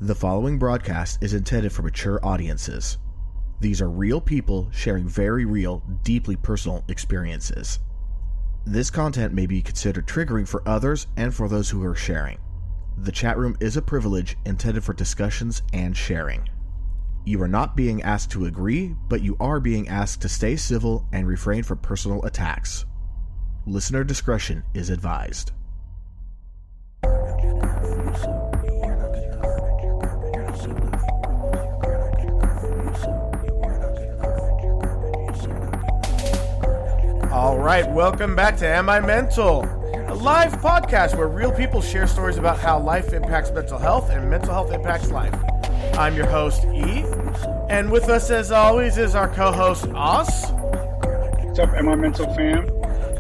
The following broadcast is intended for mature audiences. These are real people sharing very real, deeply personal experiences. This content may be considered triggering for others and for those who are sharing. The chat room is a privilege intended for discussions and sharing. You are not being asked to agree, but you are being asked to stay civil and refrain from personal attacks. Listener discretion is advised. All right, welcome back to Am I Mental, a live podcast where real people share stories about how life impacts mental health and mental health impacts life. I'm your host, E, and with us as always is our co-host, Os. What's up, Am I Mental fam?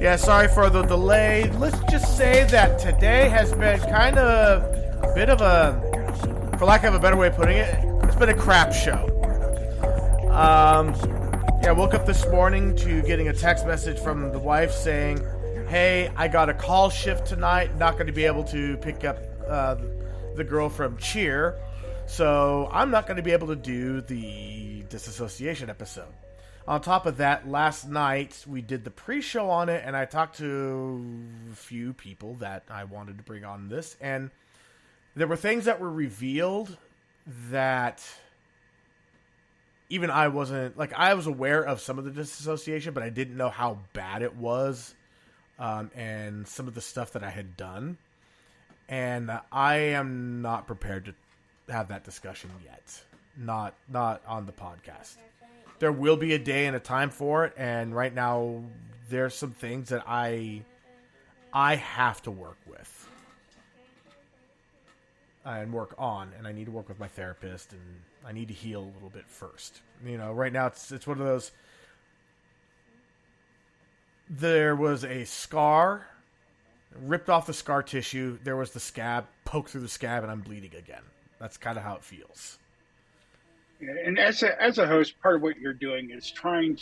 Yeah, sorry for the delay. Let's just say that today has been kind of a bit of a, for lack of a better way of putting it, it's been a crap show. Yeah, I woke up this morning to getting a text message from the wife saying, hey, I got a call shift tonight, not going to be able to pick up the girl from cheer, so I'm not going to be able to do the disassociation episode. On top of that, last night we did the pre-show on it, and I talked to a few people that I wanted to bring on this, and there were things that were revealed that even I wasn't, like, I was aware of some of the disassociation, but I didn't know how bad it was, and some of the stuff that I had done. And I am not prepared to have that discussion yet. Not on the podcast. There will be a day and a time for it, and right now there's some things that I have to work with. And work on, and I need to work with my therapist, and I need to heal a little bit first. You know, right now it's one of those. There was a scar, ripped off the scar tissue. There was the scab, poked through the scab, and I'm bleeding again. That's kind of how it feels. Yeah, and as a host, part of what you're doing is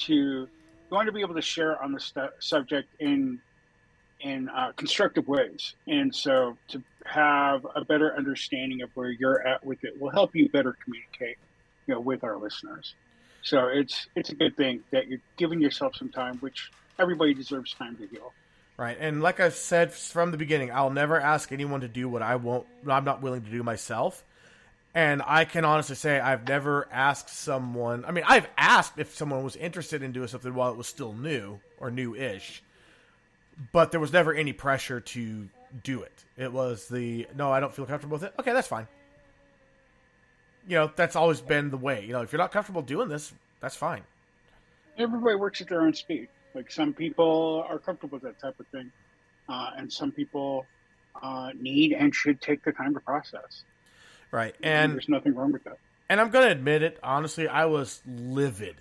you want to be able to share on the subject in constructive ways, and so to have a better understanding of where you're at with it will help you better communicate, with our listeners. So it's a good thing that you're giving yourself some time, which everybody deserves time to heal. Right, and like I've said from the beginning, I'll never ask anyone to do what I'm not willing to do myself. And I can honestly say I've never asked someone. I mean, I've asked if someone was interested in doing something while it was still new or new-ish. But there was never any pressure to do it. It was no, I don't feel comfortable with it. Okay, that's fine. That's always been the way. If you're not comfortable doing this, that's fine. Everybody works at their own speed. Like, some people are comfortable with that type of thing. And some people need and should take the time to process. Right. And there's nothing wrong with that. And I'm going to admit it, honestly, I was livid.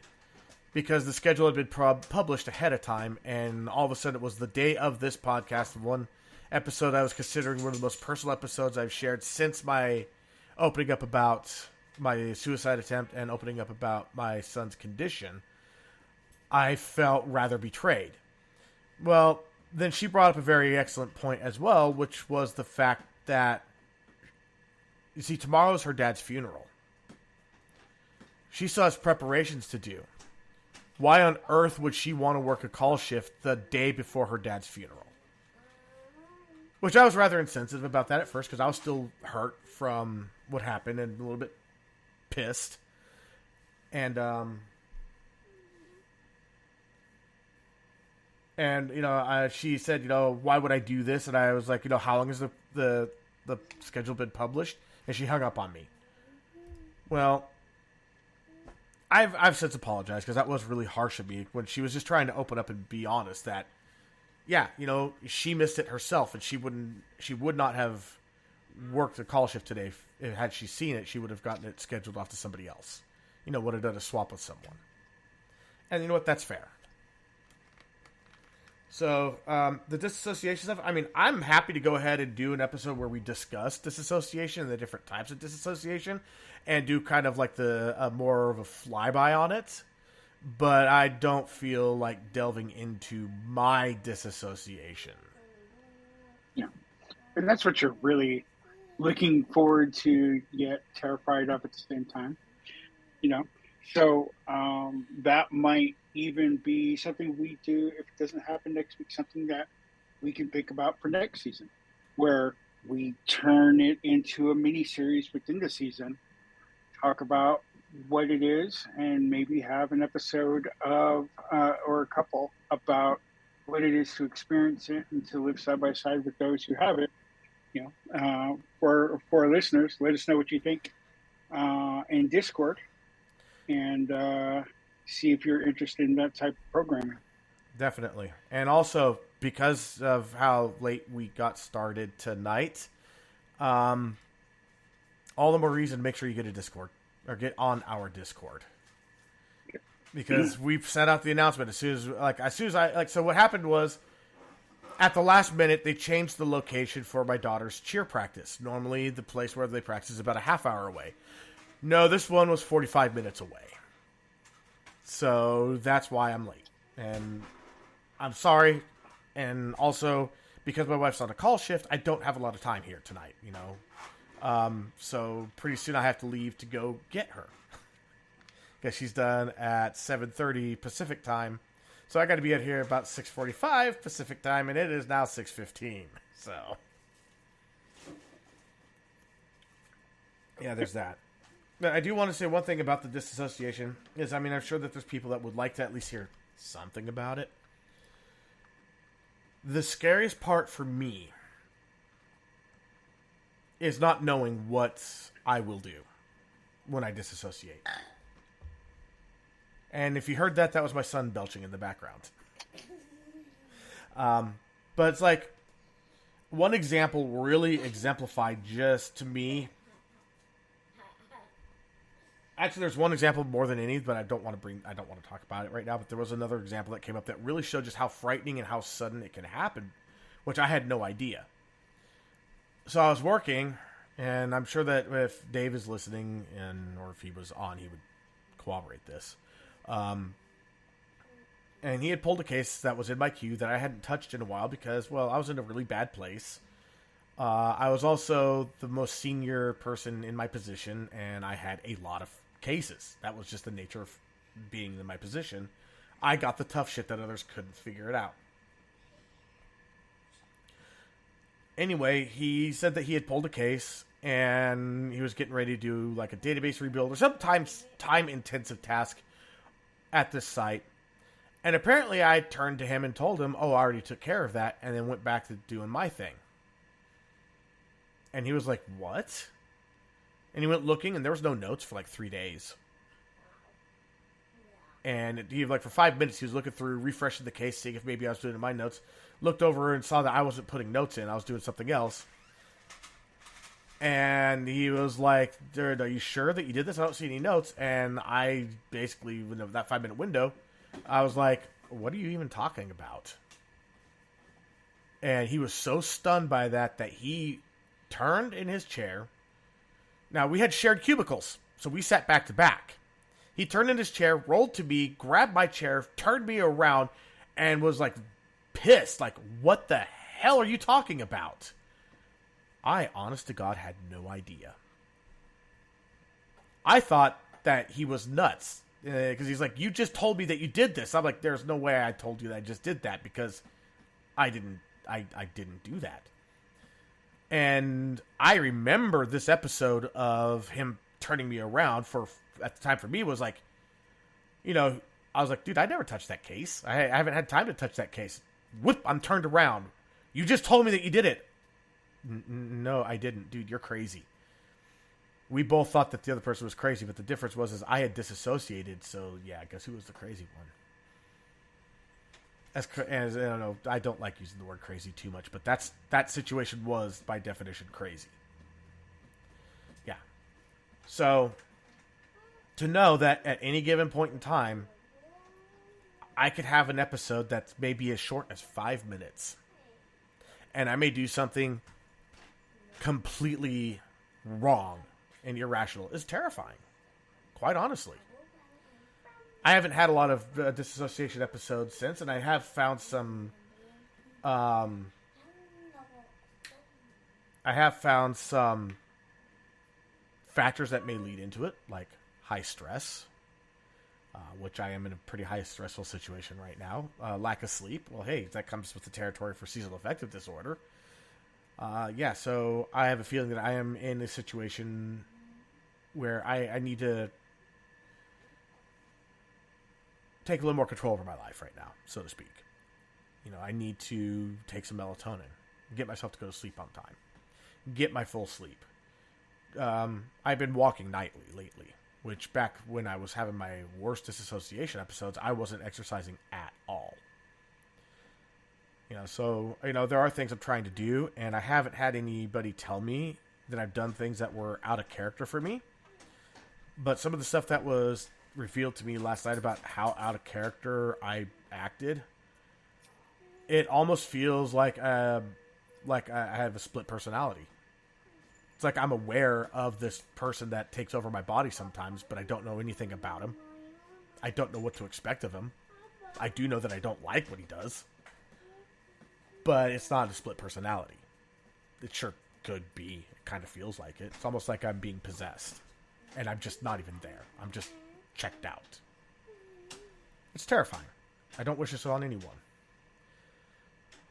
Because the schedule had been published ahead of time, and all of a sudden it was the day of this podcast. One episode I was considering one of the most personal episodes I've shared since my opening up about my suicide attempt and opening up about my son's condition. I felt rather betrayed. Well, then she brought up a very excellent point as well, which was the fact that, you see, tomorrow's her dad's funeral. She still has preparations to do. Why on earth would she want to work a call shift the day before her dad's funeral? Which I was rather insensitive about that at first, because I was still hurt from what happened and a little bit pissed. And she said, why would I do this? And I was like, how long has the schedule been published? And she hung up on me. Well, I've since apologized, because that was really harsh of me when she was just trying to open up and be honest that, yeah, she missed it herself, and she would not have worked a call shift today. Had she seen it, she would have gotten it scheduled off to somebody else. Would have done a swap with someone. And you know what? That's fair. So, the disassociation stuff, I mean, I'm happy to go ahead and do an episode where we discuss disassociation and the different types of disassociation and do kind of like more of a flyby on it. But I don't feel like delving into my disassociation. Yeah. And that's what you're really looking forward to yet terrified of at the same time. You know, so that might even be something we do if it doesn't happen next week. Something that we can think about for next season, where we turn it into a mini series within the season, talk about what it is, and maybe have an episode of or a couple about what it is to experience it and to live side by side with those who have it. For our listeners, let us know what you think in Discord, and see if you're interested in that type of programming. Definitely. And also, because of how late we got started tonight, all the more reason to make sure you get a Discord or get on our Discord. Because we've sent out the announcement as soon as I so what happened was at the last minute they changed the location for my daughter's cheer practice. Normally the place where they practice is about a half hour away. No, this one was 45 minutes away. So that's why I'm late. And I'm sorry. And also, because my wife's on a call shift, I don't have a lot of time here tonight, So pretty soon I have to leave to go get her. Because she's done at 7:30 Pacific time. So I got to be out here about 6:45 Pacific time, and it is now 6:15. So, yeah, there's that. But I do want to say one thing about the disassociation is, I'm sure that there's people that would like to at least hear something about it. The scariest part for me is not knowing what I will do when I disassociate. And if you heard that, that was my son belching in the background. But it's like, one example really exemplified just to me. Actually, there's one example more than any, but I don't want to talk about it right now. But there was another example that came up that really showed just how frightening and how sudden it can happen, which I had no idea. So I was working, and I'm sure that if Dave is listening, or if he was on, he would corroborate this. And he had pulled a case that was in my queue that I hadn't touched in a while because, well, I was in a really bad place. I was also the most senior person in my position, and I had a lot of cases. That was just the nature of being in my position. I got the tough shit that others couldn't figure it out. Anyway, he said that he had pulled a case, and he was getting ready to do like a database rebuild or some time-intensive task at this site. And apparently I turned to him and told him, I already took care of that, and then went back to doing my thing. And he was like, what? And he went looking, and there was no notes for like 3 days. And for 5 minutes, he was looking through, refreshing the case, seeing if maybe I was doing it in my notes. Looked over and saw that I wasn't putting notes in. I was doing something else. And he was like, dude, are you sure that you did this? I don't see any notes. And I basically, within that 5 minute window, I was like, what are you even talking about? And he was so stunned by that he turned in his chair. Now, we had shared cubicles, so we sat back to back. He turned in his chair, rolled to me, grabbed my chair, turned me around, and was like pissed. Like, what the hell are you talking about? I, honest to God, had no idea. I thought that he was nuts. Because he's like, you just told me that you did this. I'm like, there's no way I told you that I just did that, because I didn't do that. And I remember this episode of him turning me around at the time for me was like, I was like, dude, I never touched that case. I haven't had time to touch that case. Whoop, I'm turned around. You just told me that you did it. No, I didn't. Dude, you're crazy. We both thought that the other person was crazy, but the difference was I had disassociated, so yeah, I guess who was the crazy one? As I don't know, I don't like using the word crazy too much, but that situation was, by definition, crazy. Yeah. So, to know that at any given point in time, I could have an episode that's maybe as short as 5 minutes, and I may do something completely wrong and irrational is terrifying, quite honestly. I haven't had a lot of disassociation episodes since, and I have found some I have found some factors that may lead into it, like high stress, which I am in a pretty high stressful situation right now. Lack of sleep. Well, hey, that comes with the territory for seasonal affective disorder. So I have a feeling that I am in a situation where I need to take a little more control over my life right now, so to speak. I need to take some melatonin, get myself to go to sleep on time, get my full sleep. I've been walking nightly lately, which back when I was having my worst disassociation episodes, I wasn't exercising at all. So there are things I'm trying to do, and I haven't had anybody tell me that I've done things that were out of character for me. But some of the stuff that was revealed to me last night about how out of character I acted, it almost feels like I have a split personality. It's like I'm aware of this person that takes over my body sometimes, but I don't know anything about him. I don't know what to expect of him. I do know that I don't like what he does. But it's not a split personality. It sure could be. It kind of feels like it. It's almost like I'm being possessed. And I'm just not even there. I'm just checked out. It's terrifying. I don't wish this on anyone.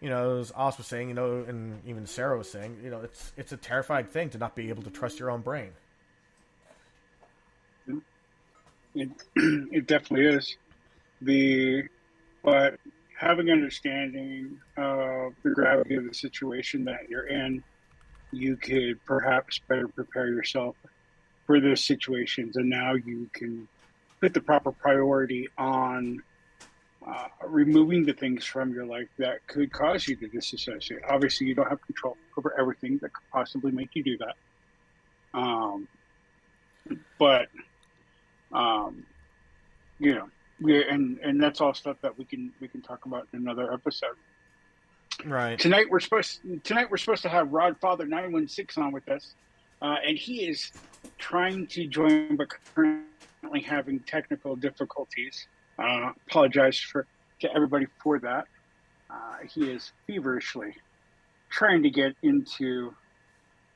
As Oz was saying, and even Sarah was saying, it's a terrifying thing to not be able to trust your own brain. It definitely is. But having understanding of the gravity of the situation that you're in, you could perhaps better prepare yourself for those situations, and now you can put the proper priority on removing the things from your life that could cause you to disassociate. Obviously, you don't have control over everything that could possibly make you do that. And that's all stuff that we can talk about in another episode. Right. Tonight we're supposed to have Rodfather916 on with us, and he is trying to join but currently having technical difficulties. Apologize to everybody for that. He is feverishly trying to get into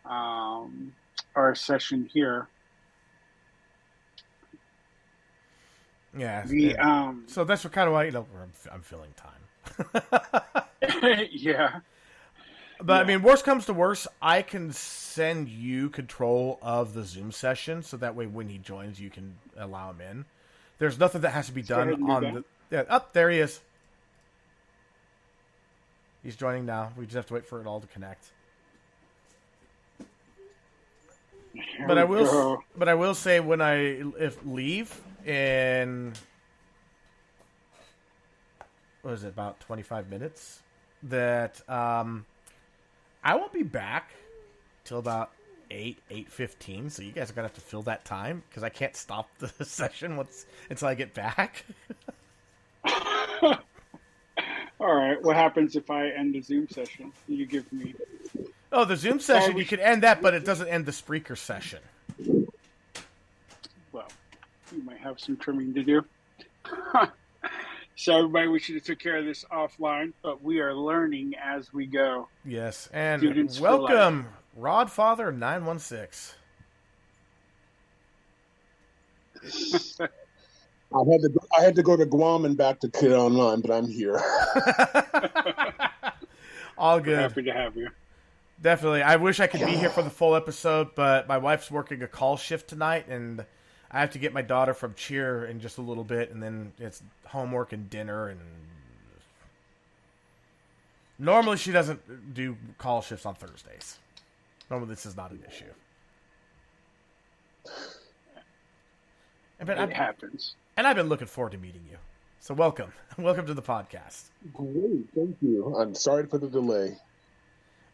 our session here. Yeah. So that's kind of why I'm filling time. Yeah. But I mean, worst comes to worst, I can send you control of the Zoom session, so that way when he joins, you can allow him in. There's nothing that has to be done on the. Yeah, up there he is. He's joining now. We just have to wait for it all to connect. But I will say when I leave in, what is it, about 25 minutes, that I won't be back till about 8:15, so you guys are gonna have to fill that time because I can't stop the session until I get back. All right. What happens if I end the Zoom session? You give me. Oh, the Zoom session, you can end that, but it doesn't end the Spreaker session. Well, you might have some trimming to do. So everybody, we should have took care of this offline, but we are learning as we go. Yes, and Students welcome, Rodfather916. I had to go to Guam and back to Kid Online, but I'm here. All good. We're happy to have you. Definitely. I wish I could be here for the full episode, but my wife's working a call shift tonight, and I have to get my daughter from cheer in just a little bit, and then it's homework and dinner. And normally she doesn't do call shifts on Thursdays. Normally this is not an issue. It happens. And I've been looking forward to meeting you. So welcome. Welcome to the podcast. Great, thank you. I'm sorry for the delay.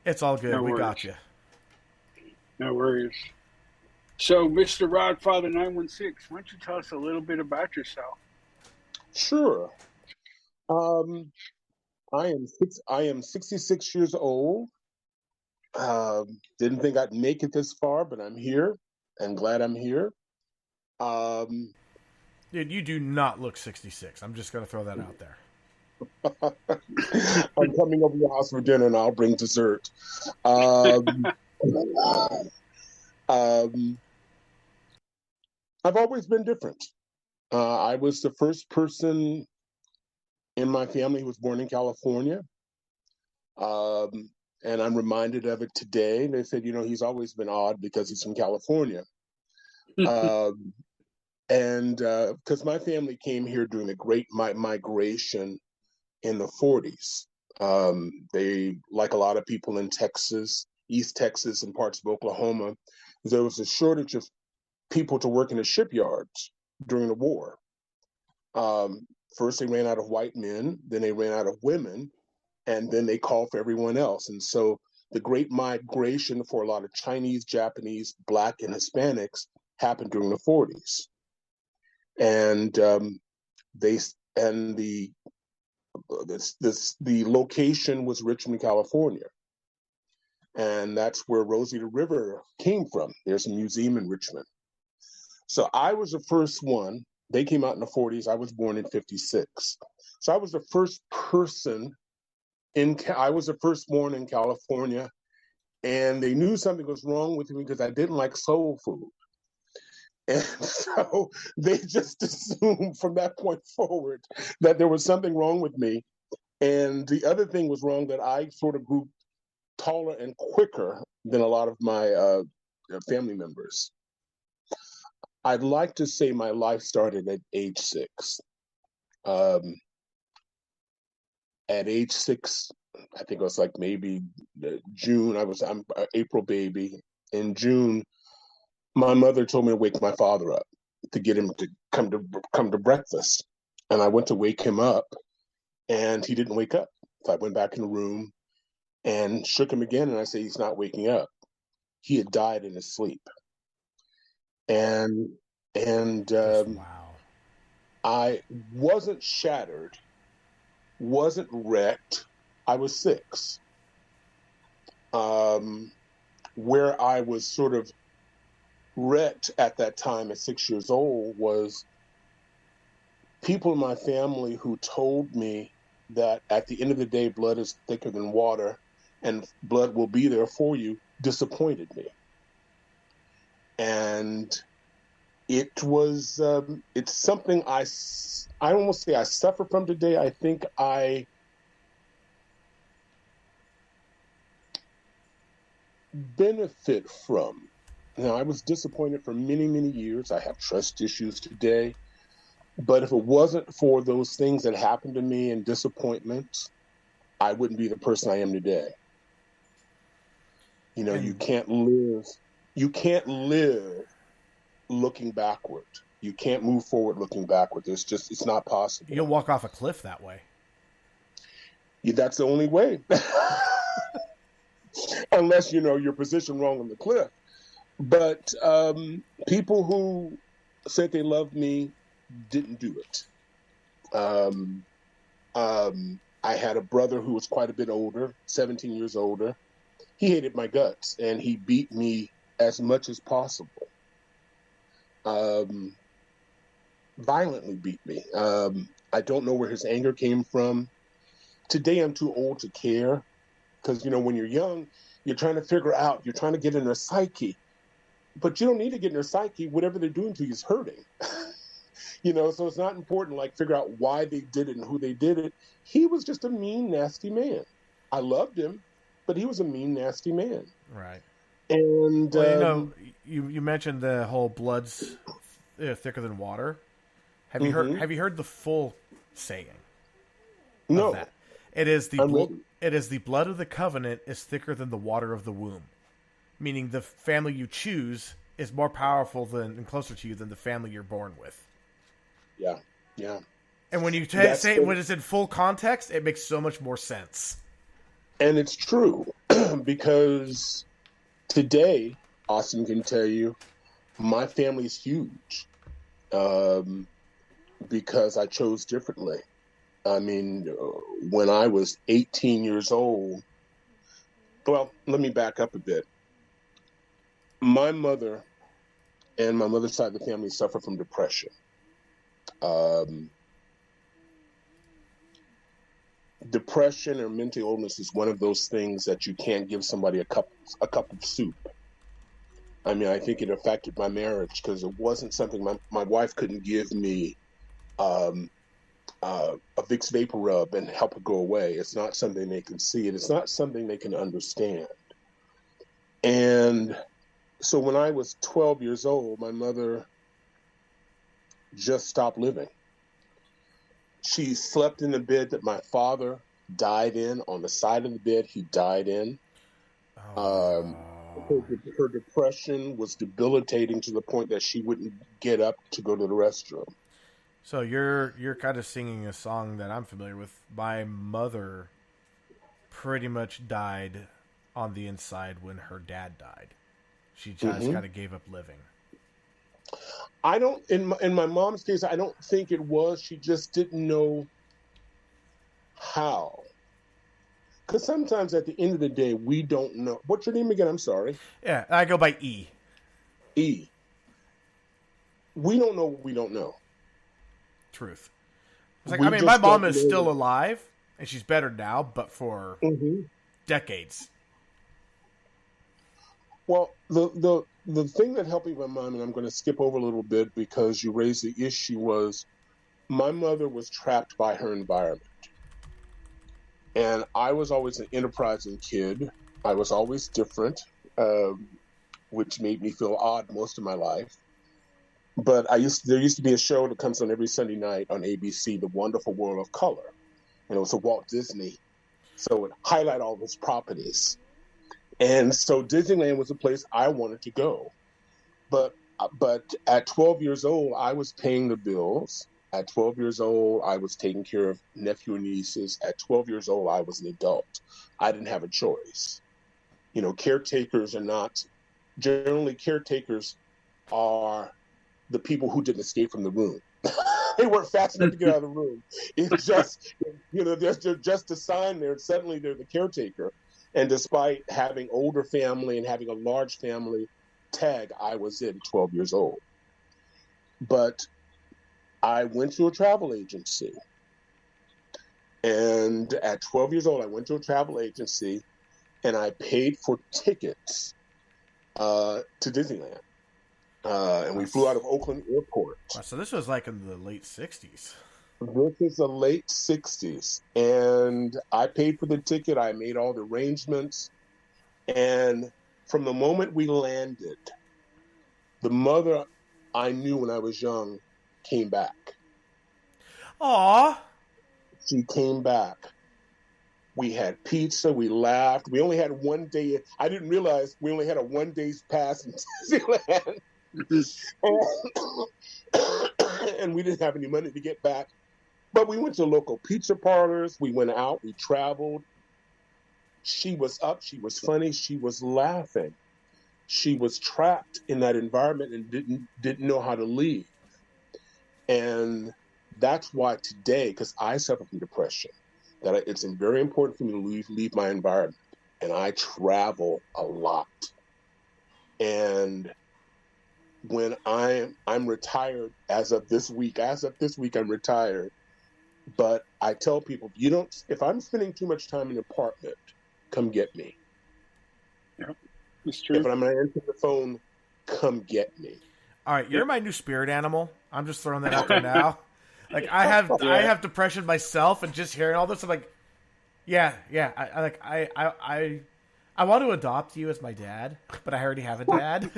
It's all good. No We worries. got you. No worries. So, Mr. Rodfather916, why don't you tell us a little bit about yourself? Sure. I am 66 years old. Didn't think I'd make it this far, but I'm here, and glad I'm here. Dude, you do not look 66. I'm just going to throw that out there. I'm coming over to your house for dinner, and I'll bring dessert. Um, I've always been different. I was the first person in my family who was born in California. Um, and I'm reminded of it today. They said, he's always been odd because he's from California. Um, and because my family came here during the Great Migration in the 40s. They, like a lot of people in Texas, East Texas, and parts of Oklahoma, there was a shortage of people to work in the shipyards during the war. First, they ran out of white men, then they ran out of women, and then they called for everyone else. And so the Great Migration for a lot of Chinese, Japanese, Black, and Hispanics happened during the 40s. And the location was Richmond, California. And that's where Rosita River came from. There's a museum in Richmond. So I was the first one. They came out in the 40s. I was born in 56. So I was the first person I was the firstborn in California, and they knew something was wrong with me because I didn't like soul food. And so they just assumed from that point forward that there was something wrong with me. And the other thing was wrong, that I sort of grew taller and quicker than a lot of my family members. I'd like to say my life started at age 6. At age 6, I think it was like maybe June. I'm an April baby. In June, my mother told me to wake my father up to get him to come to breakfast. And I went to wake him up, and he didn't wake up. So I went back in the room and shook him again, and I said, he's not waking up. He had died in his sleep. And Wow. I wasn't shattered, wasn't wrecked. I was 6. Where I was sort of wrecked at that time at 6 years old was people in my family who told me that at the end of the day, blood is thicker than water and blood will be there for you, disappointed me. And it was, it's something I don't want to say I suffer from today. I think I benefit from. Now, I was disappointed for many, many years. I have trust issues today. But if it wasn't for those things that happened to me and disappointments, I wouldn't be the person I am today. You can't live looking backward. You can't move forward looking backward. It's not possible. You'll walk off a cliff that way. That's the only way. Unless, you're positioned wrong on the cliff. But people who said they loved me didn't do it. I had a brother who was quite a bit older, 17 years older. He hated my guts, and he beat me as much as possible. Violently beat me. I don't know where his anger came from. Today, I'm too old to care, because, when you're young, you're trying to figure out, you're trying to get in their psyche. But you don't need to get in their psyche. Whatever they're doing to you is hurting. So it's not important, figure out why they did it and who they did it. He was just a mean, nasty man. I loved him, but he was a mean, nasty man. Right. And you mentioned the whole blood's thicker than water. Have you heard the full saying? No. Of that? It is the blood of the covenant is thicker than the water of the womb, meaning the family you choose is more powerful and closer to you than the family you're born with. Yeah, yeah. And when you say when it's in full context, it makes so much more sense. And it's true, because today, Austin can tell you, my family's huge, because I chose differently. I mean, when I was 18 years old, well, let me back up a bit. My mother and my mother's side of the family suffer from depression. depression or mental illness is one of those things that you can't give somebody a cup of soup. I mean, I think it affected my marriage because it wasn't something my wife couldn't give me a Vicks Vapor Rub and help it go away. It's not something they can see. It's not something they can understand. And so when I was 12 years old, my mother just stopped living. She slept in the bed that my father died in, on the side of the bed he died in. Her depression was debilitating to the point that she wouldn't get up to go to the restroom. So you're kind of singing a song that I'm familiar with. My mother pretty much died on the inside when her dad died. She just kind of gave up living. I don't, in my mom's case, I don't think it was. She just didn't know how. Because sometimes at the end of the day, we don't know. What's your name again? I'm sorry. Yeah, I go by E. E. We don't know what we don't know. Truth. It's like, I mean, my mom is still alive, and she's better now, but for decades. Well, the thing that helped me with my mom, and I'm going to skip over a little bit because you raised the issue, was my mother was trapped by her environment. And I was always an enterprising kid. I was always different, which made me feel odd most of my life. But there used to be a show that comes on every Sunday night on ABC, The Wonderful World of Color. And it was a Walt Disney. So it would highlight all those properties. And so Disneyland was a place I wanted to go. But at 12 years old, I was paying the bills. At 12 years old, I was taking care of nephew and nieces. At 12 years old, I was an adult. I didn't have a choice. You know, caretakers are the people who didn't escape from the room. They weren't fast enough to get out of the room. It's just, there's just a sign there. Suddenly they're the caretaker. And despite having older family and having a large family tag, I was in 12 years old. But I went to a travel agency. And at 12 years old, I went to a travel agency and I paid for tickets to Disneyland. And we flew out of Oakland Airport. Wow, so this was like in the late 60s. This is the late 60s. And I paid for the ticket. I made all the arrangements. And from the moment we landed, the mother I knew when I was young came back. Aww. She came back. We had pizza. We laughed. We only had 1 day. I didn't realize we only had a 1 day's pass in Disneyland. And we didn't have any money to get back. But we went to local pizza parlors. We went out. We traveled. She was up. She was funny. She was laughing. She was trapped in that environment and didn't know how to leave. And that's why today, because I suffer from depression, that it's very important for me to leave my environment. And I travel a lot. And when I'm retired as of this week, I'm retired. But I tell people, if I'm spending too much time in an apartment, come get me. Yeah, it's true. If I'm going to answer the phone, come get me. All right, you're my new spirit animal. I'm just throwing that out there now. Like I have depression myself, and just hearing all this, I'm like, yeah. I want to adopt you as my dad, but I already have a dad.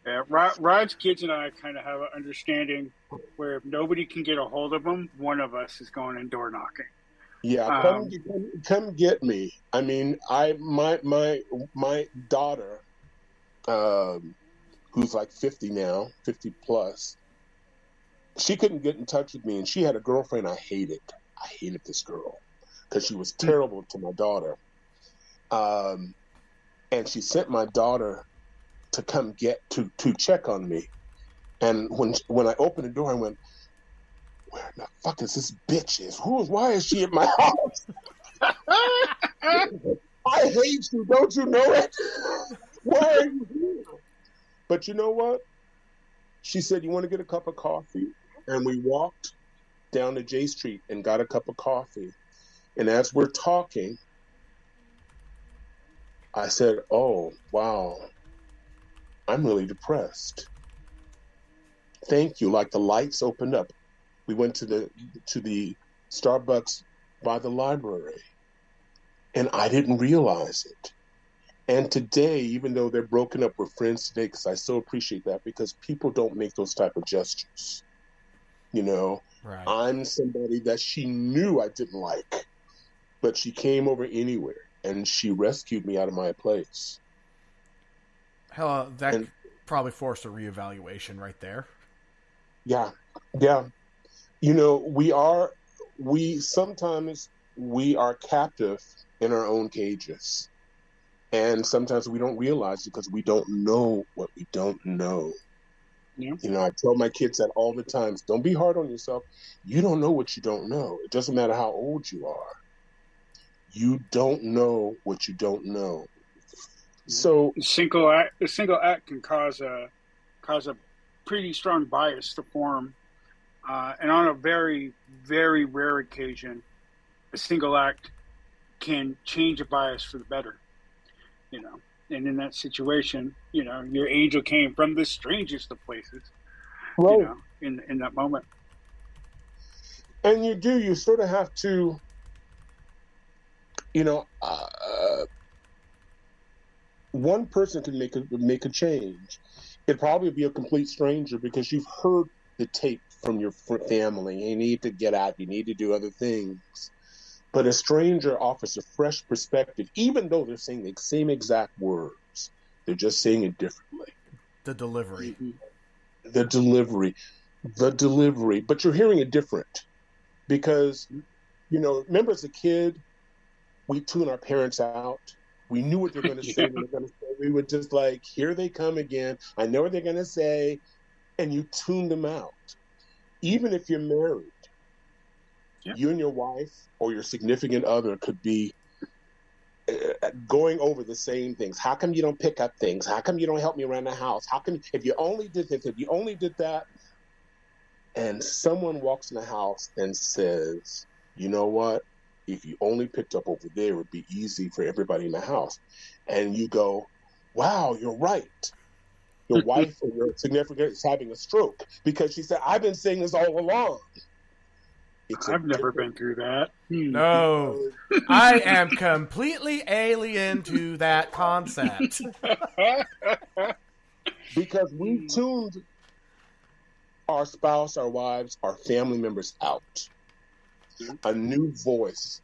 Yeah, Rod's kids and I kind of have an understanding where if nobody can get a hold of them, one of us is going and door knocking. Yeah, come get me. I mean, my daughter, who's like 50 now, 50 plus, she couldn't get in touch with me, and she had a girlfriend I hated. I hated this girl because she was terrible to my daughter. And she sent my daughter to come to check on me. And when I opened the door, I went, where the fuck is this bitch is? Why is she at my house? I hate you, don't you know it? Why are you here? But you know what? She said, you want to get a cup of coffee? And we walked down to J Street and got a cup of coffee. And as we're talking, I said, oh, wow, I'm really depressed. Thank you. Like the lights opened up. We went to the Starbucks by the library, and I didn't realize it. And today, even though they're broken up, we're friends today, because I so appreciate that, because people don't make those type of gestures. You know, Right. I'm somebody that she knew I didn't like, but she came over anywhere, and she rescued me out of my place. Hell, that probably forced a reevaluation right there. Yeah. You know, sometimes we are captive in our own cages. And sometimes we don't realize it because we don't know what we don't know. Yeah. You know, I tell my kids that all the time. Don't be hard on yourself. You don't know what you don't know. It doesn't matter how old you are. You don't know what you don't know. So a single act can cause a pretty strong bias to form, and on a very, very rare occasion, a single act can change a bias for the better. You know, and in that situation, you know, your angel came from the strangest of places. Right. You know, in that moment. And you sort of have to, you know, one person can make a change. It'd probably be a complete stranger, because you've heard the tape from your family. You need to get out. You need to do other things. But a stranger offers a fresh perspective, even though they're saying the same exact words. They're just saying it differently. The delivery. Mm-hmm. The delivery. But you're hearing it different. Because, you know, remember as a kid, we tune our parents out. We knew what they're going to say. Yeah. What they're going to say. We would just like, here they come again. I know what they're going to say. And you tune them out. Even if you're married, you and your wife or your significant other could be going over the same things. How come you don't pick up things? How come you don't help me around the house? How come, if you only did this, if you only did that? And someone walks in the house and says, you know what? If you only picked up over there, it would be easy for everybody in the house. And you go, wow, you're right. Your wife or your significant is having a stroke, because she said, I've been saying this all along. I've never been through that. No, I am completely alien to that concept. Because we tuned our spouse, our wives, our family members out. A new voice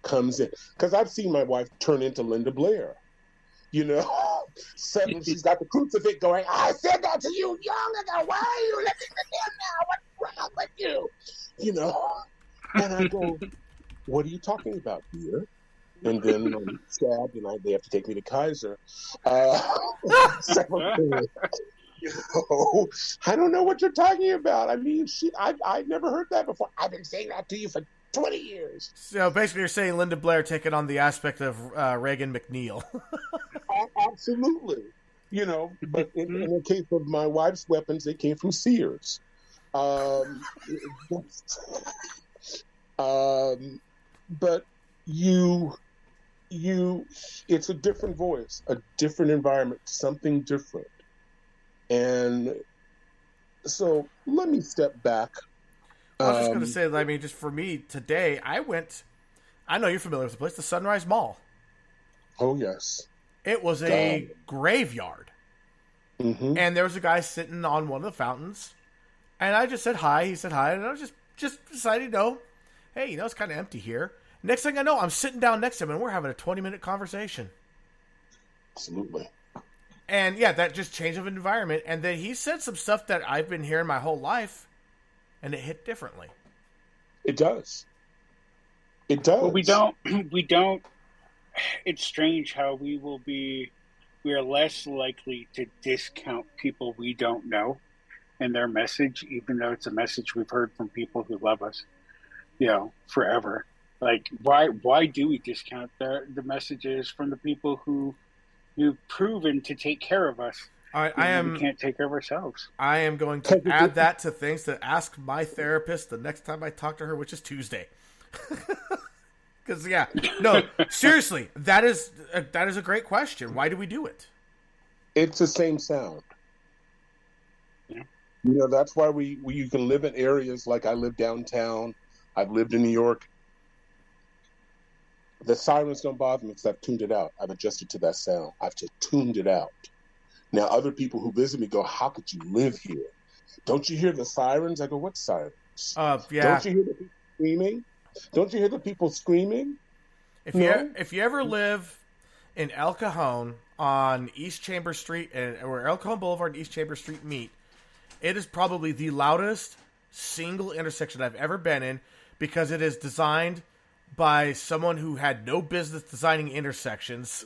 comes in. Because I've seen my wife turn into Linda Blair. You know, suddenly she's got the crucifix going, I said that to you young ago. Why are you living with him now? What's wrong with you? You know, and I go, what are you talking about, dear? And then I'm stabbed, and they have to take me to Kaiser. You know, I don't know what you're talking about. I mean, I've never heard that before. I've been saying that to you for 20 years. So basically you're saying Linda Blair taking on the aspect of Reagan McNeil. Absolutely. You know, but in the case of my wife's weapons, they came from Sears. But it's a different voice, a different environment, something different. And so let me step back. I was just going to say, I mean, just for me today, I know you're familiar with the place, the Sunrise Mall. Oh, yes. It was a graveyard. Mm-hmm. And there was a guy sitting on one of the fountains. And I just said hi. He said hi. And I was just decided, hey, it's kind of empty here. Next thing I know, I'm sitting down next to him and we're having a 20-minute conversation. Absolutely. And yeah, that just change of environment. And then he said some stuff that I've been hearing my whole life. And it hit differently. It does. It does. But we don't. It's strange how we are less likely to discount people we don't know and their message, even though it's a message we've heard from people who love us, forever. Like, why do we discount the messages from the people who've proven to take care of us? All right, we can't take care of ourselves. I am going to add that to things to ask my therapist the next time I talk to her, which is Tuesday. Because seriously, that is a great question. Why do we do it? It's the same sound. Yeah. That's why you can live in areas like I live downtown. I've lived in New York. The sirens don't bother me because I've tuned it out. I've adjusted to that sound. I've just tuned it out. Now, other people who visit me go, "How could you live here? Don't you hear the sirens?" I go, "What sirens? Yeah. Don't you hear the people screaming? Don't you hear the people screaming?" If you ever live in El Cajon on East Chambers Street, where El Cajon Boulevard and East Chambers Street meet, it is probably the loudest single intersection I've ever been in, because it is designed by someone who had no business designing intersections.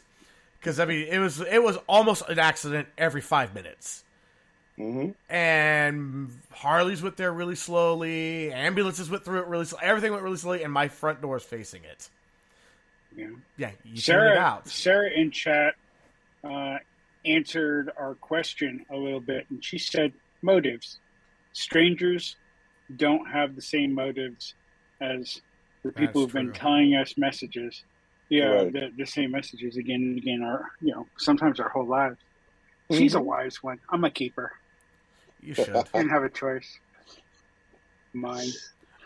Because it was almost an accident every 5 minutes. Mm-hmm. And Harleys went there really slowly. Ambulances went through it really slowly. Everything went really slowly, and my front door is facing it. Yeah, you turned it out. Sarah in chat answered our question a little bit, and she said motives. Strangers don't have the same motives as the people who've been telling us messages. Yeah, right. the same messages again and again are, sometimes our whole lives. Mm-hmm. She's a wise one. I'm a keeper. You should. Didn't have a choice. Mine.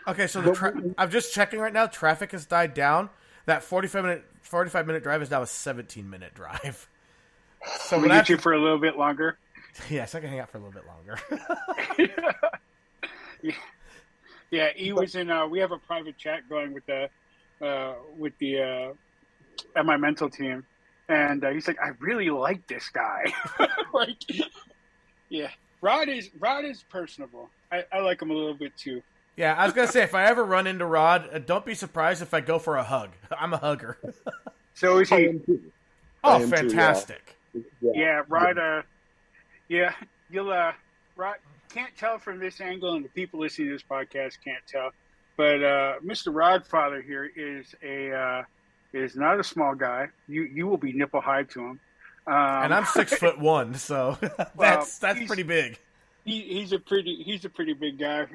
Okay, so I'm just checking right now. Traffic has died down. That 45-minute drive is now a 17-minute drive. So we get you for a little bit longer. Yes, I can hang out for a little bit longer. Yeah, he was in. We have a private chat going with the at my mental team, and he's like, "I really like this guy." Yeah, Rod is personable. I like him a little bit too. Yeah, I was gonna say, if I ever run into Rod, don't be surprised if I go for a hug. I'm a hugger. So is he? Oh, fantastic! Yeah, Rod. You'll Rod can't tell from this angle, and the people listening to this podcast can't tell, but Mr. Rodfather here is not a small guy. You will be nipple high to him, and I'm 6'1", so that's pretty big. He's a pretty big guy.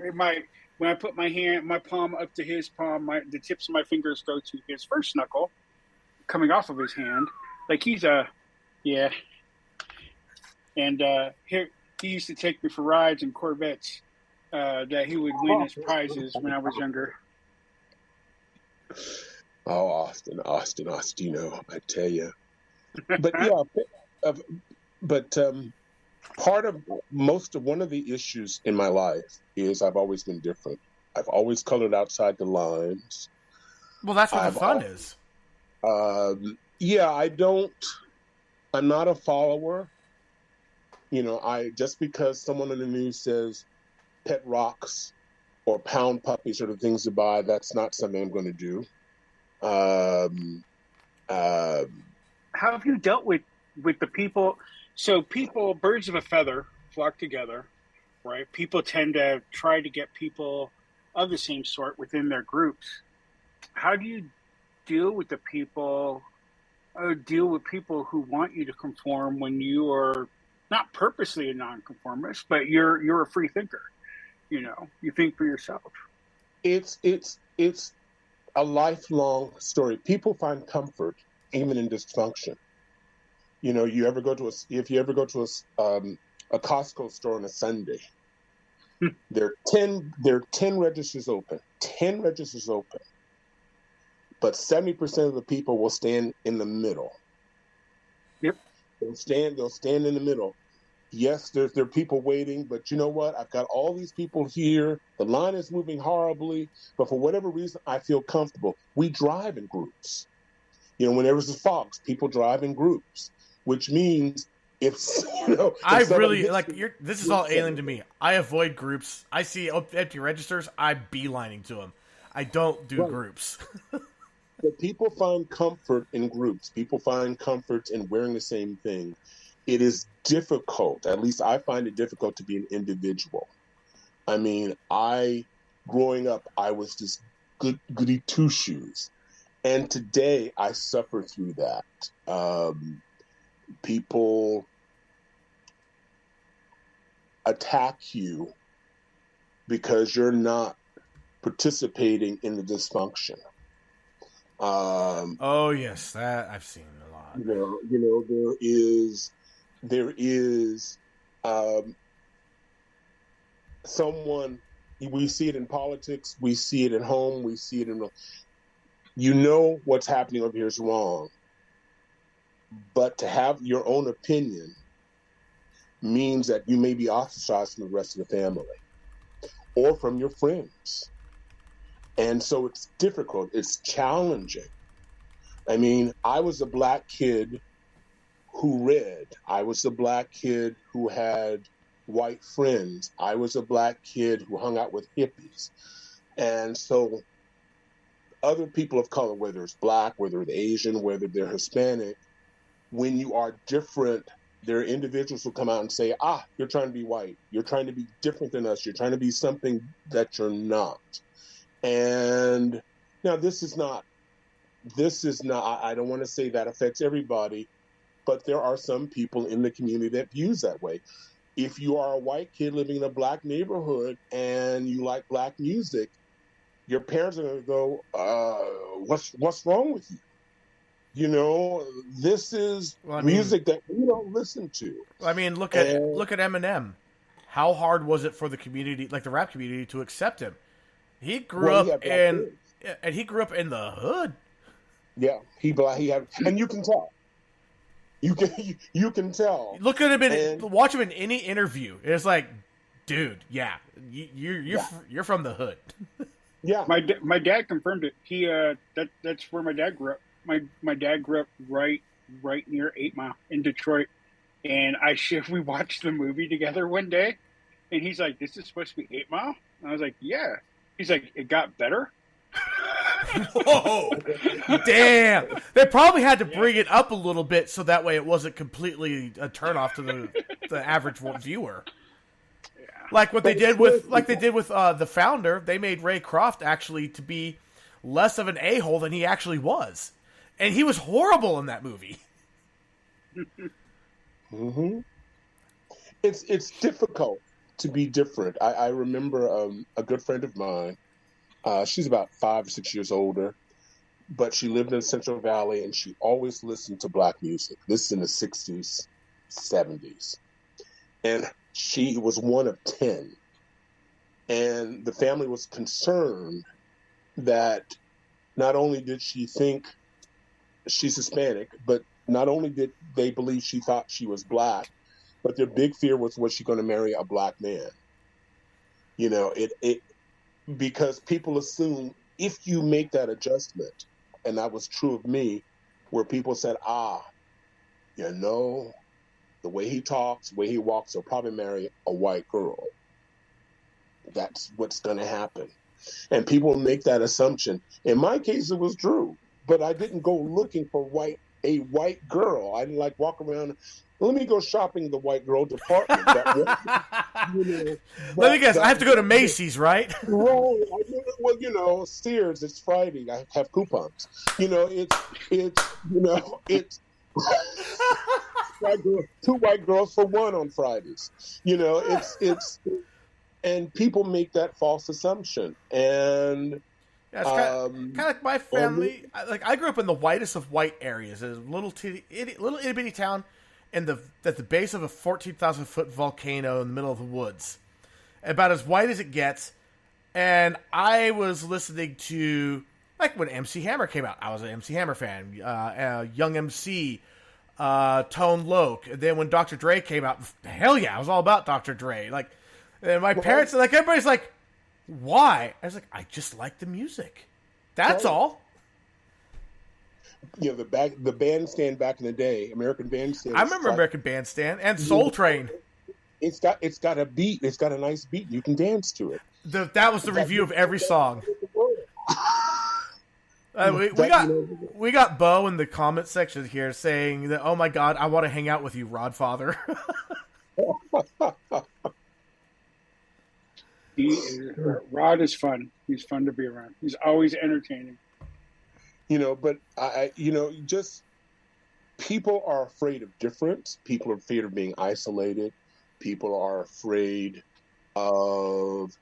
When I put my palm up to his palm, the tips of my fingers go to his first knuckle, coming off of his hand. Like he's and here he used to take me for rides in Corvettes that he would win as prizes when I was younger. Oh, Austin, I tell you. But part of one of the issues in my life is I've always been different. I've always colored outside the lines. Well, that's what the fun is. I'm not a follower. Just because someone in the news says pet rocks or pound puppies are the things to buy, that's not something I'm going to do. How have you dealt with the people? So birds of a feather flock together, right? People tend to try to get people of the same sort within their groups. How do you deal with the people? Deal with people who want you to conform when you are not purposely a nonconformist, but you're a free thinker. You think for yourself. It's a lifelong story. People find comfort even in dysfunction. If you ever go to a Costco store on a Sunday, there are 10 registers open. 10 registers open. But 70% of the people will stand in the middle. Yep. They'll stand in the middle. Yes, there are people waiting, but you know what? I've got all these people here. The line is moving horribly, but for whatever reason, I feel comfortable. We drive in groups. When there's a fox, people drive in groups, which means this is all alien to me. I avoid groups. I see empty registers, I'm beelining to them. I don't do groups. But people find comfort in groups. People find comfort in wearing the same thing. It is difficult, at least I find it difficult, to be an individual. I mean, growing up, I was just goody two-shoes. And today, I suffer through that. People attack you because you're not participating in the dysfunction. Oh yes, that I've seen a lot. There is someone. We see it in politics. We see it at home. We see it in. What's happening over here is wrong, but to have your own opinion means that you may be ostracized from the rest of the family or from your friends. And so it's difficult. It's challenging. I mean, I was a black kid who read. I was a black kid who had white friends. I was a black kid who hung out with hippies. And so other people of color, whether it's black, whether they're Asian, whether they're Hispanic, when you are different, there are individuals who come out and say, you're trying to be white. You're trying to be different than us. You're trying to be something that you're not. And now this is not, I don't want to say that affects everybody, but there are some people in the community that views that way. If you are a white kid living in a black neighborhood and you like black music, your parents are going to go, what's wrong with you? This is music that we don't listen to. I mean, look at Eminem. How hard was it for the community, like the rap community, to accept him? He grew up in the hood. Yeah, he had, and you can tell. You can tell. Look at him watch him in any interview. It's like, dude, yeah, you're from the hood. Yeah, my dad confirmed it. He that's where my dad grew up. My dad grew up right near 8 Mile in Detroit, and we watched the movie together one day, and he's like, "This is supposed to be 8 Mile," and I was like, "Yeah." He's like, "It got better." Whoa, damn! They probably had to bring it up a little bit so that way it wasn't completely a turnoff to the average viewer. Yeah. Like what they did with the Founder, they made Ray Kroc actually to be less of an a-hole than he actually was. And he was horrible in that movie. Mm-hmm. It's difficult to be different. I remember a good friend of mine. She's about 5 or 6 years older, but she lived in Central Valley, and she always listened to black music. This is in the 60s, 70s. And she was one of 10. And the family was concerned that not only did she think she's Hispanic, but not only did they believe she thought she was black, but their big fear was she going to marry a black man? Because people assume if you make that adjustment, and that was true of me, where people said, the way he talks, the way he walks, he'll probably marry a white girl. That's what's going to happen. And people make that assumption. In my case, it was true, but I didn't go looking for a white girl. I didn't walk around. Let me go shopping in the white girl department. Let me guess. I have to go to Macy's, right? Well, Sears. It's Friday. I have coupons. It's two white girls for one on Fridays. It's and people make that false assumption. And yeah, it's kind of like my family. I grew up in the whitest of white areas. It's a little itty bitty town. At the base of a 14,000-foot volcano in the middle of the woods. About as white as it gets. And I was listening to, when MC Hammer came out. I was an MC Hammer fan. Young MC, Tone Loc. And then when Dr. Dre came out, hell yeah, I was all about Dr. Dre. And my parents, everybody's like, why? I was like, I just like the music. That's all. The bandstand back in the day, American Bandstand. I remember American Bandstand and Soul Train. It's got a beat. It's got a nice beat. You can dance to it. That was the review of every song. We got Bo in the comment section here saying that, oh my God, I want to hang out with you, Rodfather. Rod is fun. He's fun to be around. He's always entertaining. But just people are afraid of difference. People are afraid of being isolated. People are afraid of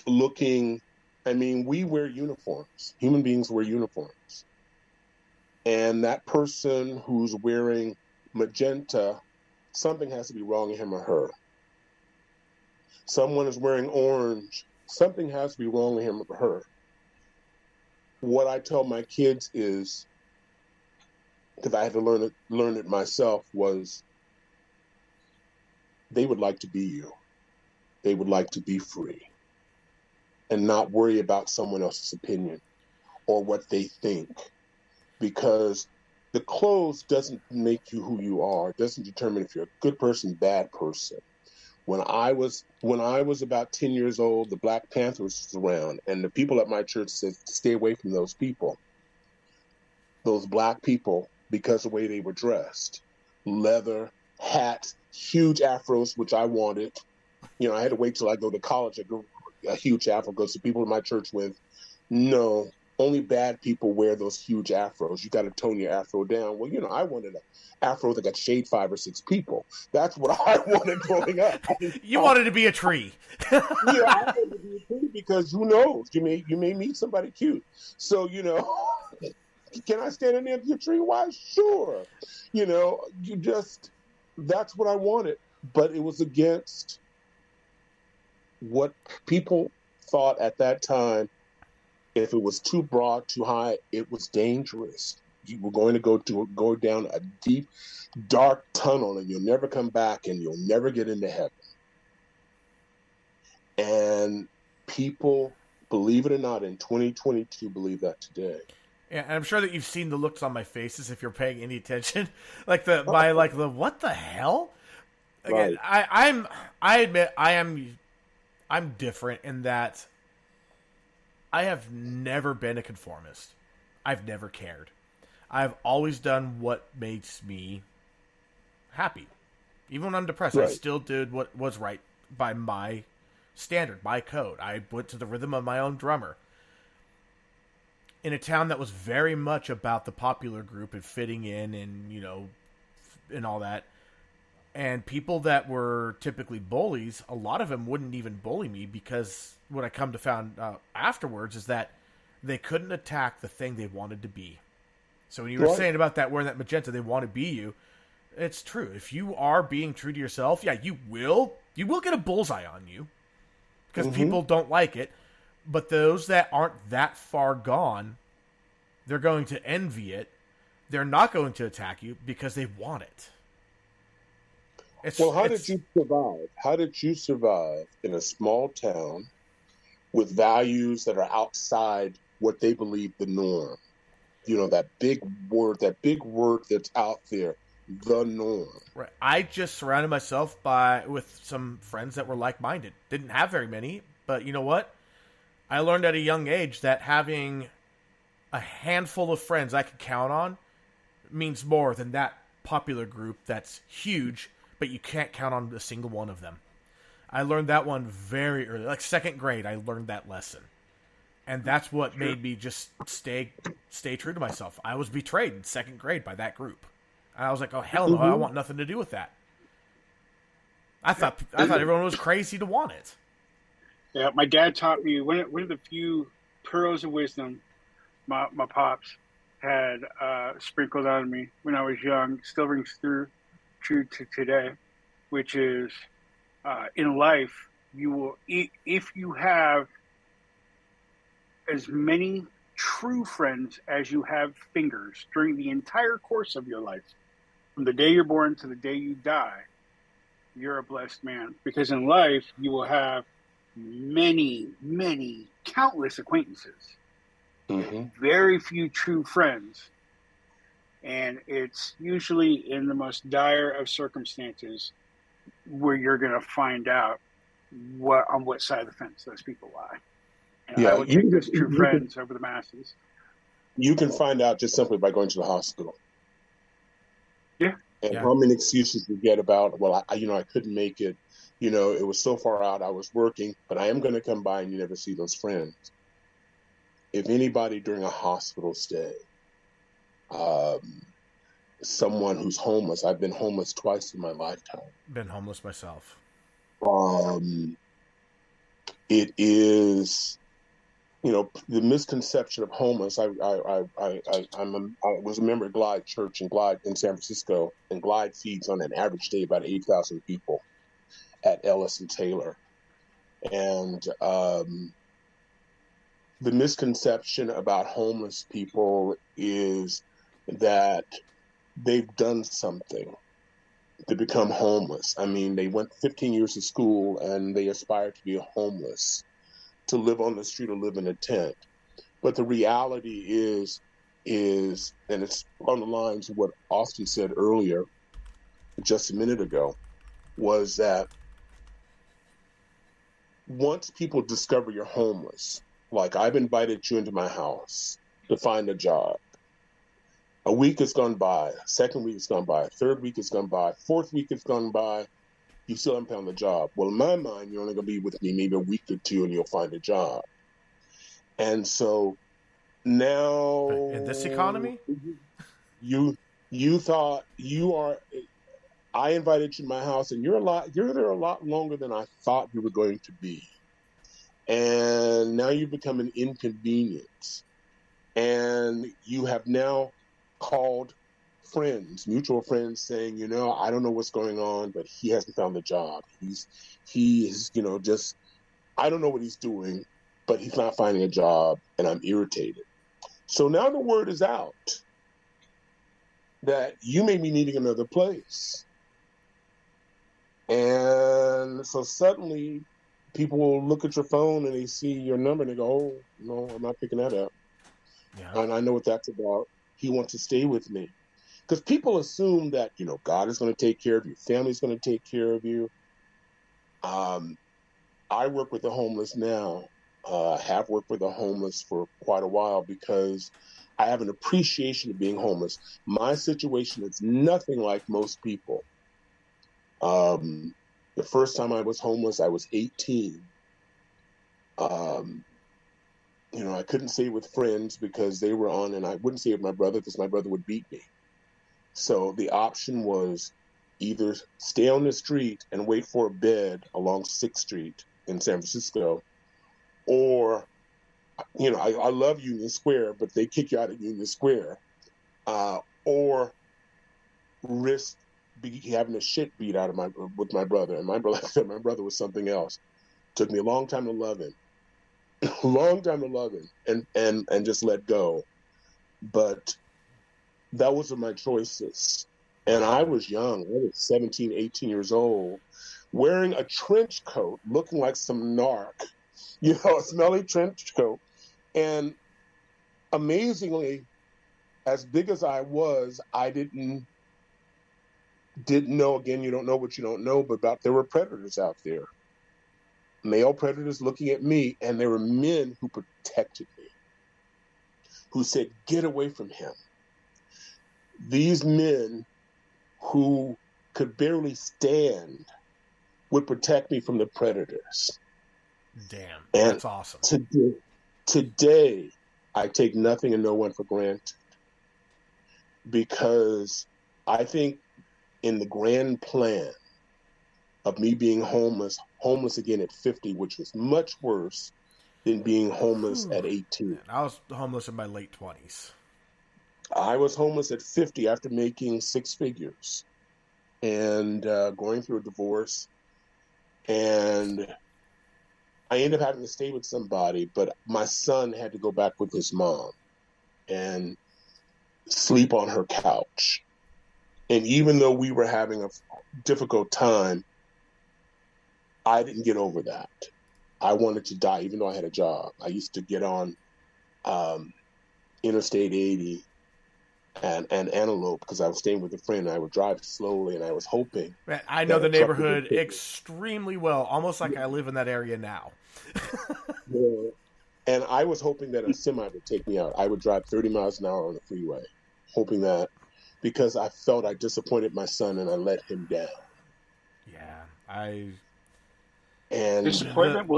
looking. I mean, we wear uniforms. Human beings wear uniforms. And that person who's wearing magenta, something has to be wrong with him or her. Someone is wearing orange, something has to be wrong with him or her. What I tell my kids is, because I had to learn it myself, was they would like to be you. They would like to be free and not worry about someone else's opinion or what they think. Because the clothes doesn't make you who you are. It doesn't determine if you're a good person, bad person. When I was about 10 years old, the Black Panthers was around, and the people at my church said, stay away from those people. Those black people, because of the way they were dressed. Leather, hats, huge afros, which I wanted. You know, I had to wait till I go to college to go a huge afro, because the people in my church went, no, only bad people wear those huge afros. You got to tone your afro down. Well, you know, I wanted an afro that could shade 5 or 6 people. That's what I wanted growing up. You wanted to be a tree. Yeah, I wanted to be a tree because who knows? You may meet somebody cute. So, you know, can I stand in there with your tree? Why, sure. You know, that's what I wanted. But it was against what people thought at that time. If it was too broad, too high, it was dangerous. You were going to go down a deep, dark tunnel, and you'll never come back, and you'll never get into heaven. And people, believe it or not, in 2022, believe that today. Yeah, and I'm sure that you've seen the looks on my faces if you're paying any attention, like the what the hell? Again, right. I admit I'm different in that I have never been a conformist. I've never cared. I've always done what makes me happy. Even when I'm depressed, right. I still did what was right by my standard, my code. I went to the rhythm of my own drummer. In a town that was very much about the popular group and fitting in and, you know, and all that. And people that were typically bullies, a lot of them wouldn't even bully me because what I come to find out afterwards is that they couldn't attack the thing they wanted to be. So when you were saying about that, wearing that magenta, they want to be you. It's true. If you are being true to yourself, yeah, you will get a bullseye on you because people don't like it. But those that aren't that far gone, they're going to envy it. They're not going to attack you because they want it. How did you survive? How did you survive in a small town with values that are outside what they believe the norm? You know, that big word that's out there, the norm. Right. I just surrounded myself with some friends that were like-minded. Didn't have very many, but you know what? I learned at a young age that having a handful of friends I could count on means more than that popular group that's huge, but you can't count on a single one of them. I learned that one very early. Like second grade, I learned that lesson. And that's what made me just stay true to myself. I was betrayed in second grade by that group. And I was like, oh, hell no, I want nothing to do with that. I thought everyone was crazy to want it. Yeah, my dad taught me one of the few pearls of wisdom my pops had sprinkled on me when I was young, still rings true to today, which is in life, you will, if you have as many true friends as you have fingers during the entire course of your life, from the day you're born to the day you die, you're a blessed man. Because in life, you will have many, countless acquaintances, very few true friends. And it's usually in the most dire of circumstances where you're going to find out on what side of the fence those people lie. And I would take those true friends over the masses. You can find out just simply by going to the hospital. Yeah. And how many excuses you get about, well, I couldn't make it. You know, it was so far out, I was working, but I am going to come by, and you never see those friends. If anybody during a hospital stay someone who's homeless. I've been homeless twice in my lifetime. Been homeless myself. It is, the misconception of homeless. I was a member of Glide Church in San Francisco, and Glide feeds on an average day about 8,000 people at Ellis and Taylor. And the misconception about homeless people is that they've done something to become homeless. I mean, they went 15 years to school and they aspire to be homeless, to live on the street or live in a tent. But the reality is, and it's on the lines of what Austin said earlier, just a minute ago, was that once people discover you're homeless, like I've invited you into my house to find a job. A week has gone by, second week has gone by, third week has gone by, fourth week has gone by, you still haven't found a job. Well, in my mind, you're only going to be with me maybe a week or two and you'll find a job. And so now... In this economy? You thought I invited you to my house and you're there a lot longer than I thought you were going to be. And now you've become an inconvenience. And you have now called friends, mutual friends, saying, I don't know what's going on, but he hasn't found a job. He is, just, I don't know what he's doing, but he's not finding a job, and I'm irritated. So now the word is out that you may be needing another place. And so suddenly people will look at your phone and they see your number and they go, oh, no, I'm not picking that up. Yeah. And I know what that's about. He wants to stay with me. Because people assume that, God is going to take care of you. Family's going to take care of you. I work with the homeless now. Have worked with the homeless for quite a while because I have an appreciation of being homeless. My situation is nothing like most people. The first time I was homeless, I was 18. I couldn't stay with friends because they were on, and I wouldn't stay with my brother because my brother would beat me. So the option was either stay on the street and wait for a bed along 6th Street in San Francisco, or, I love Union Square, but they kick you out of Union Square, or risk having the shit beat out of with my brother. And my brother was something else. Took me a long time to love him. And just let go. But that was my choices. And I was young. I was 17, 18 years old, wearing a trench coat, looking like some narc, a smelly trench coat. And amazingly, as big as I was, I didn't know, again, you don't know what you don't know, but there were predators out there. Male predators looking at me, and there were men who protected me, who said, get away from him. These men who could barely stand would protect me from the predators. Damn, and that's awesome. Today, I take nothing and no one for granted, because I think in the grand plan of me being homeless again at 50, which was much worse than being homeless at 18. I was homeless in my late 20s. I was homeless at 50 after making 6 figures and going through a divorce. And I ended up having to stay with somebody, but my son had to go back with his mom and sleep on her couch. And even though we were having a difficult time, I didn't get over that. I wanted to die, even though I had a job. I used to get on Interstate 80 and Antelope because I was staying with a friend. I would drive slowly, and I was hoping. Man, I know the neighborhood extremely well, almost like I live in that area now. Yeah. And I was hoping that a semi would take me out. I would drive 30 miles an hour on the freeway, hoping that, because I felt I disappointed my son and I let him down. Yeah, And disappointment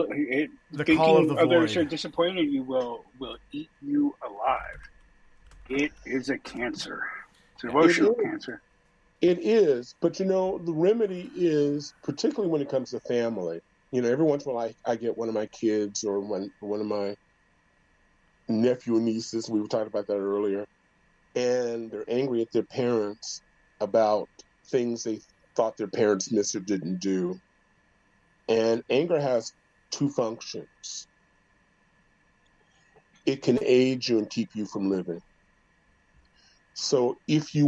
the call of the others void. are disappointed you will eat you alive. It is a cancer. It's an emotional It is. cancer. It is, but the remedy is, particularly when it comes to family. Every once in a while I get one of my kids or one of my nephew and nieces, we were talking about that earlier, and they're angry at their parents about things they thought their parents missed or didn't do. And anger has two functions. It can aid you and keep you from living. So if you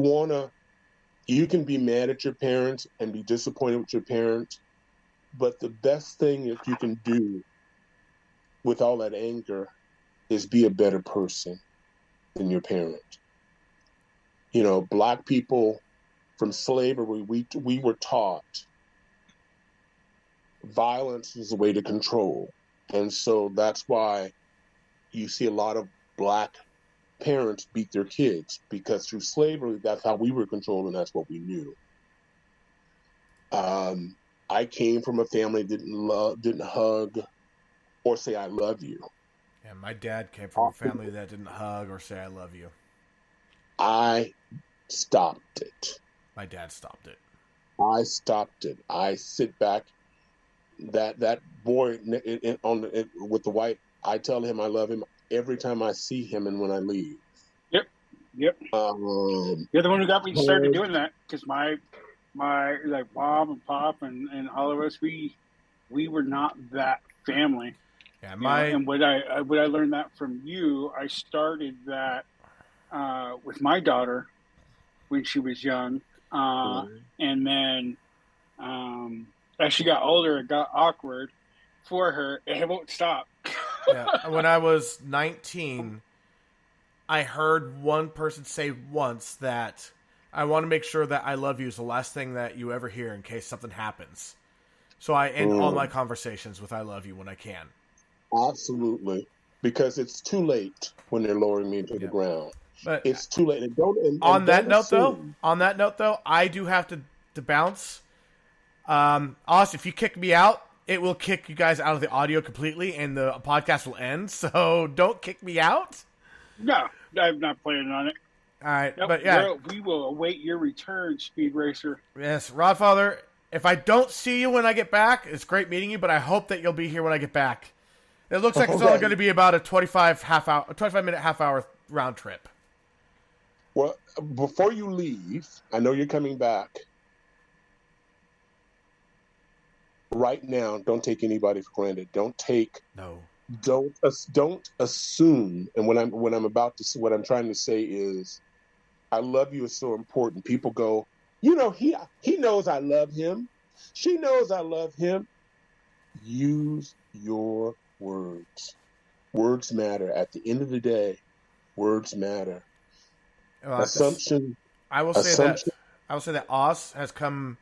you can be mad at your parents and be disappointed with your parents, but the best thing that you can do with all that anger is be a better person than your parent. Black people from slavery, we were taught violence is a way to control. And so that's why you see a lot of Black parents beat their kids, because through slavery, that's how we were controlled and that's what we knew. I came from a family that didn't hug or say I love you. Yeah, my dad came from a family that didn't hug or say I love you. I stopped it. My dad stopped it. I stopped it. I sit back. That boy with the white, I tell him I love him every time I see him and when I leave. Yep. You're the one who got me started doing that, because my like mom and pop and all of us, we were not that family. Yeah, and what I learned that from you, I started that with my daughter when she was young, and then as she got older, it got awkward for her, and it won't stop. Yeah. When I was 19, I heard one person say once that I want to make sure that I love you is the last thing that you ever hear in case something happens. So I end all my conversations with I love you when I can. Absolutely. Because it's too late when they're lowering me to the ground. But it's too late. On that note, though, I do have to bounce. Austin, if you kick me out, it will kick you guys out of the audio completely, and the podcast will end. So don't kick me out. No, I'm not planning on it. All right, nope, but yeah, we will await your return, Speed Racer. Yes, Rodfather. If I don't see you when I get back, it's great meeting you, but I hope that you'll be here when I get back. It looks like it's only going to be about a 25-minute, half-hour round trip. Well, before you leave, I know you're coming back. Right now, don't take anybody for granted. Don't assume. And what I'm trying to say is, I love you is so important. People go, he knows I love him. She knows I love him. Use your words. Words matter. At the end of the day, words matter. I will say that Oz has come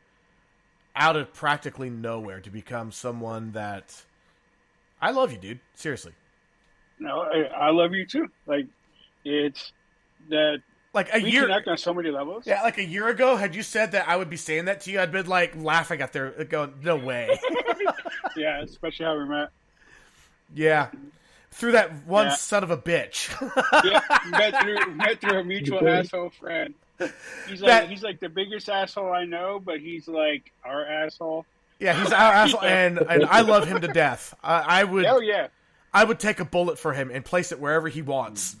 out of practically nowhere to become someone that I love you, dude. Seriously. No, I love you too. Like, it's that. Like we connect on so many levels. Yeah, like a year ago, had you said that I would be saying that to you, I'd been like laughing at there, going, "No way." Yeah, especially how we met. Yeah, through that one son of a bitch. Yeah, met through a mutual asshole friend. He's like the biggest asshole I know, but he's like our asshole. Yeah, he's our asshole, and I love him to death. I would. Oh yeah. I would take a bullet for him and place it wherever he wants.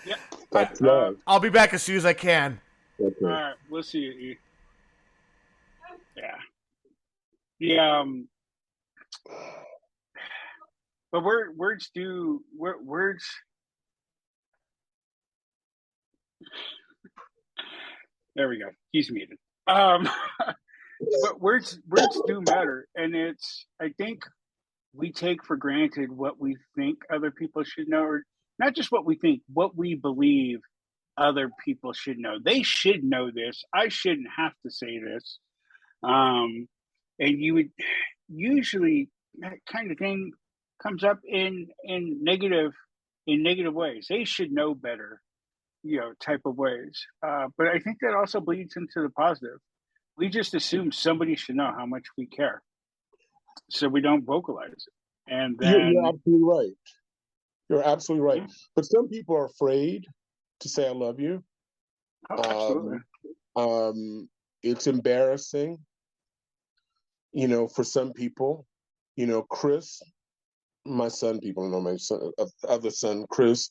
Yeah. But I'll be back as soon as I can. Okay. All right, we'll see you. E. Yeah. But words. There we go. He's muted. But words do matter, and I think we take for granted what we think other people should know, or not just what we think, what we believe other people should know. They should know this. I shouldn't have to say this. And you would usually, that kind of thing comes up in negative ways. They should know better, type of ways. But I think that also bleeds into the positive. We just assume somebody should know how much we care, so we don't vocalize it. And then you're absolutely right. You're absolutely right. But some people are afraid to say I love you. Oh, absolutely. It's embarrassing, for some people. Chris, my son, people know my son, other son, Chris.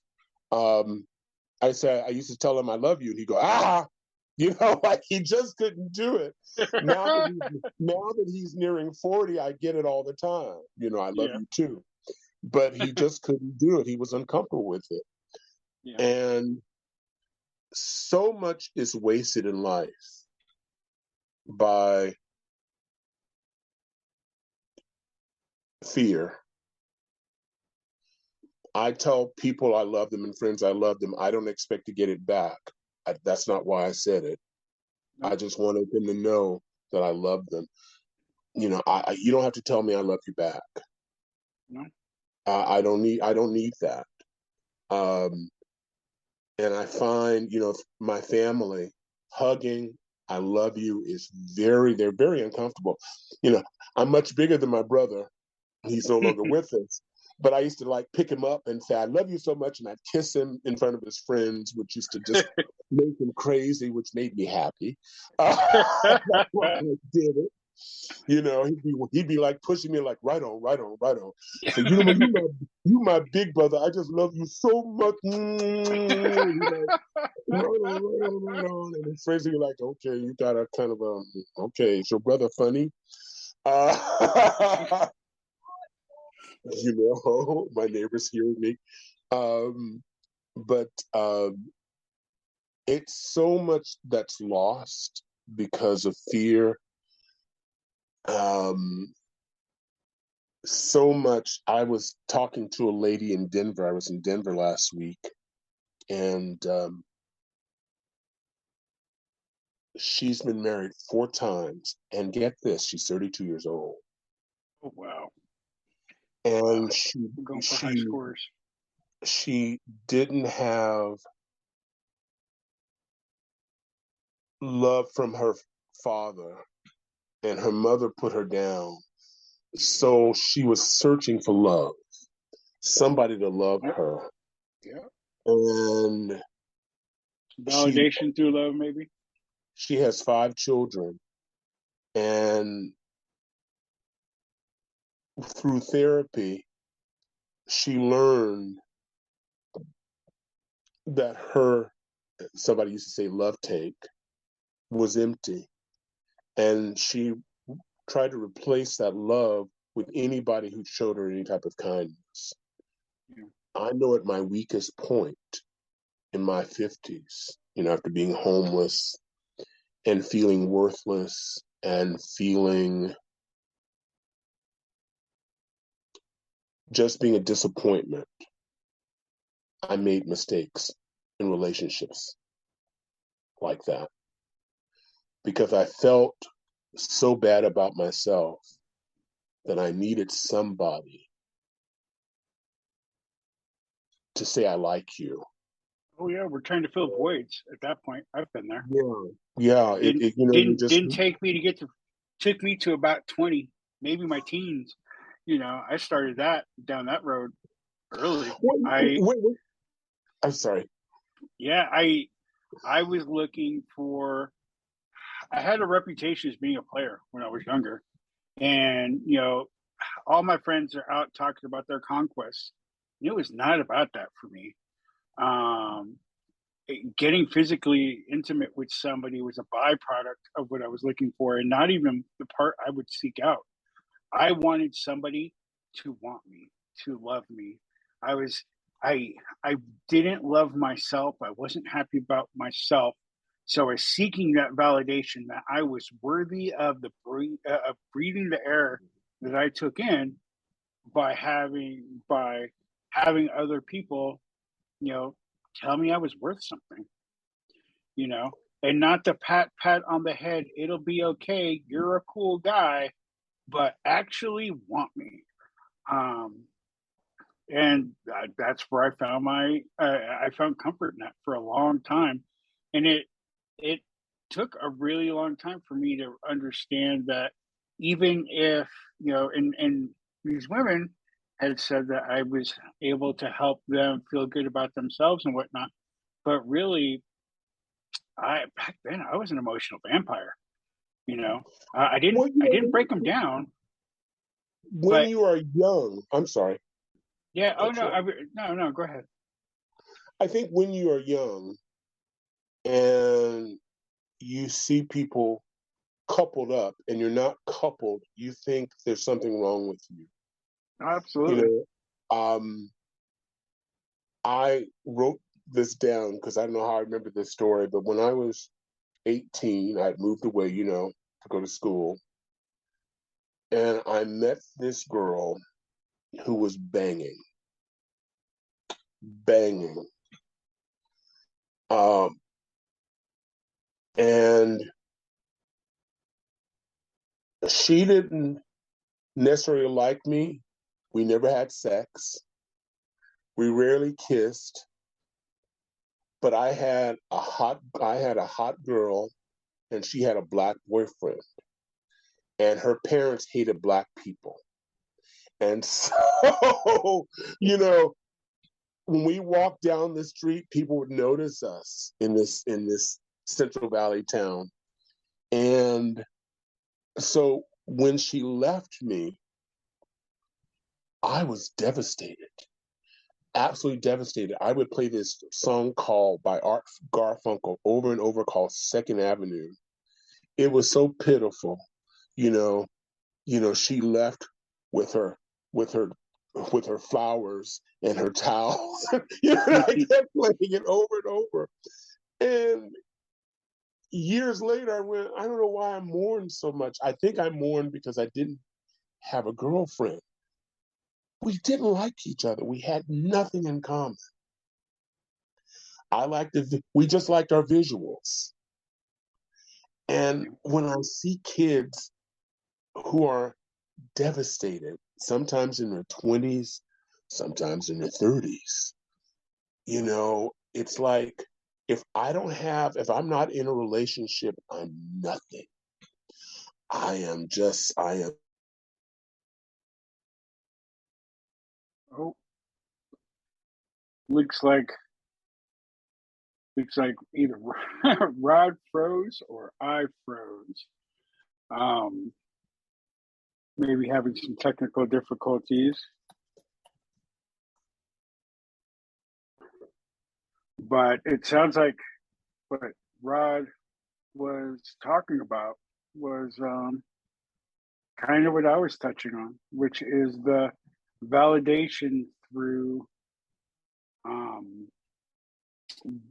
I used to tell him I love you, and he'd go, like he just couldn't do it. Now that he's nearing 40, I get it all the time. I love Yeah. you too. But he just couldn't do it. He was uncomfortable with it. Yeah. And so much is wasted in life by fear. I tell people I love them and friends I love them. I don't expect to get it back. That's not why I said it. No. I just wanted them to know that I love them. You don't have to tell me I love you back. No. I don't need that. And I find, my family hugging, I love you is they're very uncomfortable. I'm much bigger than my brother. He's no longer with us. But I used to like pick him up and say, I love you so much. And I'd kiss him in front of his friends, which used to just make him crazy, which made me happy. That's why I did it. He'd be like pushing me like, right on, right on, right on. So, you my big brother. I just love you so much. Like, right on, right on, right on. And his friends would be like, okay, you got a kind of, okay, is your brother funny? My neighbors hearing me. But it's so much that's lost because of fear. So much. I was talking to a lady in Denver. I was in Denver last week, and she's been married 4 times. And get this, she's 32 years old. Oh, wow. And We're going for high scores. She didn't have love from her father, and her mother put her down. So she was searching for love, somebody to love her. Yeah. And validation through love, maybe. She has 5 children, and through therapy, she learned that somebody used to say love tank was empty, and she tried to replace that love with anybody who showed her any type of kindness. Yeah. I know at my weakest point in my 50s, after being homeless and feeling worthless and feeling just being a disappointment, I made mistakes in relationships like that because I felt so bad about myself that I needed somebody to say, I like you. Oh yeah, we're trying to fill voids at that point. I've been there. Yeah. Didn't take me took me to about 20, maybe my teens. I started down that road early. I'm sorry. Yeah, I was looking for. I had a reputation as being a player when I was younger, and all my friends are out talking about their conquests. It was not about that for me. Getting physically intimate with somebody was a byproduct of what I was looking for, and not even the part I would seek out. I wanted somebody to want me, to love me. I didn't love myself. I wasn't happy about myself. So I was seeking that validation that I was worthy of of breathing the air that I took in by having other people, tell me I was worth something, and not the pat on the head. It'll be okay. You're a cool guy, but actually want me. And that's where I found I found comfort in that for a long time, and it took a really long time for me to understand that even if and these women had said that I was able to help them feel good about themselves and whatnot, but really, back then I was an emotional vampire. You know, I didn't Well, you I didn't know, break them down, when but you are young, I'm sorry, yeah. Oh cut no, you off. no. Go ahead. I think when you are young and you see people coupled up and you're not coupled, you think there's something wrong with you. You Absolutely. know, I wrote this down because I don't know how I remember this story, but when I was 18, I'd moved away, to go to school. And I met this girl who was banging, banging. Um, and she didn't necessarily like me. We never had sex. We rarely kissed. But I had a hot girl, and she had a black boyfriend. And her parents hated black people. And so, you know, when we walked down the street, people would notice us in this Central Valley town. And so when she left me, I was devastated, absolutely devastated. I would play this song called by Art Garfunkel over and over called Second Avenue. It was so pitiful, you know, she left with her with her with her flowers and her towels. I kept playing it over and over. And years later, I went, I don't know why I mourned so much. I think I mourned because I didn't have a girlfriend. We didn't like each other. We had nothing in common. We just liked our visuals. And when I see kids who are devastated, sometimes in their 20s, sometimes in their 30s, it's like if I'm not in a relationship, I'm nothing. I am. Oh, looks like either Rod froze or I froze. Um, Maybe having some technical difficulties, but it sounds like what Rod was talking about was kind of what I was touching on, which is the validation through um,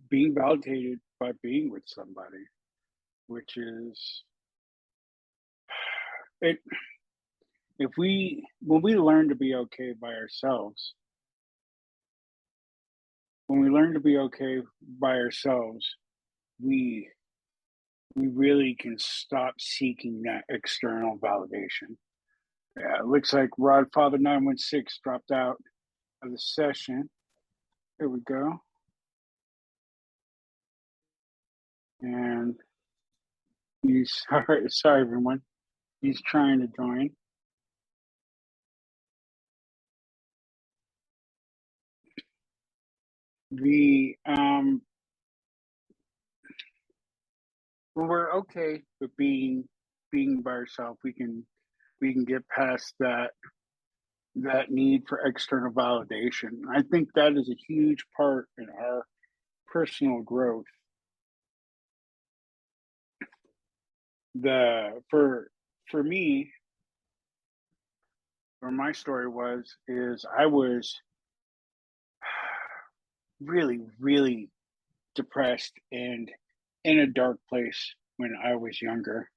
being validated by being with somebody, which is it. If we when we learn to be okay by ourselves, when we learn to be okay by ourselves, we we really can stop seeking that external validation. Yeah, it looks like Rodfather916 dropped out of the session. Here we go. And he's sorry everyone. He's trying to join. The when we're okay with being by ourselves, we can get past that need for external validation. I think that is a huge part in our personal growth. The for me, where my story is I was really, really depressed and in a dark place when I was younger.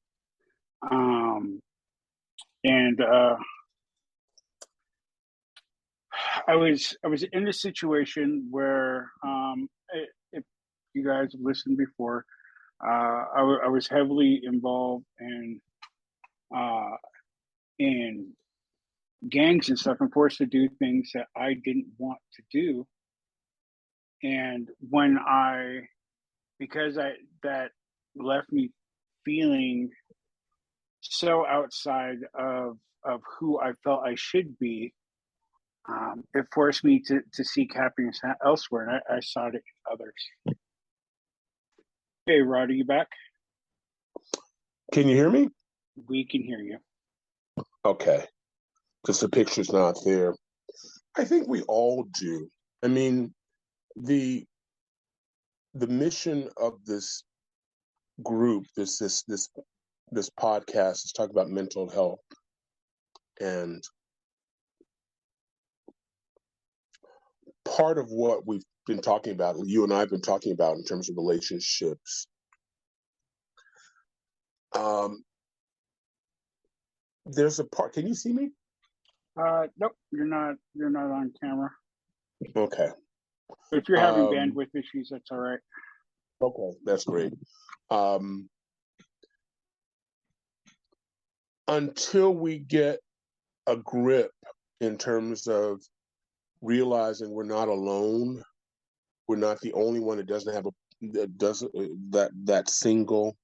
And I was in a situation where if you guys have listened before, I was heavily involved uh, in gangs and stuff and forced to do things that I didn't want to do. And because that left me feeling so outside of who I felt I should be, it forced me to seek happiness elsewhere, and I sought it in others. Hey, Rod, are you back? Can you hear me? We can hear you. Okay, because the picture's not there. I think we all do. I mean, the the mission of this group, this podcast, is talking about mental health, and part of what we've been talking about, you and I have been talking about in terms of relationships. Um, there's a part. Can you see me? Nope, you're not. You're not on camera. Okay. But if you're having Um, bandwidth issues, that's all right. okay, that's great. Um, until we get a grip in terms of realizing we're not alone, we're not the only one that doesn't have a that doesn't that single.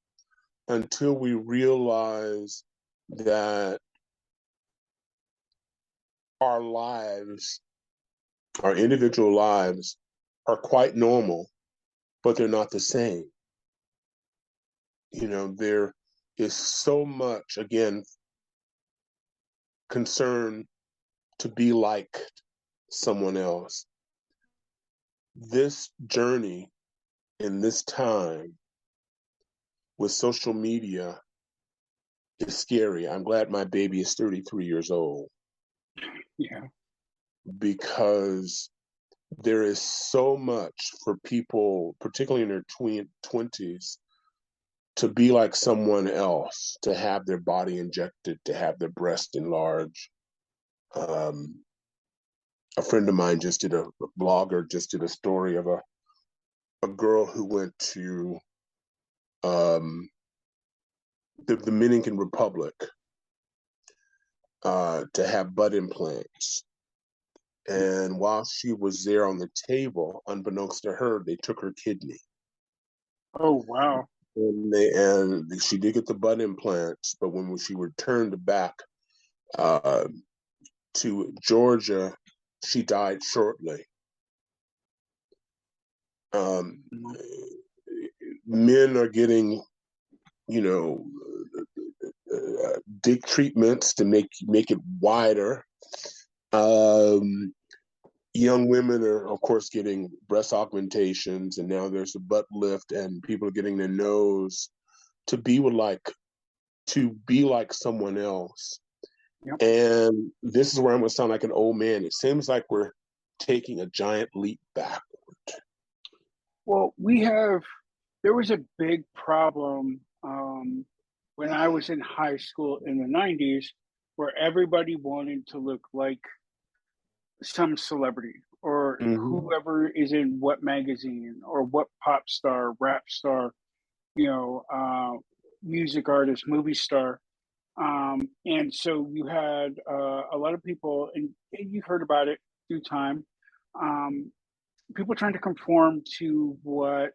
Until we realize that our lives, our individual lives, are quite normal, but they're not the same. There is so much, again, concern to be like someone else. This journey in this time with social media is scary. I'm glad my baby is 33 years old Yeah. because there is so much for people, particularly in their 20s, to be like someone else, to have their body injected, to have their breast enlarged. A friend of mine a blogger just did a story of a girl who went to the Dominican Republic to have butt implants. And while she was there on the table, unbeknownst to her, they took her kidney. Oh, wow. And she did get the butt implants, but when she returned back uh, to Georgia, she died shortly. Men are getting, dick treatments to make it wider. Young women are, of course, getting breast augmentations, and now there's a butt lift, and people are getting their nose to be like someone else. Yep. And this is where I'm going to sound like an old man. It seems like we're taking a giant leap backward. Well, there was a big problem when I was in high school in the 90s where everybody wanted to look like some celebrity or Mm-hmm. whoever is in what magazine or what pop star, rap star, you know, music artist, movie star. And so you had a lot of people, and you've heard about it through time, um, people trying to conform to what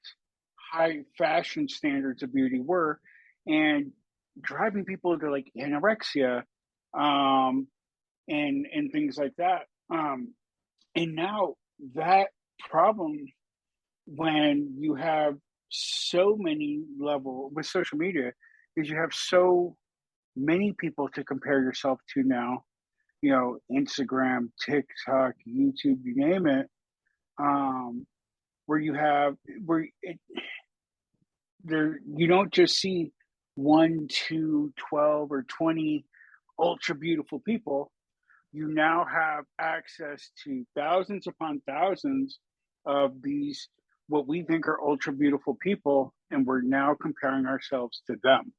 high fashion standards of beauty were and driving people to like anorexia um, and things like that. And now that problem, when you have so many level with social media, is you have so many people to compare yourself to now. Instagram, TikTok, YouTube, you name it. Um, where you have where it, there you don't just see one, two, 12, or 20 ultra beautiful people. You now have access to thousands upon thousands of these what we think are ultra beautiful people, and we're now comparing ourselves to them.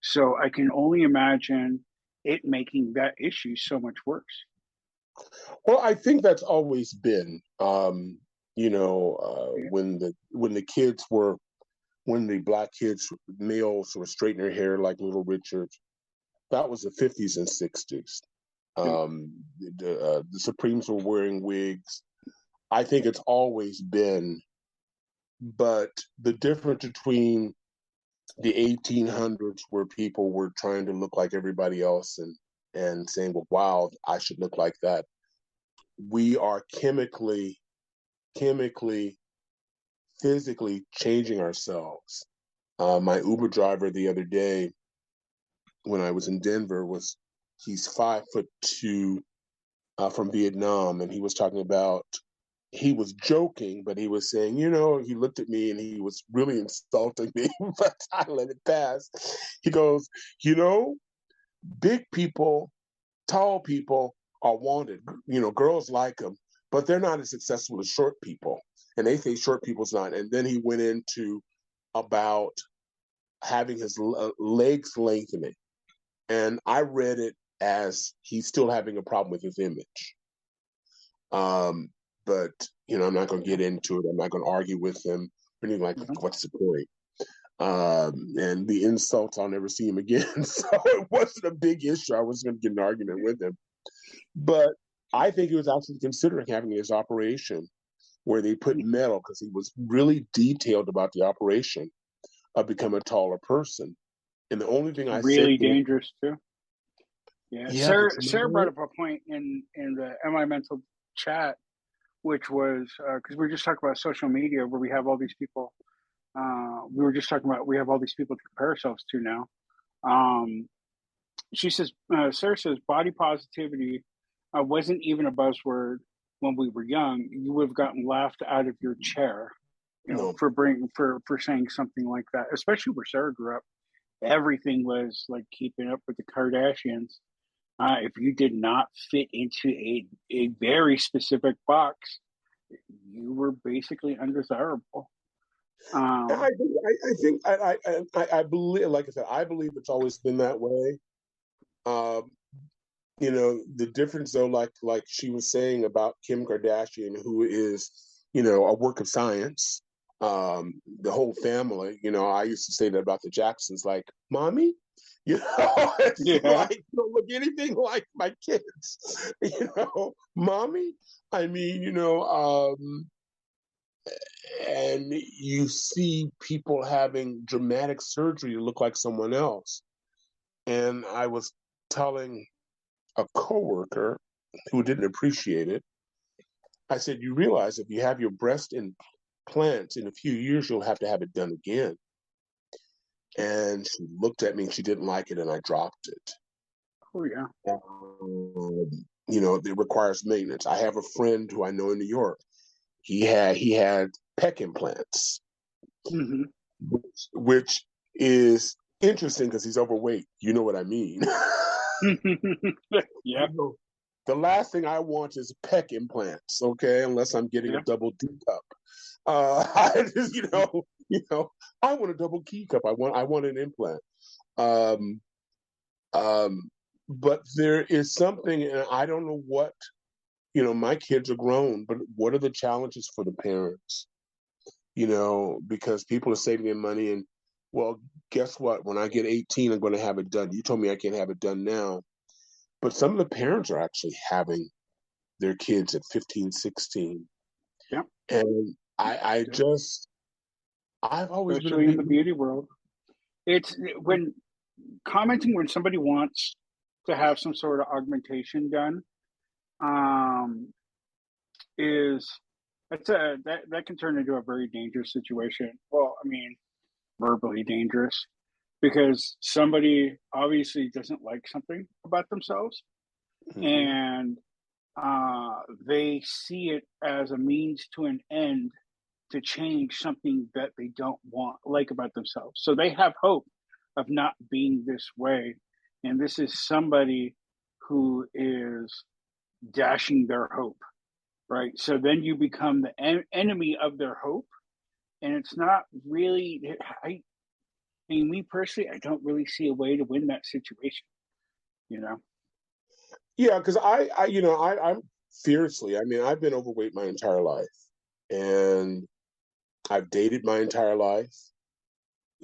So I can only imagine it making that issue so much worse. Well, I think that's always been, Yeah. when the black kids, males, were straightening their hair like Little Richard. That was the 50s and 60s. Yeah. The Supremes were wearing wigs. I think it's always been, but the difference between the 1800s, where people were trying to look like everybody else and saying, well, wow, I should look like that. We are chemically physically changing ourselves. My Uber driver the other day, when I was in Denver, he's 5'2" from Vietnam, and he was talking about, he was joking, but he was saying, he looked at me and he was really insulting me, but I let it pass. He goes, big people, tall people are wanted. Girls like them, but they're not as successful as short people. And they think short people's not. And then he went into about having his legs lengthening. And I read it as he's still having a problem with his image. But, I'm not going to get into it. I'm not going to argue with him. Anything like, what's the point? And the insults, I'll never see him again. So it wasn't a big issue. I wasn't going to get an argument with him. But I think he was actually considering having his operation where they put metal, because he was really detailed about the operation of becoming a taller person. And the only thing I said, really dangerous too. Yeah. Sarah brought up a point in the MI Mental chat, which was because we were just talking about social media, where we have all these people. We were just talking about, we have all these people to compare ourselves to now. She says, Sarah says, body positivity wasn't even a buzzword when we were young. You would have gotten laughed out of your chair, for saying something like that. Especially where Sarah grew up, everything was like keeping up with the Kardashians. If you did not fit into a very specific box, you were basically undesirable. I believe, like I said, I believe it's always been that way. The difference though, like she was saying about Kim Kardashian, who is, a work of science, the whole family, I used to say that about the Jacksons, like, mommy, like, don't look anything like my kids, mommy. I mean, and you see people having dramatic surgery to look like someone else. And I was telling a coworker who didn't appreciate it, I said, you realize if you have your breast implants in a few years, you'll have to have it done again. And she looked at me and she didn't like it, and I dropped it. Oh, yeah. It requires maintenance. I have a friend who I know in New York. He had pec implants, which is interesting because he's overweight. You know what I mean? Yeah. The last thing I want is pec implants, okay? Unless I'm getting a double D cup. I just, I want a double key cup. I want an implant. But there is something, and I don't know what. My kids are grown, but what are the challenges for the parents? Because people are saving their money, and well, guess what? When I get 18, I'm going to have it done. You told me I can't have it done now. But some of the parents are actually having their kids at 15, 16. Yeah. And I've always especially in the beauty world. It's when somebody wants to have some sort of augmentation done, that can turn into a very dangerous situation. Well, I mean, verbally dangerous, because somebody obviously doesn't like something about themselves, and they see it as a means to an end to change something that they don't like about themselves. So they have hope of not being this way, and this is somebody who is dashing their hope, right? So then you become the enemy of their hope, and it's not really. Me personally, I don't really see a way to win that situation. Yeah, because I'm fiercely. I mean, I've been overweight my entire life, and I've dated my entire life.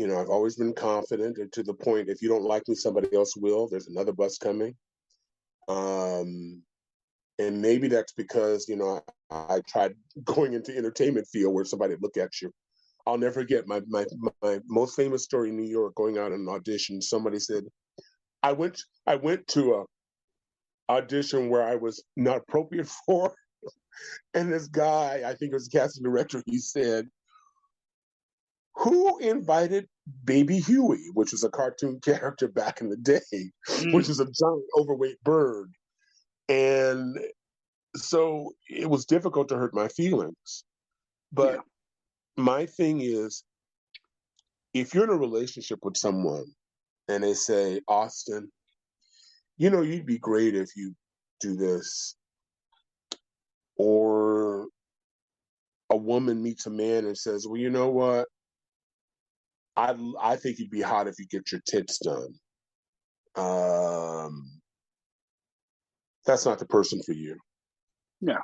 I've always been confident, and to the point, if you don't like me, somebody else will. There's another bus coming. And maybe that's because, I tried going into entertainment field where somebody would look at you. I'll never forget my most famous story in New York, going out on an audition. Somebody said, I went to a audition where I was not appropriate for. And this guy, I think it was the casting director, he said, who invited Baby Huey, which was a cartoon character back in the day, which is a giant overweight bird. And so it was difficult to hurt my feelings. But my thing is, if you're in a relationship with someone and they say, Austin, you'd be great if you do this. Or a woman meets a man and says, well, you know what? I think you'd be hot if you get your tits done. That's not the person for you. No.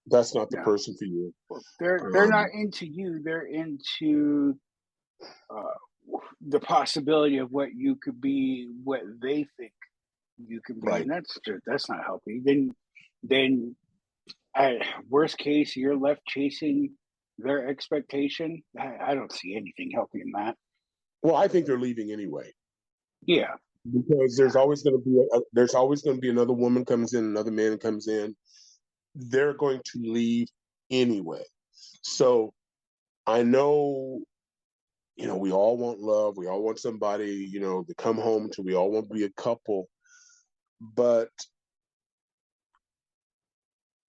That's not the person for you. They're not into you. They're into the possibility of what you could be, what they think you could be, right. And that's not healthy. Then, worst case, you're left chasing their expectation. I don't see anything healthy in that. Well, I think they're leaving anyway. Yeah, because there's always going to be another woman comes in, another man comes in. They're going to leave anyway. So I know, we all want love. We all want somebody, to come home to. We all want to be a couple. But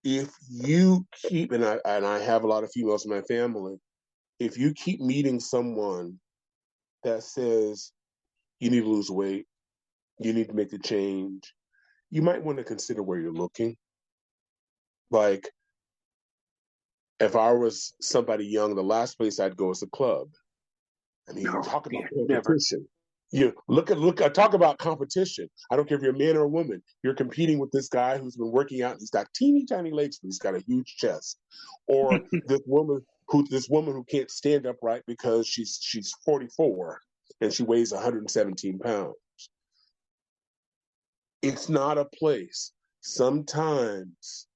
if you keep, and I have a lot of females in my family, if you keep meeting someone that says you need to lose weight, you need to make the change, you might want to consider where you're looking. Like, if I was somebody young, the last place I'd go is a club. I mean, talk about competition. Talk about competition. I don't care if you're a man or a woman. You're competing with this guy who's been working out. He's got teeny tiny legs, but he's got a huge chest. Or this woman who can't stand upright because she's 44 and she weighs 117 pounds. It's not a place. Sometimes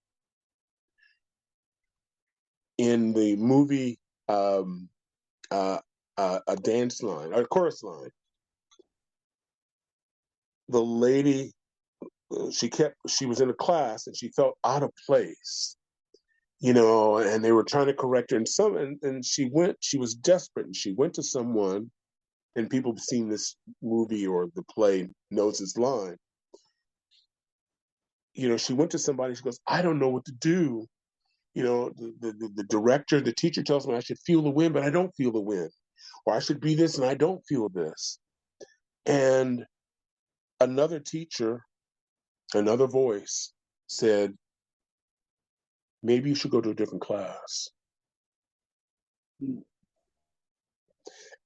in the movie a dance line, a chorus line, the lady, she was in a class and she felt out of place, and they were trying to correct her, and she was desperate, and she went to someone, and people who've seen this movie or the play knows this line. She went to somebody, she goes, I don't know what to do. The director, the teacher tells me I should feel the wind, but I don't feel the wind. Or I should be this and I don't feel this. And another teacher, another voice said, maybe you should go to a different class.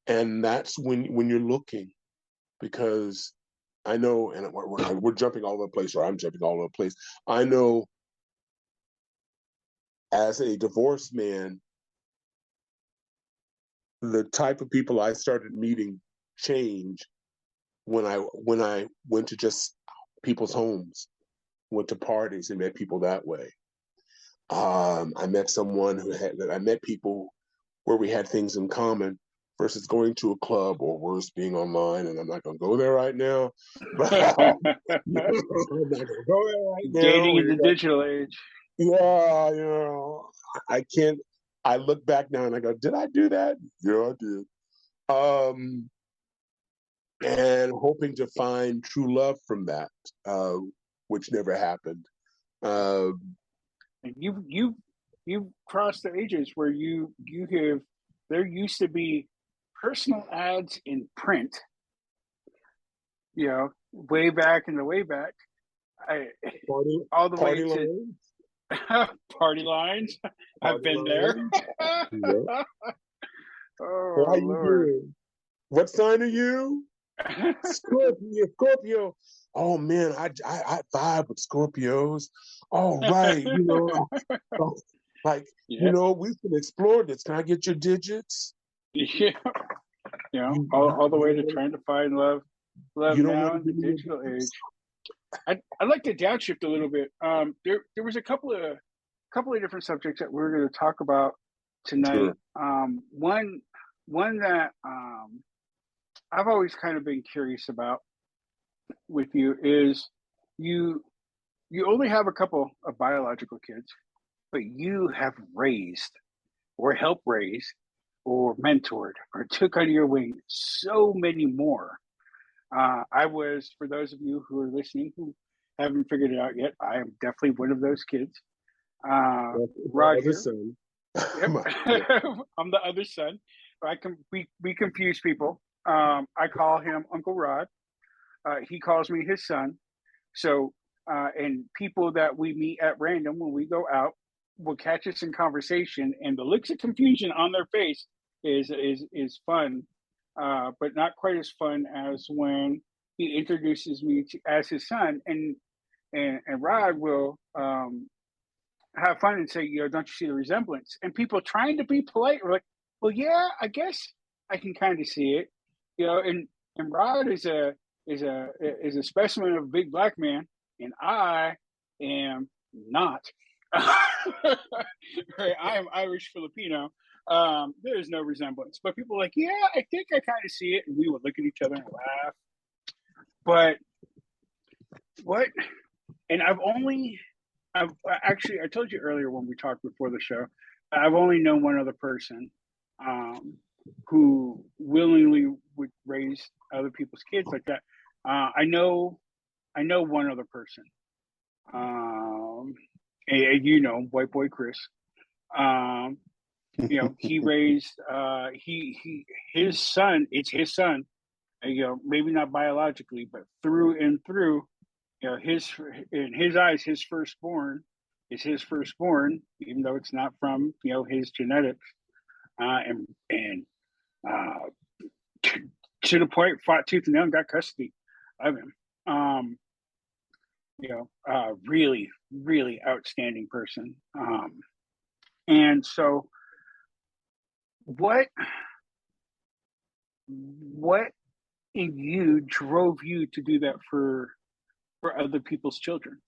And that's when you're looking, because I know, and we're jumping all over the place, or I'm jumping all over the place. I know as a divorced man, the type of people I started meeting changed when I went to just people's homes, went to parties and met people that way. I met people where we had things in common versus going to a club or worse, being online. And I'm not going to go there right now. But I'm not going to go there right now. Dating in the digital age. Yeah, I can't. I look back now and I go, did I do that? Yeah, I did. And hoping to find true love from that, which never happened. You've crossed the ages where you have. There used to be personal ads in print. Way back in the way back. All the way to party lines. I've been there. Yeah. Oh, how you doing? What sign are you? Scorpio. Oh man, I vibe with Scorpios. All right, we can explore this. Can I get your digits? Yeah, all the way to trying to find love now in the digital age. I'd like to downshift a little bit. There was a couple of different subjects that we're going to talk about tonight. Sure. One that I've always kind of been curious about with you is you only have a couple of biological kids, but you have raised or helped raise or mentored or took under your wing so many more. I was, for those of you who are listening who haven't figured it out yet, I am definitely one of those kids. Rod here. Son. Yep. I'm the other son. We confuse people. I call him Uncle Rod. He calls me his son. So, and people that we meet at random when we go out will catch us in conversation, and the looks of confusion on their face is fun, but not quite as fun as when he introduces me as his son, and Rod will have fun and say, don't you see the resemblance? And people trying to be polite are like, well, yeah, I guess I can kind of see it, and Rod is a specimen of a big black man, and I am not. Right, I am Irish Filipino. There is no resemblance, but people are like, yeah, I think I kind of see it, and we would look at each other and laugh. But what? And I told you earlier when we talked before the show, I've only known one other person who willingly would raise other people's kids like that. I know one other person. And white boy Chris. He raised his son. It's his son. Maybe not biologically, but through and through. In his eyes, his firstborn is his firstborn, even though it's not from his genetics. And to the point, fought tooth and nail and got custody of him. Really, really outstanding person. And so what in you drove you to do that for other people's children?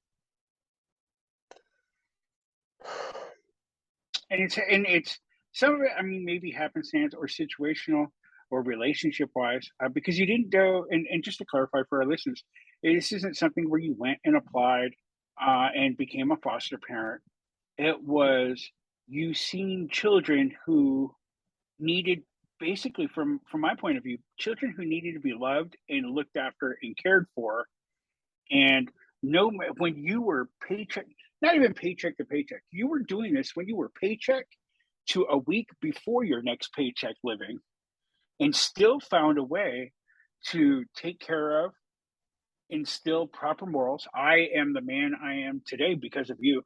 And it's some of it, I mean, maybe happenstance or situational or relationship wise, because you didn't go, and just to clarify for our listeners, this isn't something where you went and applied and became a foster parent. It was you seen children who needed, basically from my point of view, children who needed to be loved and looked after and cared for. And when you were paycheck, not even paycheck to paycheck, you were doing this when you were paycheck to a week before your next paycheck living, and still found a way to take care of, instill proper morals. I am the man I am today because of you.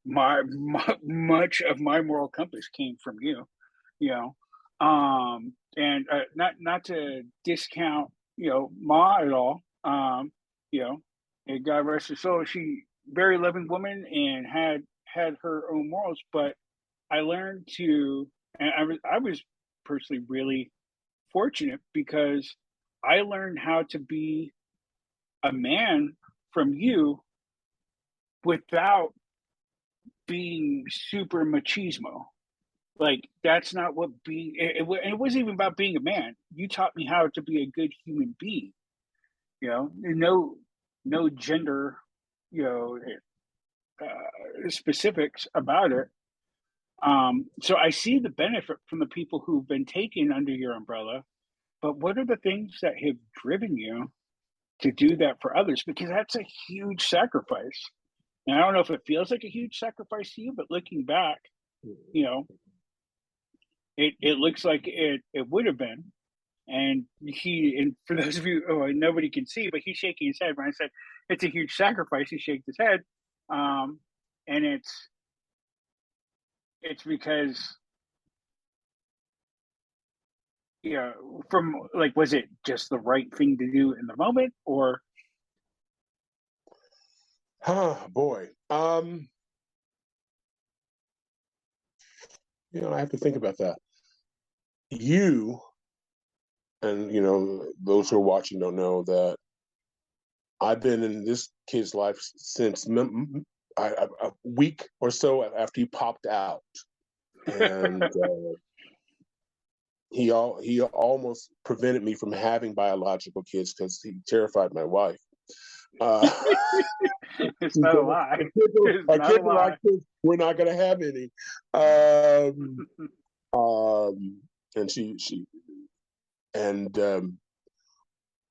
Much of my moral compass came from you, and not to discount, Ma at all. And God rest her soul, she very loving woman and had her own morals, but I learned to, and I was personally really fortunate because I learned how to be a man from you without being super machismo. Like, that's not what being, it wasn't even about being a man. You taught me how to be a good human being, no gender, specifics about it. So I see the benefit from the people who've been taken under your umbrella, but what are the things that have driven you to do that for others? Because that's a huge sacrifice. And I don't know if it feels like a huge sacrifice to you, but looking back, it looks like it would have been. And for those of you, nobody can see, but he's shaking his head when I said it's a huge sacrifice. He shakes his head. And it's because, from like, was it just the right thing to do in the moment, or? Oh boy. I have to think about that. You, and those who are watching don't know that I've been in this kid's life since a week or so after he popped out, and he almost prevented me from having biological kids because he terrified my wife. It's not a lie. Our kids are like, we're not going to have any. and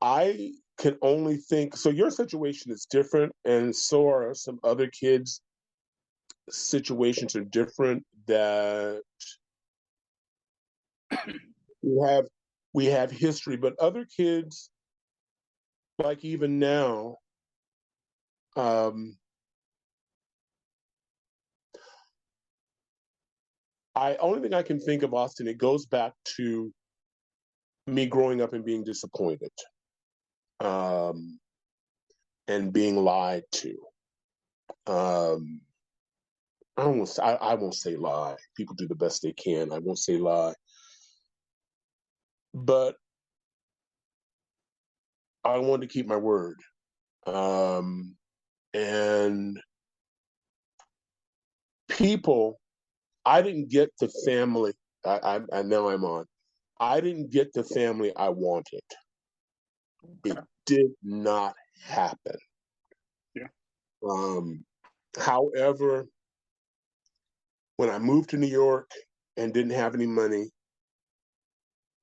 I can only think. So your situation is different, and so are some other kids' situations are different. That we have history, but other kids, like even now, only thing I can think of, Austin, it goes back to me growing up and being disappointed, and being lied to. I won't say lie. People do the best they can. I won't say lie. But I wanted to keep my word. And people, I didn't get the family. I now I'm on. I didn't get the family I wanted. It did not happen. Yeah. However, when I moved to New York and didn't have any money,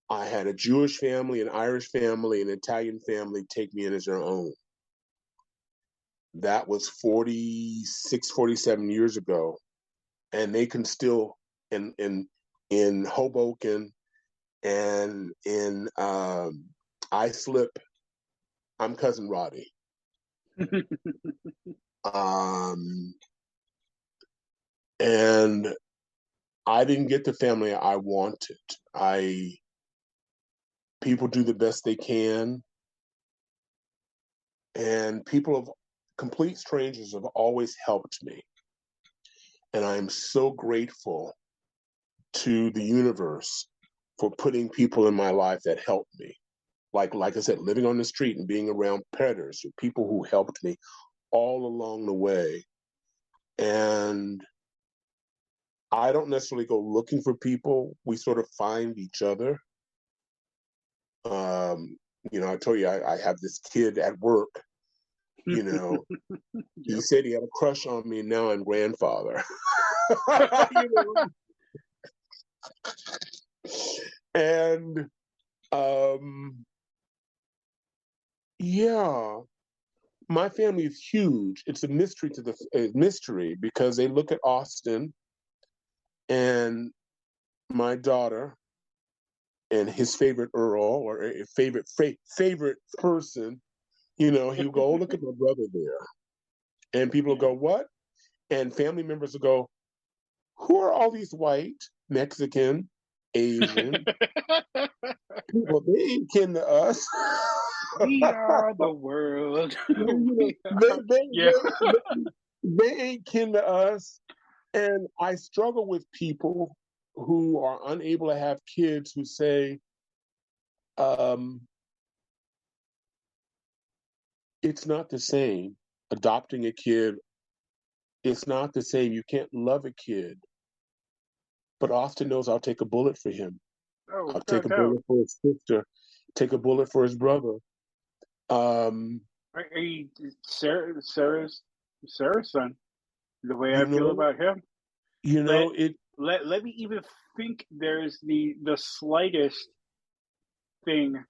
I had a Jewish family, an Irish family, an Italian family take me in as their own. That was 46, 47 years ago. And they can still, in Hoboken and in Islip, I'm Cousin Roddy. And I didn't get the family I wanted. People do the best they can. And complete strangers have always helped me. And I'm so grateful to the universe for putting people in my life that helped me. Like I said, living on the street and being around predators, or people who helped me all along the way. And I don't necessarily go looking for people. We sort of find each other. I told you I have this kid at work. Yep. He said he had a crush on me. Now I'm grandfather. And yeah, my family is huge. It's a mystery because they look at Austin and my daughter and his favorite Earl, or a favorite person. He would go, "Oh, look at my brother there," and people will go, "What?" And family members will go, "Who are all these white, Mexican, Asian people? They ain't kin to us." We are the world. They ain't kin to us. And I struggle with people who are unable to have kids who say, it's not the same. Adopting a kid, it's not the same. You can't love a kid. But Austin knows I'll take a bullet for him. I'll take a bullet for his sister, take a bullet for his brother. Are you Sarah's son? The way I feel about him. Let me even think there's the slightest thing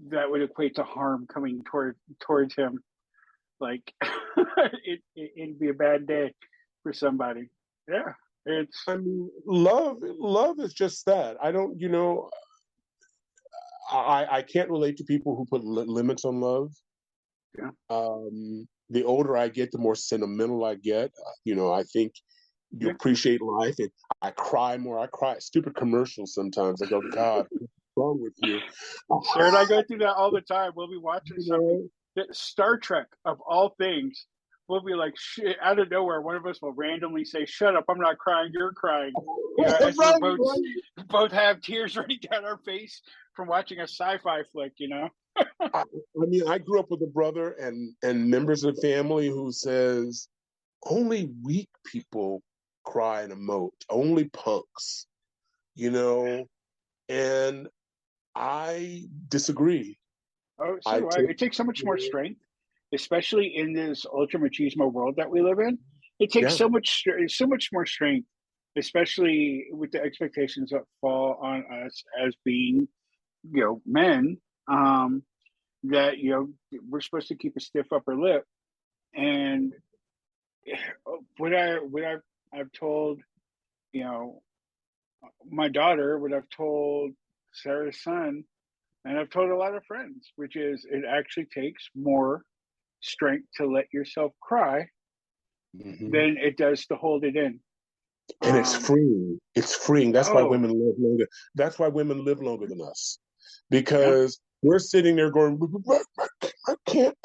that would equate to harm coming towards him. Like it'd be a bad day for somebody. Yeah. Love is just that. I don't, I can't relate to people who put limits on love. Yeah. The older I get, the more sentimental I get. I think you appreciate life, and I cry more. I cry at stupid commercials sometimes. I go, God, what's wrong with you? Sarah and I go through that all the time. We'll be watching something, Star Trek of all things. We'll be like, shit, out of nowhere, one of us will randomly say, "Shut up, I'm not crying, you're crying." As we both have tears running down our face from watching a sci-fi flick, I grew up with a brother and members of the family who says, only weak people cry and emote, only punks, and I disagree. Oh, so it takes so much more strength, especially in this ultra machismo world that we live in. It takes so much more strength especially with the expectations that fall on us as being, men, that, we're supposed to keep a stiff upper lip. And I've told, you know, my daughter, what I've told Sarah's son, and I've told a lot of friends, which is it actually takes more strength to let yourself cry than it does to hold it in. And it's freeing. It's freeing. That's why women live longer. That's why women live longer than us, because we're sitting there going, I can't.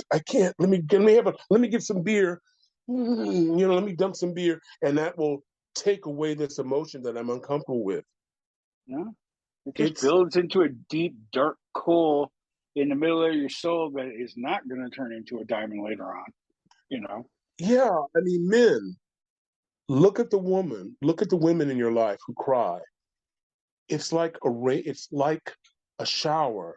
Let me get some beer. Let me dump some beer, and that will take away this emotion that I'm uncomfortable with. Yeah, it just builds into a deep, dark coal in the middle of your soul that is not going to turn into a diamond later on. Yeah, I mean, men. Look at the women in your life who cry. It's like a shower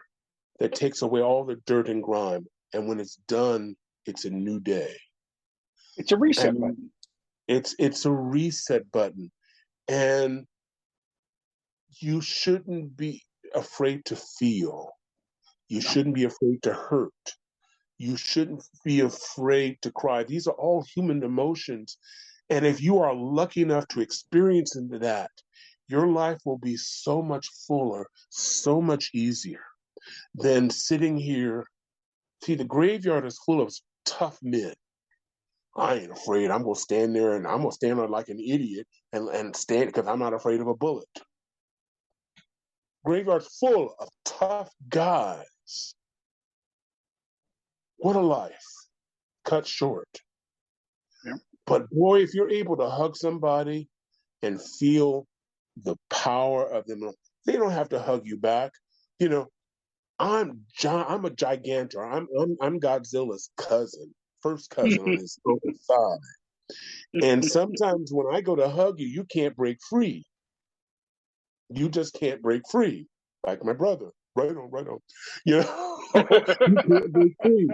that takes away all the dirt and grime. And when it's done, it's a new day. It's a reset button. It's a reset button. And you shouldn't be afraid to feel. You shouldn't be afraid to hurt. You shouldn't be afraid to cry. These are all human emotions. And if you are lucky enough to experience into that, your life will be so much fuller, so much easier than sitting here. See, the graveyard is full of tough men. I ain't afraid. I'm going to stand there and I'm going to stand there like an idiot and stand because I'm not afraid of a bullet. Graveyard's full of tough guys. What a life. Cut short. Yeah. But boy, if you're able to hug somebody and feel the power of them, they don't have to hug you back. I'm a gigantor. I'm Godzilla's cousin, first cousin on his uncle side. And sometimes when I go to hug you, you can't break free. You just can't break free, like my brother. Right on. You can't break free.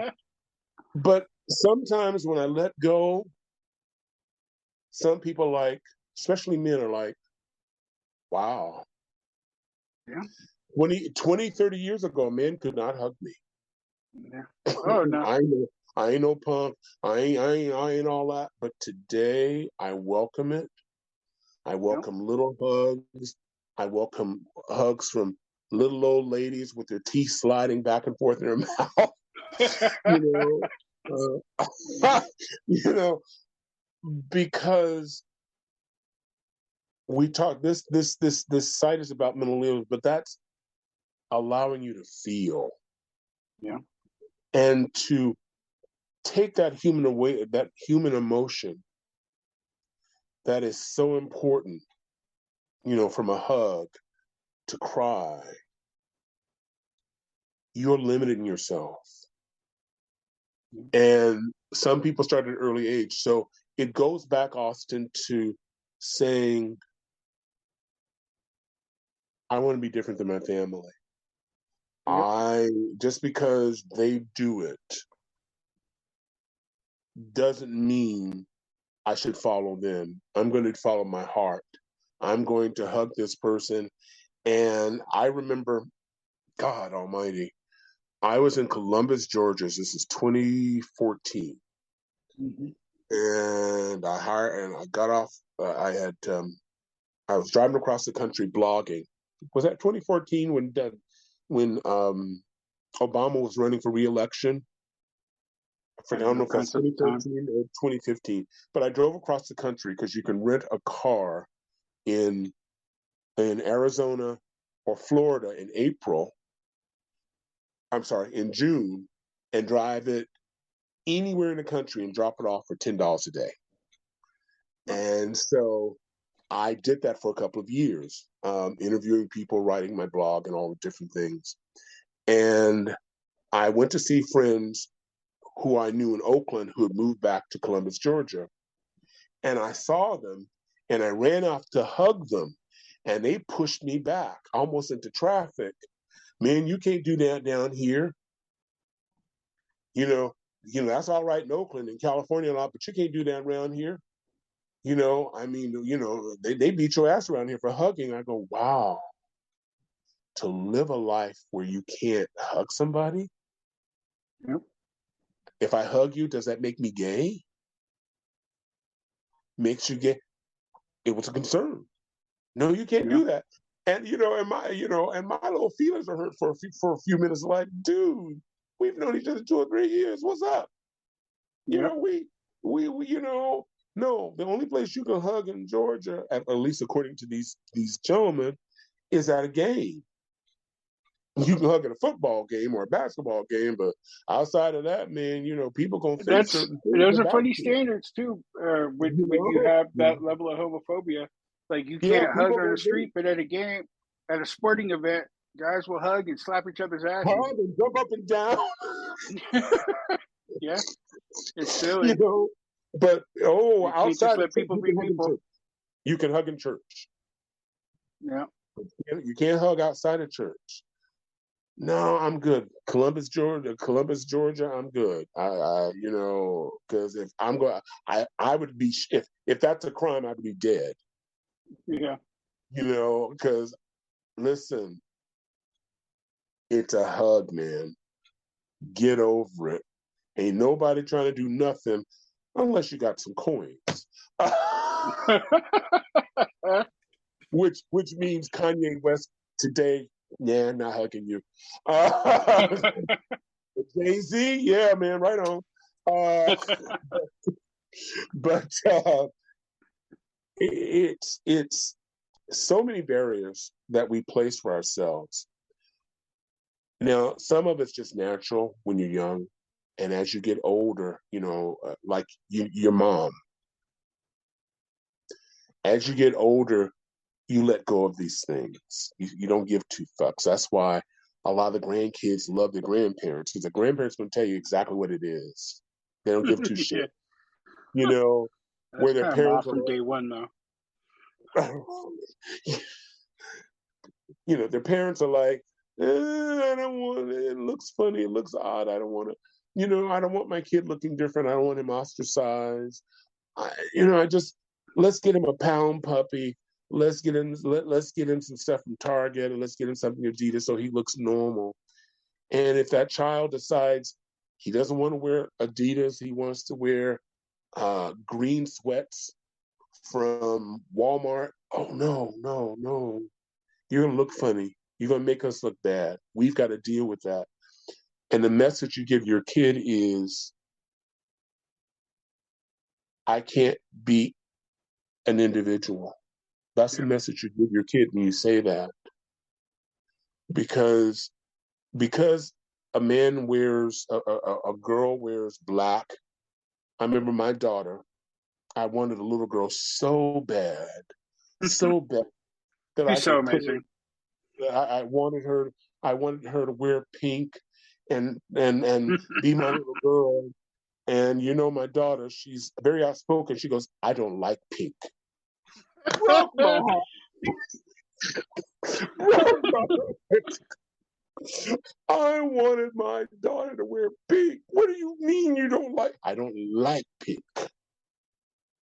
But sometimes when I let go, some people especially men are like, wow. Yeah. 20, 30 years ago, men could not hug me. Yeah. Oh, no. I ain't no punk. I ain't all that. But today, I welcome it. I welcome little hugs. I welcome hugs from little old ladies with their teeth sliding back and forth in their mouth. Because we talk this site is about mental illness, but that's allowing you to feel. Yeah. And to take that human emotion that is so important, from a hug to cry, you're limiting yourself. And some people start at an early age. So it goes back, Austin, to saying, I want to be different than my family. Yep. Just because they do it doesn't mean I should follow them. I'm going to follow my heart. I'm going to hug this person. And I remember, God almighty, I was in Columbus, Georgia. This is 2014. Mm-hmm. And I got off. I was driving across the country blogging. Was that 2014 when Obama was running for re-election? I don't know if that's 2013 or 2015. But I drove across the country because you can rent a car in Arizona or Florida in June, and drive it anywhere in the country and drop it off for $10 a day. And so I did that for a couple of years, interviewing people, writing my blog, and all the different things. And I went to see friends who I knew in Oakland who had moved back to Columbus, Georgia. And I saw them, and I ran off to hug them, and they pushed me back almost into traffic. Man, you can't do that down here. That's all right in Oakland and California a lot, but you can't do that around here. I mean, they beat your ass around here for hugging. I go, wow, to live a life where you can't hug somebody? Yep. If I hug you, does that make me gay? Makes you gay? It was a concern. No, you can't Yep. do that. And and my little feelings are hurt for a few minutes. Like, dude, we've known each other 2 or 3 years. What's up? Yep. No, the only place you can hug in Georgia, at least according to these gentlemen, is at a game. You can hug at a football game or a basketball game, but outside of that, man, people gonna think certain things Those are about funny you. standards too. When you have that level of homophobia, like you Yeah, can't hug people on the gonna street, but at a game, at a sporting event, guys will hug and slap each other's asses. hug and jump up and down. Yeah, it's silly. But You can't just outside of let church, people you be can hug in people. church. You can hug in church. Yeah. You can't hug outside of church. No, I'm good. Columbus, Georgia, I'm good. Because if I'm going, I would be if that's a crime, I would be dead. Yeah. Because listen, it's a hug, man. Get over it. Ain't nobody trying to do nothing unless you got some coins. Which means Kanye West today, yeah, not hugging you. Jay-Z, yeah, man, right on. But it's so many barriers that we place for ourselves. Now, some of it's just natural when you're young, and as you get older, like your mom. As you get older, you let go of these things. You don't give two fucks. That's why a lot of the grandkids love their grandparents, because the grandparents going to tell you exactly what it is. They don't give two shit. That's Where their kind of off parents from are day one, though. their parents are like, I don't want it. It looks funny. It looks odd. I don't want to, I don't want my kid looking different. I don't want him ostracized. Let's get him a pound puppy. Let's get him some stuff from Target, and let's get him something Adidas so he looks normal. And if that child decides he doesn't want to wear Adidas, he wants to wear green sweats from Walmart. Oh no. You're gonna look funny. You're gonna make us look bad. We've got to deal with that. And the message you give your kid is, I can't be an individual. That's the message you give your kid when you say that. Because a man wears, a girl wears black. I remember my daughter, I wanted a little girl so bad that I He's so could put amazing. her, I wanted her to wear pink and be my little girl. And my daughter, she's very outspoken. She goes, I don't like pink. Broke my heart. I wanted my daughter to wear pink. What do you mean you don't like? I don't like pink.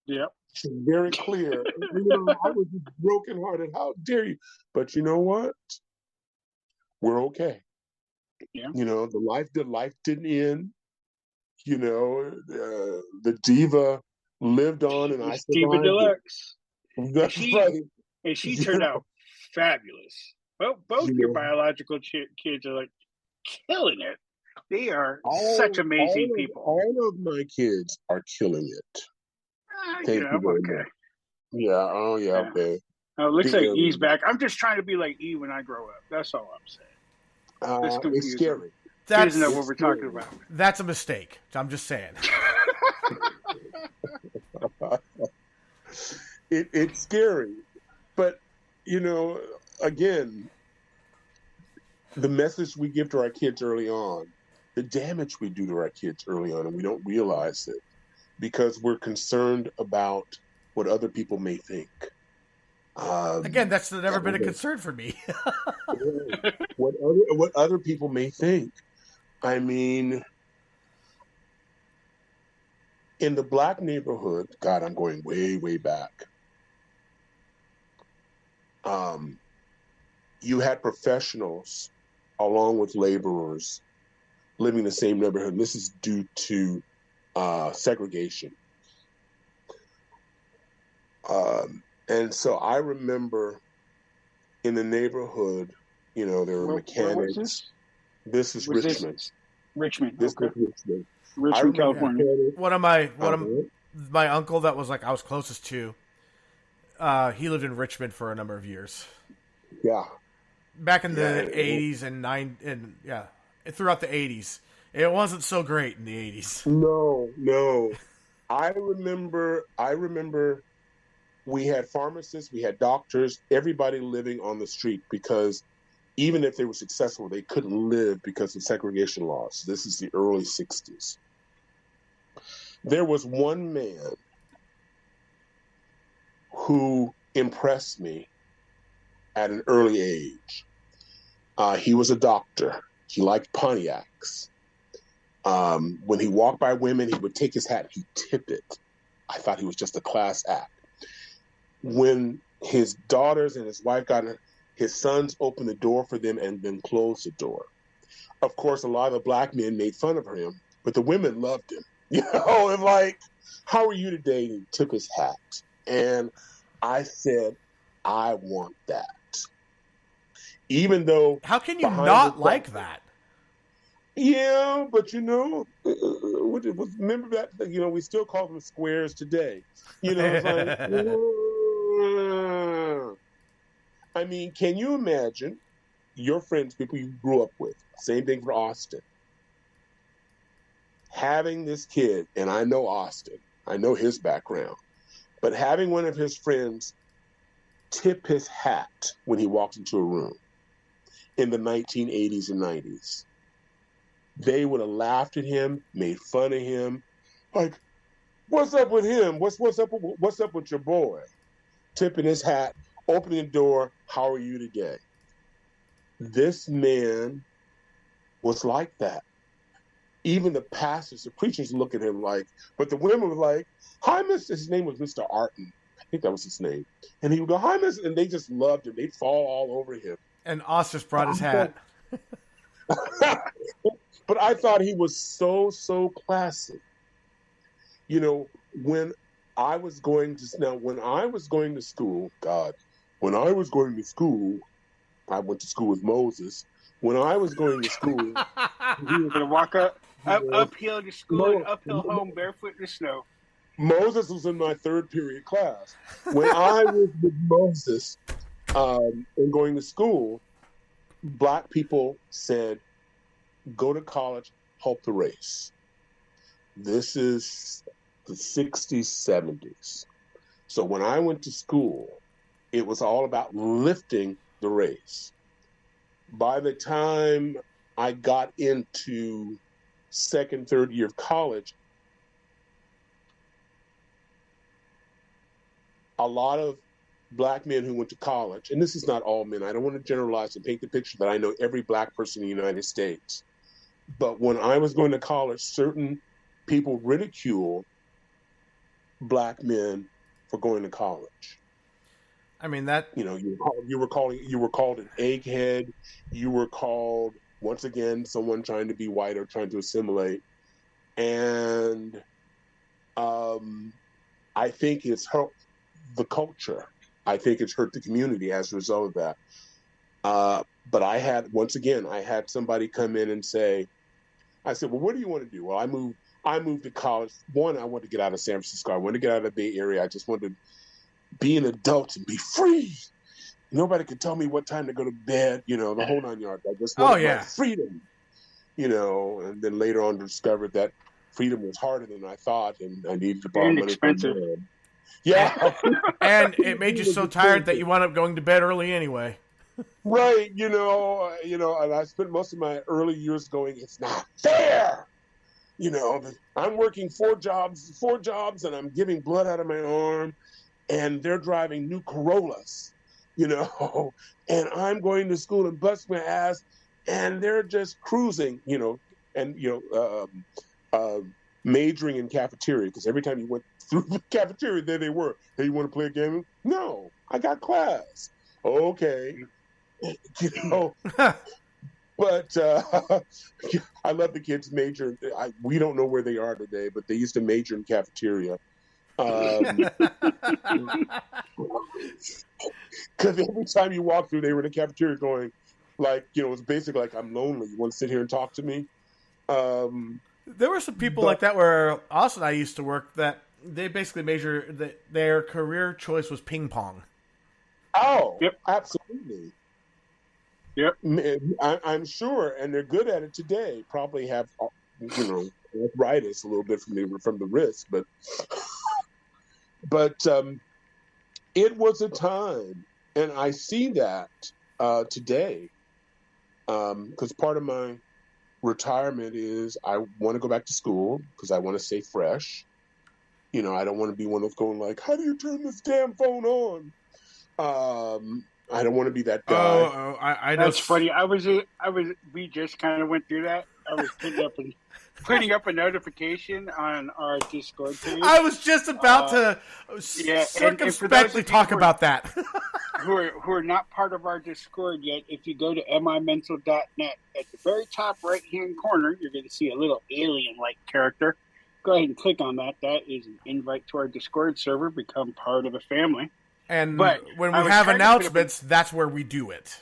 Yep. She's very clear. I was just brokenhearted. How dare you? But you know what? We're okay. Yeah. The life didn't end. The diva lived on, and I Diva survived Deluxe. it. That's right. And she turned out fabulous. Well, both your biological kids are like killing it. They are such amazing people. All of my kids are killing it. Thank you very much. Yeah. Oh, yeah. Okay. It looks like E's back. I'm just trying to be like E when I grow up. That's all I'm saying. It's scary. He doesn't know what we're talking about. That's a mistake. I'm just saying. It's scary. But, again, the message we give to our kids early on, the damage we do to our kids early on, and we don't realize it because we're concerned about what other people may think. Again, that's never been a concern for me. What other people may think. I mean, In the Black neighborhood, God, I'm going way, way back. You had professionals along with laborers living in the same neighborhood. And this is due to segregation. And so I remember in the neighborhood, there were mechanics. Where was this? This is Richmond. Richmond. This Okay. is Richmond. Richmond, California. One of my uncle that was I was closest to, he lived in Richmond for a number of years. Yeah. Back in the 80s and throughout the 80s. It wasn't so great in the 80s. No. I remember we had pharmacists, we had doctors, everybody living on the street, because even if they were successful, they couldn't live because of segregation laws. This is the early 60s. There was one man who impressed me at an early age. He was a doctor. He liked Pontiacs. When he walked by women, he would take his hat, he'd tip it. I thought he was just a class act. When his daughters and his wife got in, his sons opened the door for them and then closed the door. Of course, a lot of the Black men made fun of him, but the women loved him. And like, how are you today? And he took his hat. And I said, I want that. Even though... How can you not like that? Yeah, but remember that, we still call them squares today. It's like, I mean, can you imagine your friends, people you grew up with, same thing for Austin, having this kid, and I know Austin, I know his background, but having one of his friends tip his hat when he walks into a room in the 1980s and 90s. They would have laughed at him, made fun of him, like, what's up with him? What's up with your boy? Tipping his hat, opening the door, how are you today? This man was like that. Even the pastors, the preachers look at him like, but the women were like, hi, Mr. His name was Mr. Arton. I think that was his name. And he would go, hi, Mr. And they just loved him. They'd fall all over him. And Oscar brought his hat. But I thought he was so classy. When I was going to school, I went to school with Moses. When I was going to school, he was going to walk uphill to school and uphill home barefoot in the snow. Moses was in my third period class. When I was with Moses and going to school, Black people said, go to college, help the race. This is the 60s, 70s. So when I went to school, it was all about lifting the race. By the time I got into second, third year of college, a lot of Black men who went to college, and this is not all men, I don't want to generalize and paint the picture that I know every Black person in the United States. But when I was going to college, certain people ridiculed Black men for going to college. I mean, that... you were called an egghead. You were called, once again, someone trying to be white or trying to assimilate. And I think it's hurt the culture. I think it's hurt the community as a result of that. But I had somebody come in and say, I said, well, what do you want to do? Well, I moved to college. One, I wanted to get out of San Francisco. I wanted to get out of the Bay Area. I just wanted to be an adult and be free. Nobody could tell me what time to go to bed, the whole 9 yards. I just wanted my freedom, and then later on discovered that freedom was harder than I thought, and I needed to borrow money from them. Yeah. And it made you so tired that you wound up going to bed early anyway. Right, and I spent most of my early years going, it's not fair. I'm working four jobs, and I'm giving blood out of my arm, and they're driving new Corollas, and I'm going to school and bust my ass, and they're just cruising, majoring in cafeteria, because every time you went through the cafeteria, there they were. Hey, you want to play a game? No, I got class. Okay. You know, but I love the kids major. We don't know where they are today, but they used to major in cafeteria. Because every time you walk through, they were in the cafeteria going, like, you know, it's basically like, I'm lonely. You want to sit here and talk to me? There were some people like that where Austin and I used to work that they basically their career choice was ping pong. Oh, yep, absolutely. Yep, I'm sure, and they're good at it today. Probably have, you know, arthritis a little bit from the wrist, but it was a time, and I see that today, because part of my retirement is I want to go back to school because I want to stay fresh. You know, I don't want to be one of those going like, how do you turn this damn phone on? I don't want to be that guy. I know. That's funny. We just kind of went through that. I was putting up a notification on our Discord page. I was just about to circumspectly talk about that. who are not part of our Discord yet, if you go to mimental.net, at the very top right-hand corner, you're going to see a little alien-like character. Go ahead and click on that. That is an invite to our Discord server. Become part of the family. And when we have announcements, that's where we do it.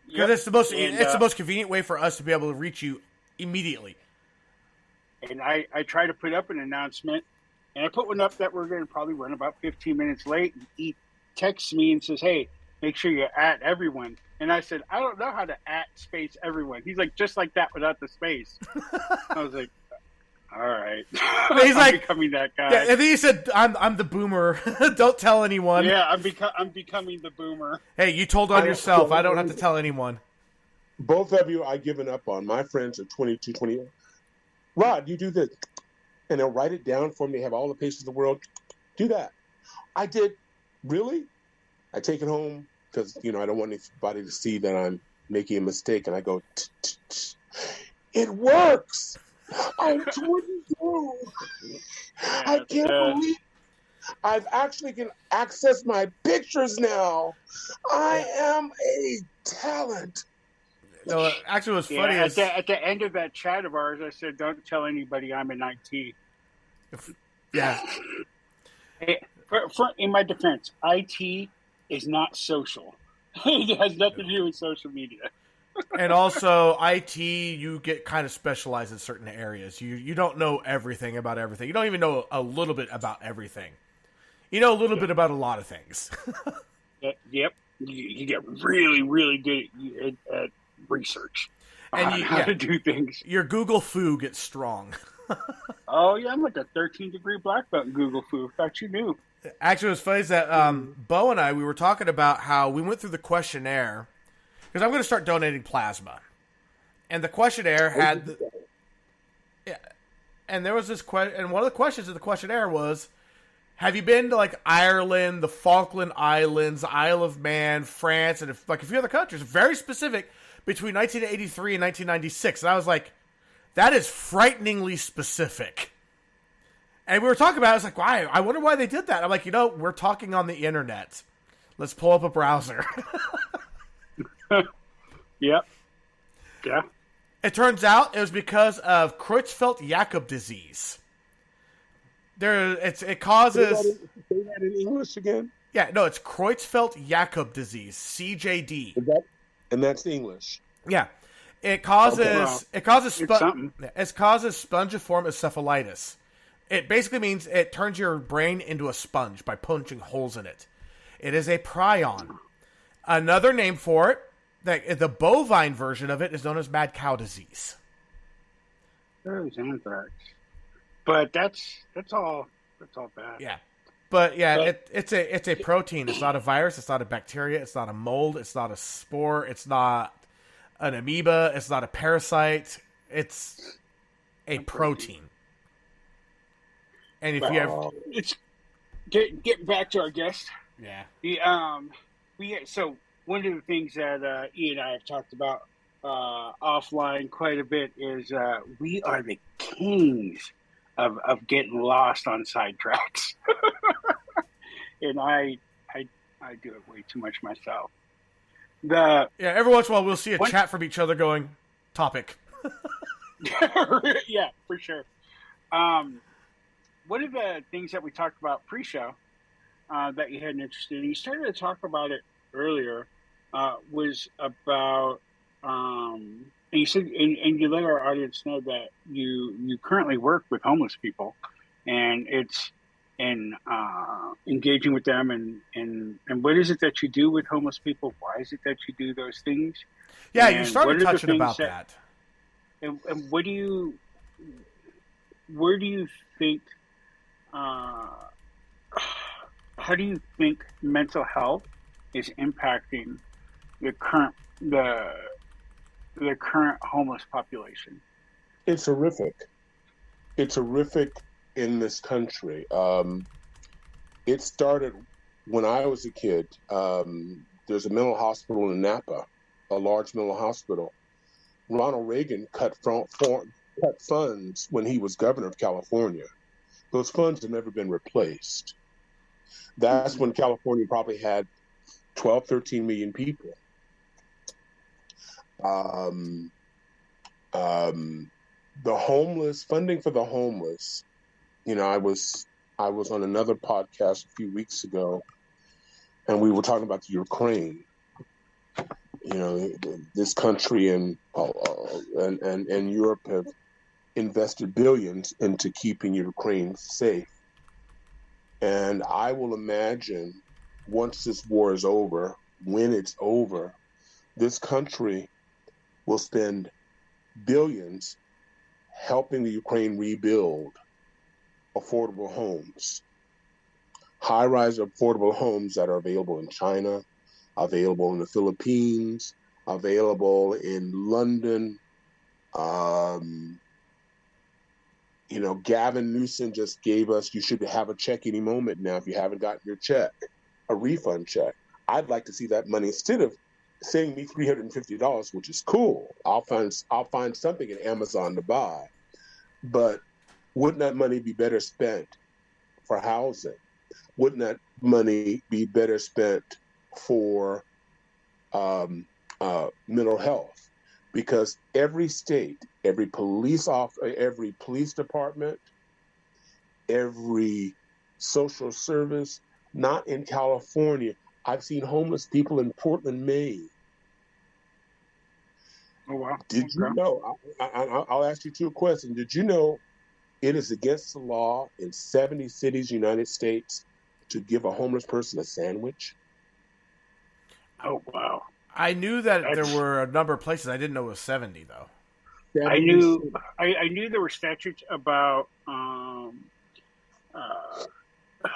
Because it's the most convenient way for us to be able to reach you immediately. And I try to put up an announcement, and I put one up that we're going to probably run about 15 minutes late. And he texts me and says, hey, make sure you at everyone. And I said, I don't know how to at space everyone. He's like, just like that without the space. I was like, all right. He's like becoming that guy. Yeah, and then he said, "I'm the boomer. Don't tell anyone." Yeah, I'm becoming the boomer. Hey, you told on yourself. I don't have to tell anyone. Both of you, I've given up on. My friends are 22, 28. Rod, you do this, and they'll write it down for me. They have all the patience in the world. Do that. I did. Really? I take it home because I don't want anybody to see that I'm making a mistake, and I go. It works. I'm 22. I can't believe I've actually can access my pictures now. I am a talent. No, actually, what's funny is at the end of that chat of ours, I said, "Don't tell anybody I'm in IT." Yeah. In my defense, IT is not social. It has nothing to do with social media. And also, IT, you get kind of specialized in certain areas. You don't know everything about everything. You don't even know a little bit about everything. You know a little bit about a lot of things. Yep. You get really, really good at research and how to do things. Your Google foo gets strong. Oh, yeah. I'm like a 13-degree black belt in Google foo. In fact, you knew. Actually, what's funny is that Bo and I, we were talking about how we went through the questionnaire. Because I'm going to start donating plasma. And the questionnaire had... and there was this question... And one of the questions in the questionnaire was, have you been to, like, Ireland, the Falkland Islands, Isle of Man, France, and a few other countries? Very specific between 1983 and 1996. And I was like, that is frighteningly specific. And we were talking about it. I was like, why? I wonder why they did that. I'm like, we're talking on the internet. Let's pull up a browser. Yep. Yeah. It turns out it was because of Creutzfeldt-Jakob disease. It causes. Say that in English again. Yeah, no, it's Creutzfeldt-Jakob disease, CJD. And that's English. Yeah, it causes spongiform encephalitis. It basically means it turns your brain into a sponge by punching holes in it. It is a prion. Another name for it. The bovine version of it is known as mad cow disease. There's anthrax, but that's all bad. Yeah, but it's a protein. It's not a virus. It's not a bacteria. It's not a mold. It's not a spore. It's not an amoeba. It's not a parasite. It's a protein. And if you have, it's get back to our guest. Yeah. So one of the things that E and I have talked about offline quite a bit is we are the kings of getting lost on side tracks. And I do it way too much myself. Every once in a while we'll see a chat from each other going, topic. Yeah, for sure. One of the things that we talked about pre-show that you had an interest in, you started to talk about it earlier, was about, and you said, and you let our audience know that you currently work with homeless people, and it's engaging with them, and what is it that you do with homeless people? Why is it that you do those things? Yeah, and you started touching about that. And where do you think, how do you think mental health is impacting the current homeless population? It's horrific. It's horrific in this country. It started when I was a kid. There's a mental hospital in Napa, a large mental hospital. Ronald Reagan cut funds when he was governor of California. Those funds have never been replaced. That's when California probably had 12, 13 million people. The homeless, funding for the homeless, I was on another podcast a few weeks ago, and we were talking about the Ukraine. This country and Europe have invested billions into keeping Ukraine safe. And I will imagine once this war is over, when it's over, this country will spend billions helping the Ukraine rebuild affordable homes, high-rise affordable homes that are available in China, available in the Philippines, available in London. Gavin Newsom just gave us, you should have a check any moment now if you haven't gotten your check, a refund check. I'd like to see that money, instead of sending me $350, which is cool. I'll find something in Amazon to buy. But wouldn't that money be better spent for housing? Wouldn't that money be better spent for mental health? Because every state, every police department, every social service, not in California. I've seen homeless people in Portland, Maine. Oh, wow. Did you know? I'll ask you two questions. Did you know it is against the law in 70 cities, United States, to give a homeless person a sandwich? Oh, wow. I knew that there were a number of places. I didn't know it was 70, though. I knew there were statutes about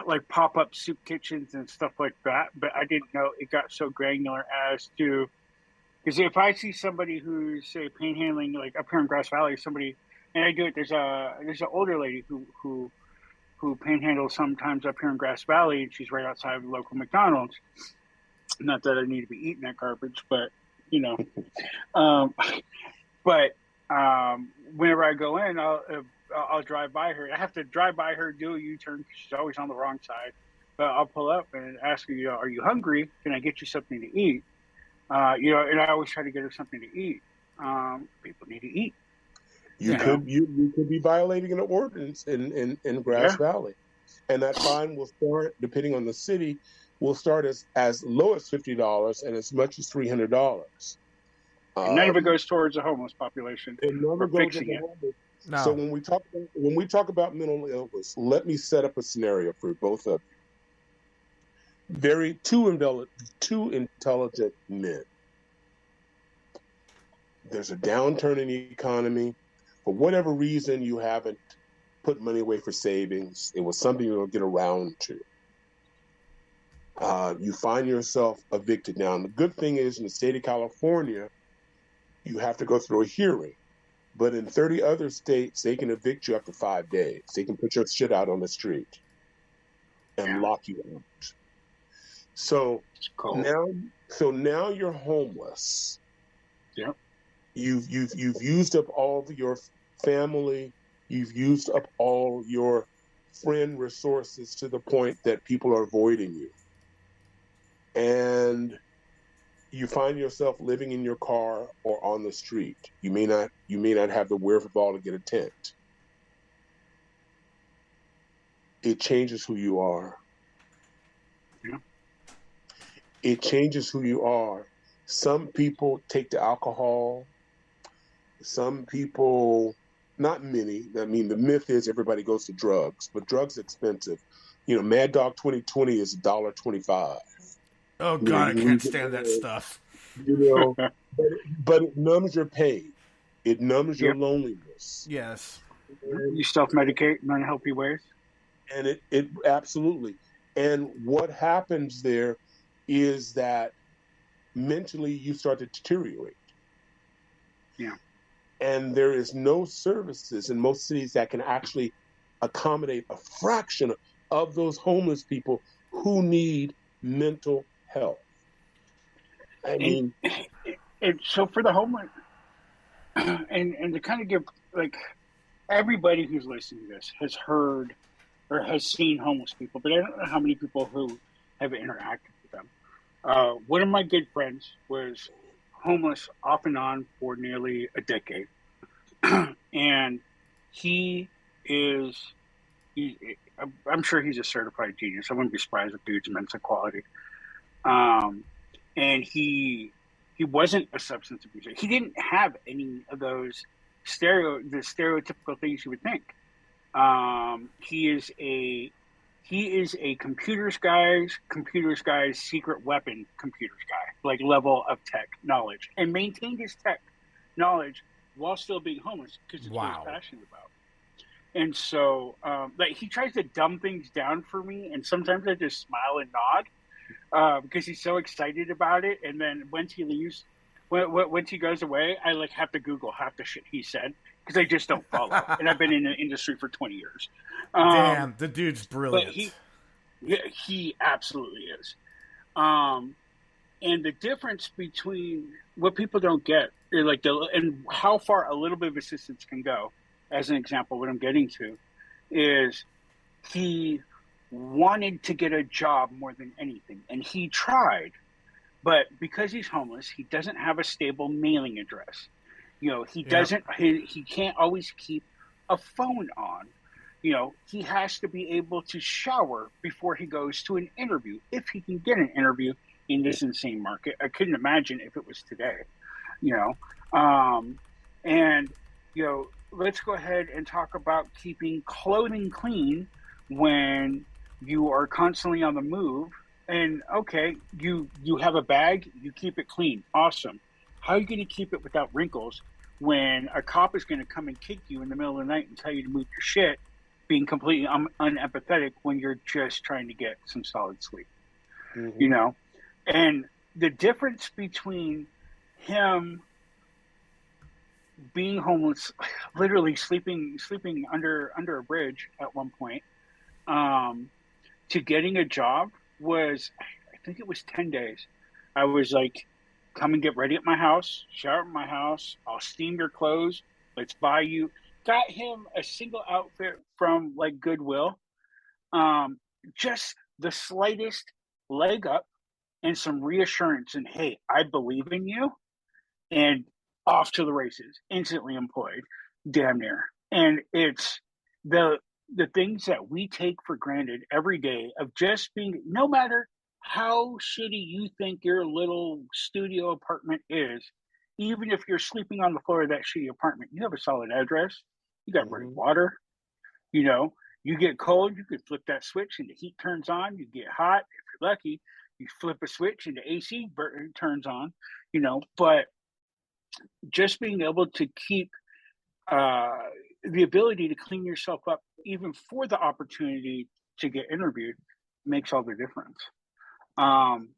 like pop-up soup kitchens and stuff like that, but I didn't know it got so granular as to, because if I see somebody who's, say, panhandling, like up here in Grass Valley, somebody, and I do it, there's an older lady who panhandles sometimes up here in Grass Valley, and she's right outside of the local McDonald's. Not that I need to be eating that garbage, but whenever I go in, I'll drive by her. I have to drive by her, do a U-turn because she's always on the wrong side. But I'll pull up and ask her, are you hungry? Can I get you something to eat? And I always try to get her something to eat. People need to eat. You could be violating an ordinance in Grass Valley, and that fine will start, depending on the city, will start as low as $50 and as much as $300. And none of it goes towards the homeless population. It never goes to the homeless. No. So when we talk about mental illness, let me set up a scenario for both of you. Two intelligent men. There's a downturn in the economy. For whatever reason, you haven't put money away for savings. It was something you'll get around to. You find yourself evicted. Now, and the good thing is, in the state of California, you have to go through a hearing. But in 30 other states, they can evict you after 5 days. They can put your shit out on the street and lock you out. So now you're homeless. Yep. You've used up all of your family You've used up all your friend resources to the point that people are avoiding you. And you find yourself living in your car or on the street. You may not have the wherewithal to get a tent. It changes who you are. Yeah. It changes who you are. Some people take to alcohol. Some people, not many. I mean, the myth is everybody goes to drugs, but drugs are expensive. Mad Dog 2020 is $1.25. Oh God, I can't stand that stuff. But it numbs your pain. It numbs your loneliness. Yes. You self-medicate in unhealthy ways. And it absolutely. And what happens there is that mentally you start to deteriorate. Yeah. And there is no services in most cities that can actually accommodate a fraction of those homeless people who need mental health. And so for the homeless, and to kind of give, like, everybody who's listening to this has heard or has seen homeless people, but I don't know how many people who have interacted with them. One of my good friends was homeless off and on for nearly a decade. And I'm sure he's a certified genius. I wouldn't be surprised if dude's immense quality. And he wasn't a substance abuser. He didn't have any of those stereotypical things you would think. He is a computers guy's secret weapon computers guy, like level of tech knowledge, and maintained his tech knowledge while still being homeless because it's what he's passionate about. And so, like, he tries to dumb things down for me, and sometimes I just smile and nod because he's so excited about it. And then once he leaves, once he goes away, I like have to Google half the shit he said because I just don't follow. And I've been in the industry for 20 years. Damn, the dude's brilliant. But he absolutely is. And the difference between what people don't get, and how far a little bit of assistance can go, as an example, what I'm getting to, is he wanted to get a job more than anything. And he tried, but because he's homeless, he doesn't have a stable mailing address. He can't always keep a phone on. He has to be able to shower before he goes to an interview, if he can get an interview in this insane market. I couldn't imagine if it was today, let's go ahead and talk about keeping clothing clean when you are constantly on the move. And okay, you have a bag, you keep it clean. Awesome. How are you going to keep it without wrinkles when a cop is going to come and kick you in the middle of the night and tell you to move your shit, being completely unempathetic when you're just trying to get some solid sleep? Mm-hmm. And the difference between him being homeless, literally sleeping under a bridge at one point, to getting a job was, I think it was 10 days. I was like, come and get ready at my house, shower at my house, I'll steam your clothes, let's buy you. Got him a single outfit from like Goodwill, just the slightest leg up and some reassurance and, hey, I believe in you, and off to the races, instantly employed, damn near. And it's the things that we take for granted every day of just being, no matter how shitty you think your little studio apartment is, even if you're sleeping on the floor of that shitty apartment, you have a solid address, you got running water, you get cold, you could flip that switch and the heat turns on, you get hot, if you're lucky, you flip a switch and the AC turns on, but just being able to keep the ability to clean yourself up, even for the opportunity to get interviewed, makes all the difference. And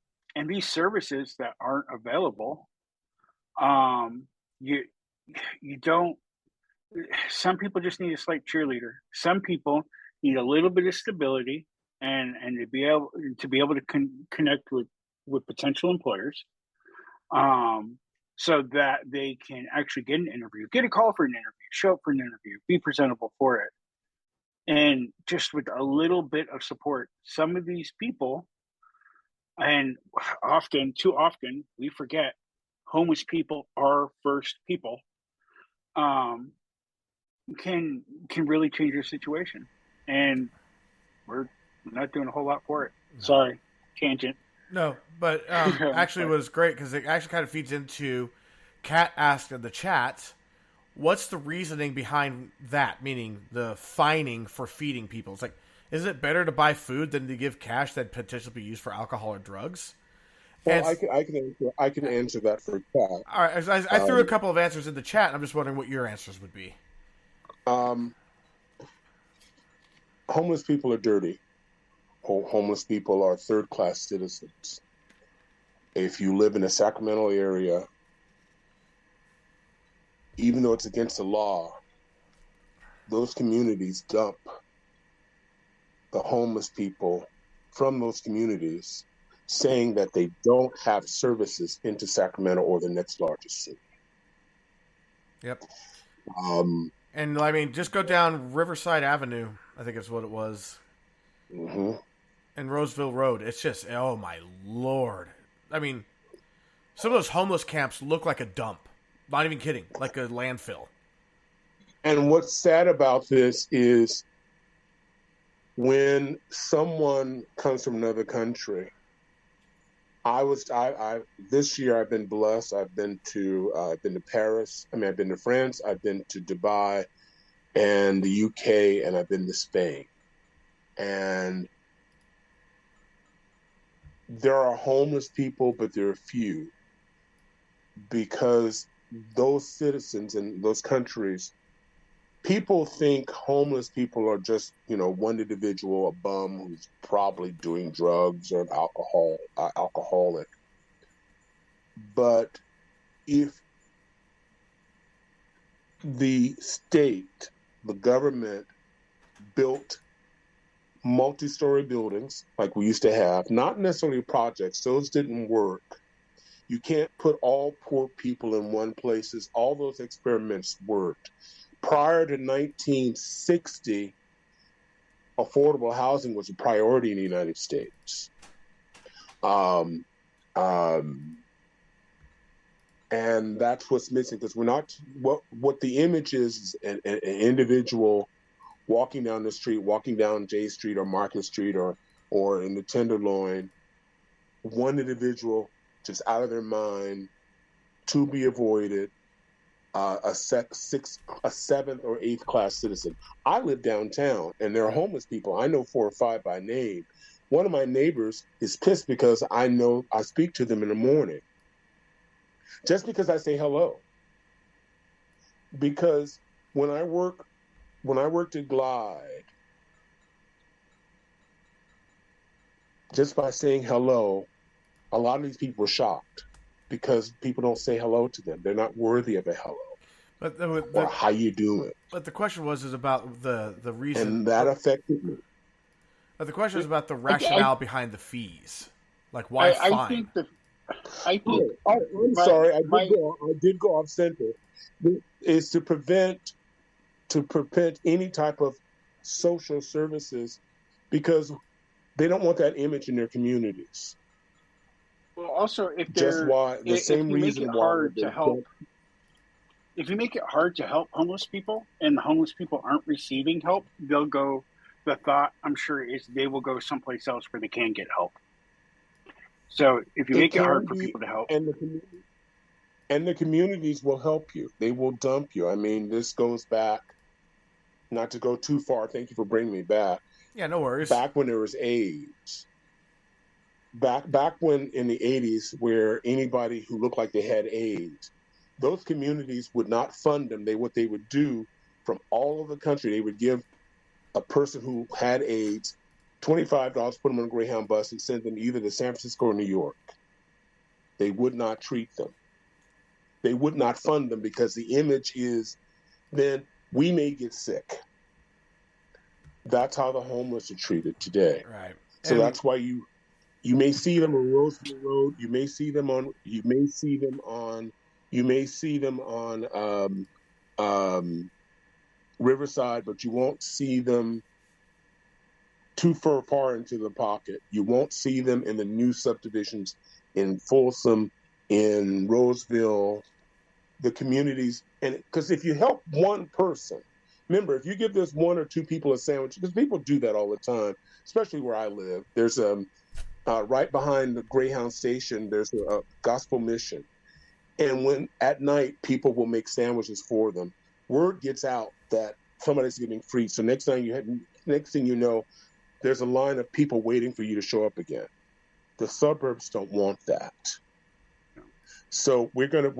these services that aren't available, you don't. Some people just need a slight cheerleader. Some people need a little bit of stability and to be able to connect with potential employers. So that they can actually get an interview, get a call for an interview, show up for an interview, be presentable for it. And just with a little bit of support, some of these people, and too often, we forget homeless people are first people, can really change your situation. And we're not doing a whole lot for it. Sorry, tangent. No, but actually it was great because it actually kind of feeds into Kat asked in the chat, what's the reasoning behind that? Meaning the fining for feeding people. It's like, is it better to buy food than to give cash that potentially be used for alcohol or drugs? Well, I can answer that for Kat. All right, I threw a couple of answers in the chat, and I'm just wondering what your answers would be. Homeless people are dirty. Homeless people are third-class citizens. If you live in a Sacramento area, even though it's against the law, those communities dump the homeless people from those communities, saying that they don't have services into Sacramento or the next largest city. Yep. And I mean, just go down Riverside Avenue, I think is what it was. Mm-hmm. And Roseville Road. It's just, oh my Lord. I mean, some of those homeless camps look like a dump. Not even kidding. Like a landfill. And what's sad about this is when someone comes from another country, this year I've been blessed. I've been to Paris. I've been to France. I've been to Dubai and the UK, and I've been to Spain. And there are homeless people, but there are few, because those citizens in those countries, people think homeless people are just, one individual, a bum who's probably doing drugs or an alcoholic. But if the state, the government, built multi-story buildings like we used to have, not necessarily projects, those didn't work. You can't put all poor people in one place. All those experiments worked. Prior to 1960, affordable housing was a priority in the United States. And that's what's missing, because we're not, what the image is an individual walking down the street, walking down J Street or Market Street or in the Tenderloin, one individual just out of their mind, to be avoided, a seventh or eighth class citizen. I live downtown, and there are homeless people. I know 4 or 5 by name. One of my neighbors is pissed because I speak to them in the morning, just because I say hello. Because when I worked at Glide, just by saying hello, a lot of these people were shocked, because people don't say hello to them. They're not worthy of a hello. Or how you doing? But the question is about the reason. And that affected me. But the question is about the rationale behind the fees. Like, why fine? I'm sorry. I did go off center. It's to prevent any type of social services, because they don't want that image in their communities. Well, also, if you make it hard to help homeless people, and the homeless people aren't receiving help, they'll go. The thought, I'm sure, is they will go someplace else where they can get help. So if you make it hard for people to help, and the communities will help you, they will dump you. I mean, this goes back, not to go too far. Thank you for bringing me back. Yeah, no worries. Back when there was AIDS. Back when in the 80s, where anybody who looked like they had AIDS, those communities would not fund them. What they would do from all over the country, they would give a person who had AIDS $25, put them on a Greyhound bus, and send them either to San Francisco or New York. They would not treat them. They would not fund them, because the image is, then we may get sick. That's how the homeless are treated today. Right. So that's why you may see them on Roseville Road. You may see them on Riverside, but you won't see them too far into the pocket. You won't see them in the new subdivisions in Folsom, in Roseville, the communities. And because if you help one person, remember, if you give this one or two people a sandwich, because people do that all the time, especially where I live. There's right behind the Greyhound station, there's a gospel mission. And when at night, people will make sandwiches for them. Word gets out that somebody's getting free. So next thing you know, there's a line of people waiting for you to show up again. The suburbs don't want that. So we're gonna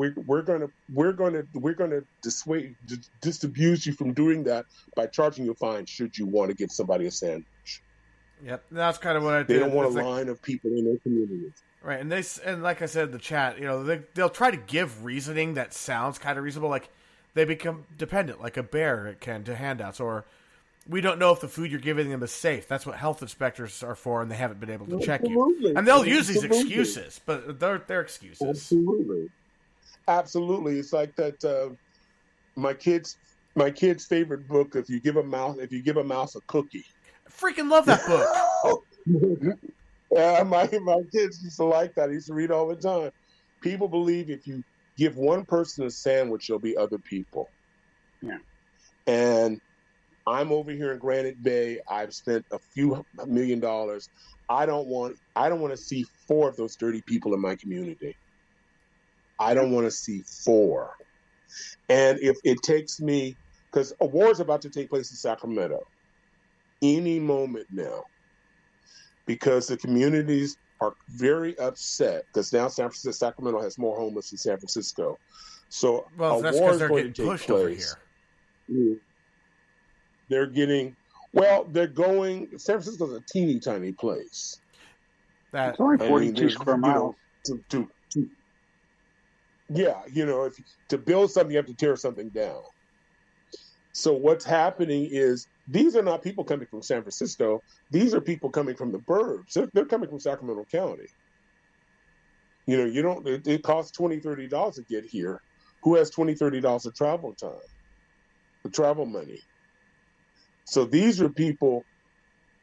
disabuse you from doing that by charging you a fine should you want to give somebody a sandwich. Yep, that's kind of what I did. They don't want a line of people in their communities. Right, and like I said in the chat, they'll try to give reasoning that sounds kind of reasonable, like they become dependent, like a bear can, to handouts, or we don't know if the food you're giving them is safe. That's what health inspectors are for, and they haven't been able to check you. And they'll use these excuses, but they're excuses. Absolutely. It's like that. My kid's favorite book. If you give a mouse a cookie. I freaking love that book. Yeah, my kids used to like that. I used to read all the time. People believe if you give one person a sandwich, there'll be other people. Yeah. And I'm over here in Granite Bay. I've spent a few $1 million. I don't want to see 4 of those dirty people in my community. I don't want to see 4. And if it takes me, because a war is about to take place in Sacramento any moment now, because the communities are very upset, because now Sacramento has more homeless than San Francisco. So a war is going to take place. They're going. San Francisco's a teeny tiny place. It's only 42 square miles. To build something, you have to tear something down. So what's happening is these are not people coming from San Francisco. These are people coming from the burbs. They're coming from Sacramento County. It costs $20, $30 to get here. Who has $20, $30 of travel time? The travel money. So these are people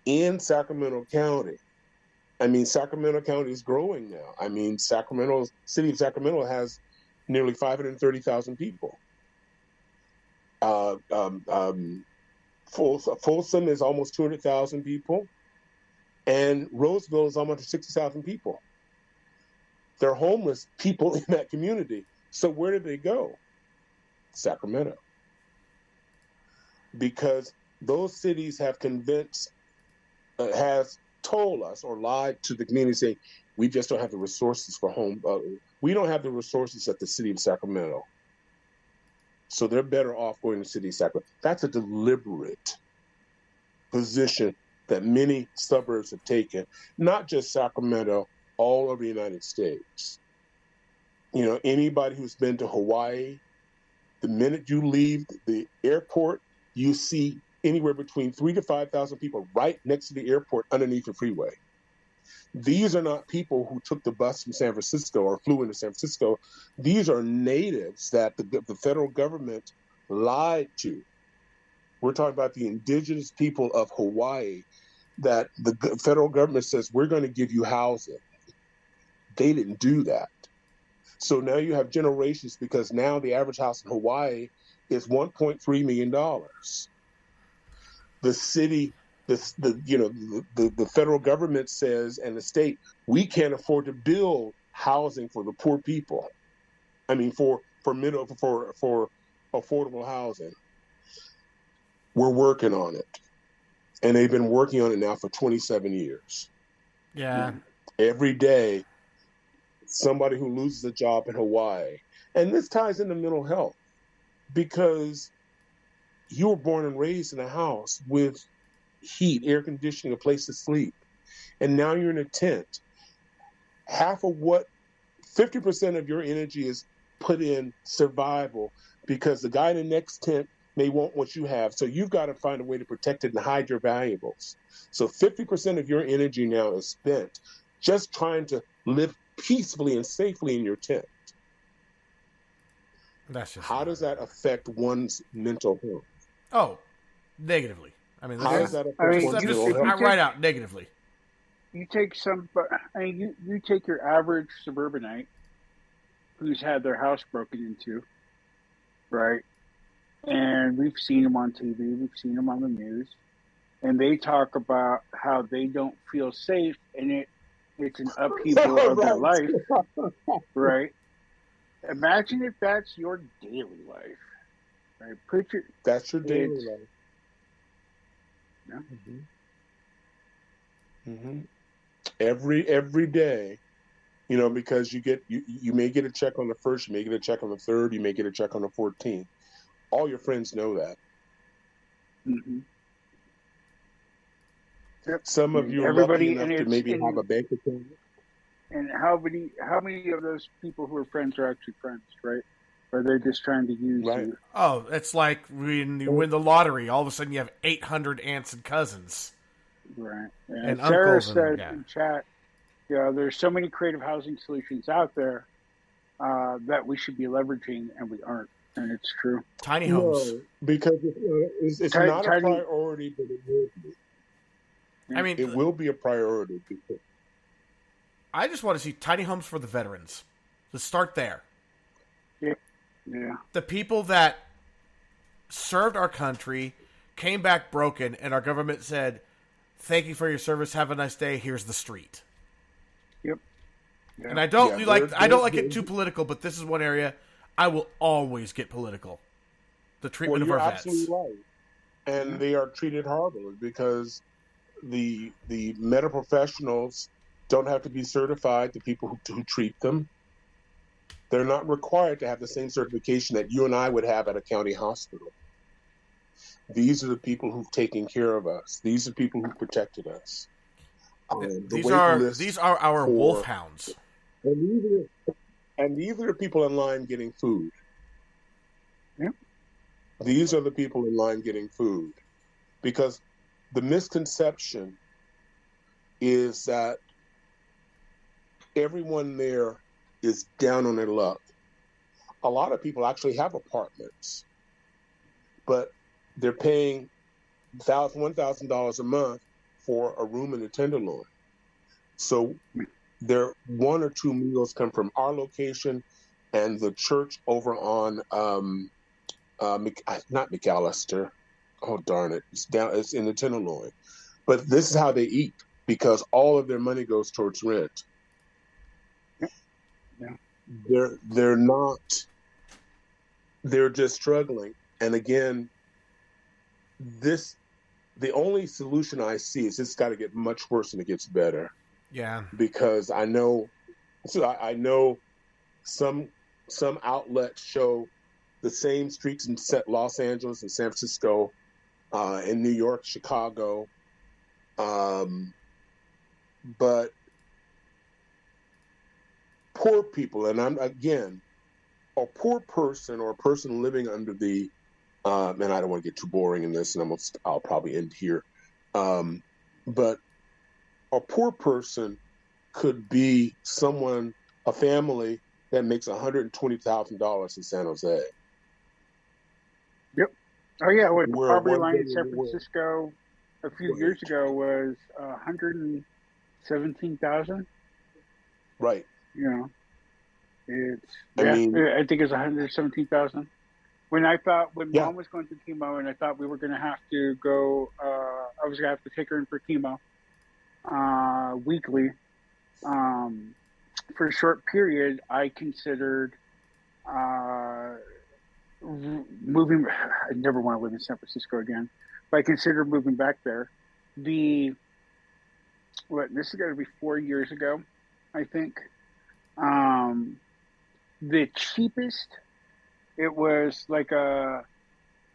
in Sacramento County. I mean, Sacramento County is growing now. I mean, city of Sacramento has nearly 530,000 people. Folsom is almost 200,000 people, and Roseville is almost 60,000 people. They're homeless people in that community. So where did they go? Sacramento. Because those cities have has told us or lied to the community saying, we just don't have the resources for we don't have the resources at the city of Sacramento. So they're better off going to the city of Sacramento. That's a deliberate position that many suburbs have taken, not just Sacramento, all over the United States. Anybody who's been to Hawaii, the minute you leave the airport, you see anywhere between 3,000 to 5,000 people right next to the airport underneath the freeway. These are not people who took the bus from San Francisco or flew into San Francisco. These are natives that the federal government lied to. We're talking about the indigenous people of Hawaii that the federal government says, we're going to give you housing. They didn't do that. So now you have generations, because now the average house in Hawaii is $1.3 million. The city, the federal government says, and the state, we can't afford to build housing for the poor people. I mean, for affordable housing. We're working on it, and they've been working on it now for 27 years. Yeah. Every day, somebody who loses a job in Hawaii, and this ties into mental health, because you were born and raised in a house with heat, air conditioning, a place to sleep, and now you're in a tent. 50% of your energy is put in survival, because the guy in the next tent may want what you have. So you've got to find a way to protect it and hide your valuables. So 50% of your energy now is spent just trying to live peacefully and safely in your tent. That's just how does that affect one's mental health? Oh, negatively. I mean, How does that I affect mean, one's I'm just mental health? right out negatively. You take you take your average suburbanite who's had their house broken into, right? And we've seen them on TV, we've seen them on the news, and they talk about how they don't feel safe, and it's an upheaval of their life, right? Imagine if that's your daily life, right? That's your daily life. Yeah. Mm-hmm. Every day, because you may get a check on the 1st, you may get a check on the 3rd, you may get a check on the 14th. All your friends know that. Mm-hmm. Yep. Some of you are lucky enough to maybe have a bank account. And how many of those people who are friends are actually friends, right? Or they're just trying to use you? Oh, it's like when you win the lottery, all of a sudden you have 800 aunts and cousins. Right. And Sarah uncles said and, in chat, there's so many creative housing solutions out there that we should be leveraging, and we aren't. And it's true. Tiny homes. No, because it's not a priority, but it will be. I mean, it will be a priority. I just want to see tiny homes for the veterans. Let's start there. Yeah. The people that served our country, came back broken, and our government said, "Thank you for your service. Have a nice day. Here's the street." Yep. Yeah. And I don't like it too political, but this is one area I will always get political. The treatment of our vets. Absolutely right. And they are treated horribly because the medical professionals don't have to be certified. The people who treat them, they're not required to have the same certification that you and I would have at a county hospital. These are the people who've taken care of us. These are the people who protected us. These are our wolfhounds. And these are the people in line getting food. Yeah. These are the people in line getting food. Because the misconception is that everyone there is down on their luck. A lot of people actually have apartments, but they're paying $1,000 a month for a room in the Tenderloin. So their 1 or 2 meals come from our location and the church over on not McAllister. Oh darn it! It's in the Tenderloin. But this is how they eat because all of their money goes towards rent. Yeah. They're not. They're just struggling. And again, the only solution I see is it's got to get much worse and it gets better. Yeah. Because I know some outlets show the same streets in Los Angeles and San Francisco, in New York, Chicago, but poor people, and I'm again a poor person or a person living under the and I don't want to get too boring in this, and I'll probably end here, but a poor person could be a family that makes $120,000 in San Jose. Yep. Oh yeah, the poverty line in San Francisco a few years ago was 117,000. Right. I think it's 117,000. When Mom was going through chemo, and I thought we were going to have to go, I was going to have to take her in for chemo weekly. For a short period, I considered moving. I never want to live in San Francisco again, but I considered moving back there. This is going to be 4 years ago, I think. The cheapest, it was like a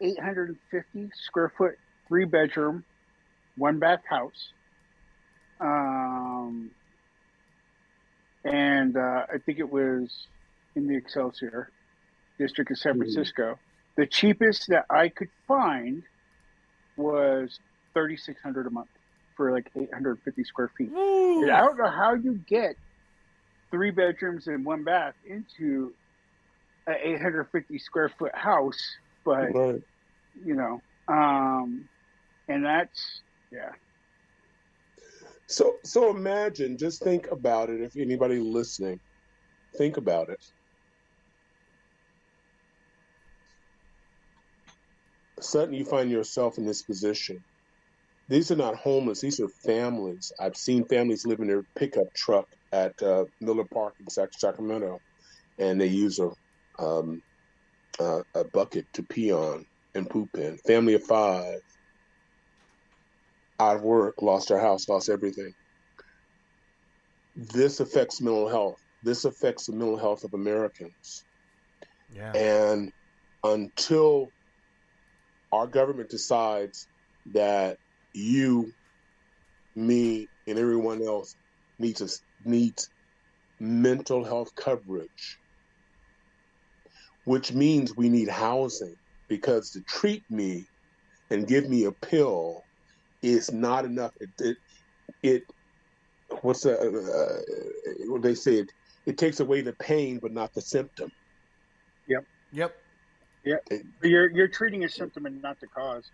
850 square foot, 3-bedroom, 1-bath house. And I think it was in the Excelsior district of San Francisco. The cheapest that I could find was $3,600 a month for like 850 square feet. And I don't know how you get 3 bedrooms and 1 bath into an 850 square foot house, but And that's, yeah. So imagine, just think about it. If anybody listening, think about it. Suddenly you find yourself in this position. These are not homeless. These are families. I've seen families live in their pickup truck at Miller Park in Sacramento, and they use a bucket to pee on and poop in. Family of 5, out of work, lost their house, lost everything. This affects mental health. This affects the mental health of Americans. Yeah. And until our government decides that you, me, and everyone else needs mental health coverage, which means we need housing, because to treat me and give me a pill is not enough. It what's what they say? It takes away the pain, but not the symptom. Yep. Yep. Yeah. You're treating a symptom and not the cause.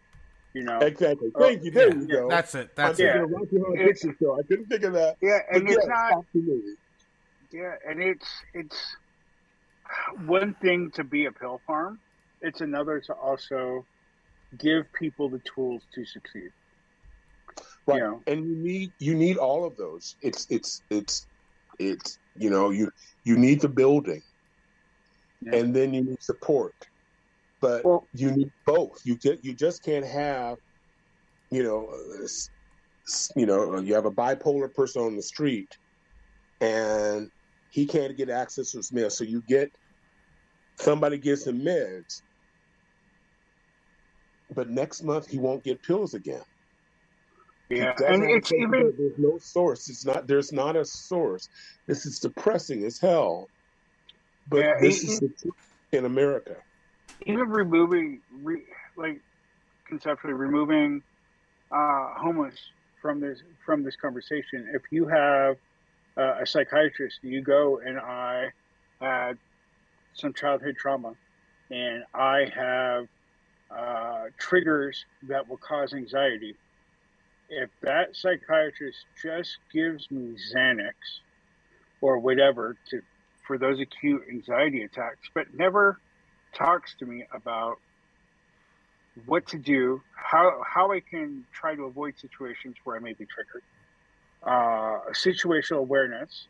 Exactly. Thank you. There you go. That's it. I'm thinking of Rocky Horror Picture Show. I couldn't think of that. Yeah, and but it's not. Absolutely. Yeah, and it's one thing to be a pill farm. It's another to also give people the tools to succeed. Right, and you need all of those. It's you need the building, and then you need support, but you need both. You just can't have, you have a bipolar person on the street, and he can't get access to his mail, so somebody gives him meds, but next month he won't get pills again. Yeah, and it's even there's no source. There's not a source. This is depressing as hell. But this is the truth in America. Even conceptually removing homeless from this conversation. If you have a psychiatrist, you go and I had some childhood trauma, and I have triggers that will cause anxiety. If that psychiatrist just gives me Xanax or whatever for those acute anxiety attacks, but never talks to me about what to do, how I can try to avoid situations where I may be triggered, situational awareness,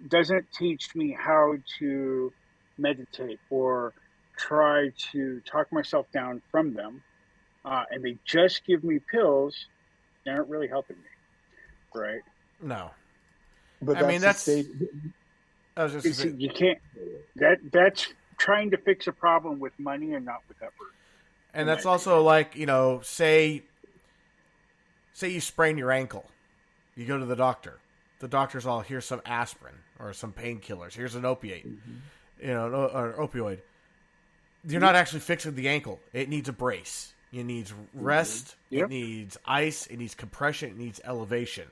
doesn't teach me how to meditate or try to talk myself down from them. And they just give me pills, they aren't really helping me, right? No, but you can't. That's trying to fix a problem with money and not with effort. And that's also like, say you sprain your ankle, you go to the doctor. The doctor's all, here's some aspirin or some painkillers. Here's an opiate, or opioid. You're not actually fixing the ankle. It needs a brace. It needs rest. Yep. It needs ice. It needs compression. It needs elevation.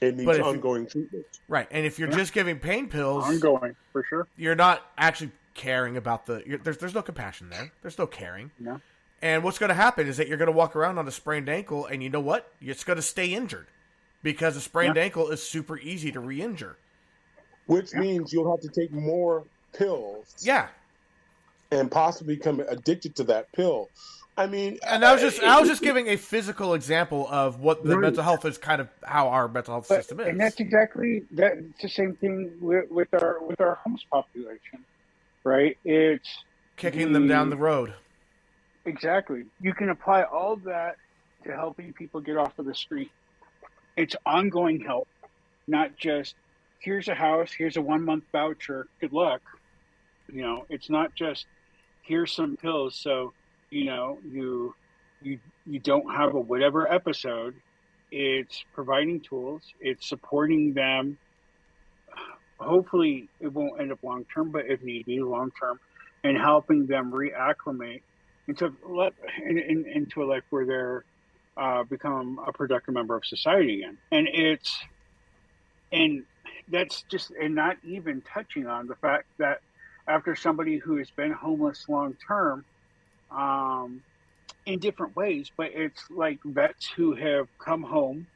It needs ongoing treatment. Right. And if you're just giving pain pills, ongoing for sure, you're not actually caring about there's no compassion there. There's no caring. No. And what's going to happen is that you're going to walk around on a sprained ankle, and you know what? It's going to stay injured because a sprained ankle is super easy to re-injure. Which means you'll have to take more pills. Yeah. And possibly become addicted to that pill. I mean, and I was just giving a physical example of what the mental health is, kind of how our mental health system is. And that's exactly that. It's the same thing with our homeless population, right? It's kicking them down the road. Exactly. You can apply all that to helping people get off of the street. It's ongoing help, not just here's a house, here's a 1-month voucher, good luck. It's not just here's some pills, so you don't have a whatever episode. It's providing tools. It's supporting them. Hopefully, it won't end up long term, but if need be, long term, and helping them reacclimate into a life where they're become a productive member of society again. And that's just, and not even touching on the fact that after somebody who has been homeless long term, in different ways, but it's like vets who have come home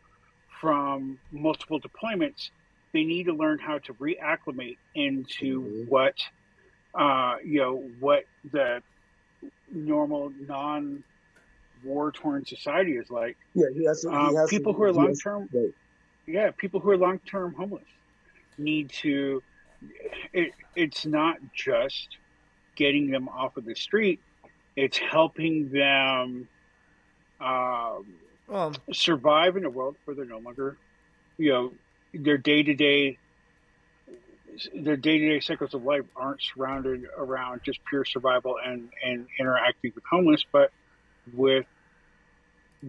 from multiple deployments. They need to learn how to reacclimate into what what the normal non-war-torn society is like. People who are long-term, people who are long-term homeless need to. It's not just getting them off of the street; it's helping them survive in a world where they're no longer, their day-to-day cycles of life aren't surrounded around just pure survival and interacting with homeless, but with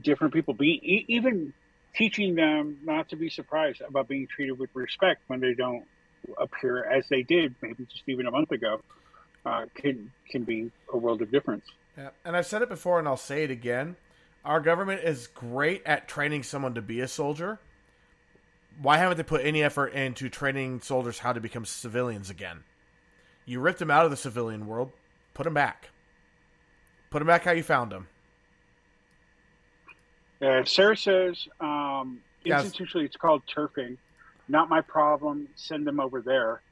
different people. Even teaching them not to be surprised about being treated with respect when they don't appear as they did maybe just even a month ago can be a world of difference. Yeah, and I've said it before and I'll say it again. Our government is great at training someone to be a soldier. Why haven't they put any effort into training soldiers how to become civilians again? You ripped them out of the civilian world. Put them back. Put them back how you found them. Sarah says, institutionally it's called turfing. Not my problem. Send them over there.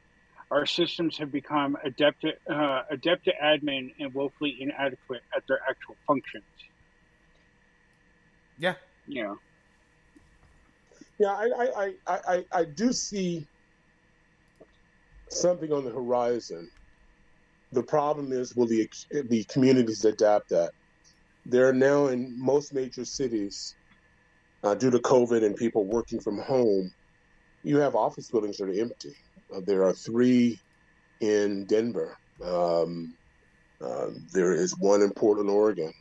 Our systems have become adept at admin and woefully inadequate at their actual functions. Yeah. Yeah. Yeah, I do see something on the horizon. The problem is, will the communities adapt that? There are now in most major cities, due to COVID and people working from home, you have office buildings that are empty. There are 3 in Denver. There is one in Portland, Oregon.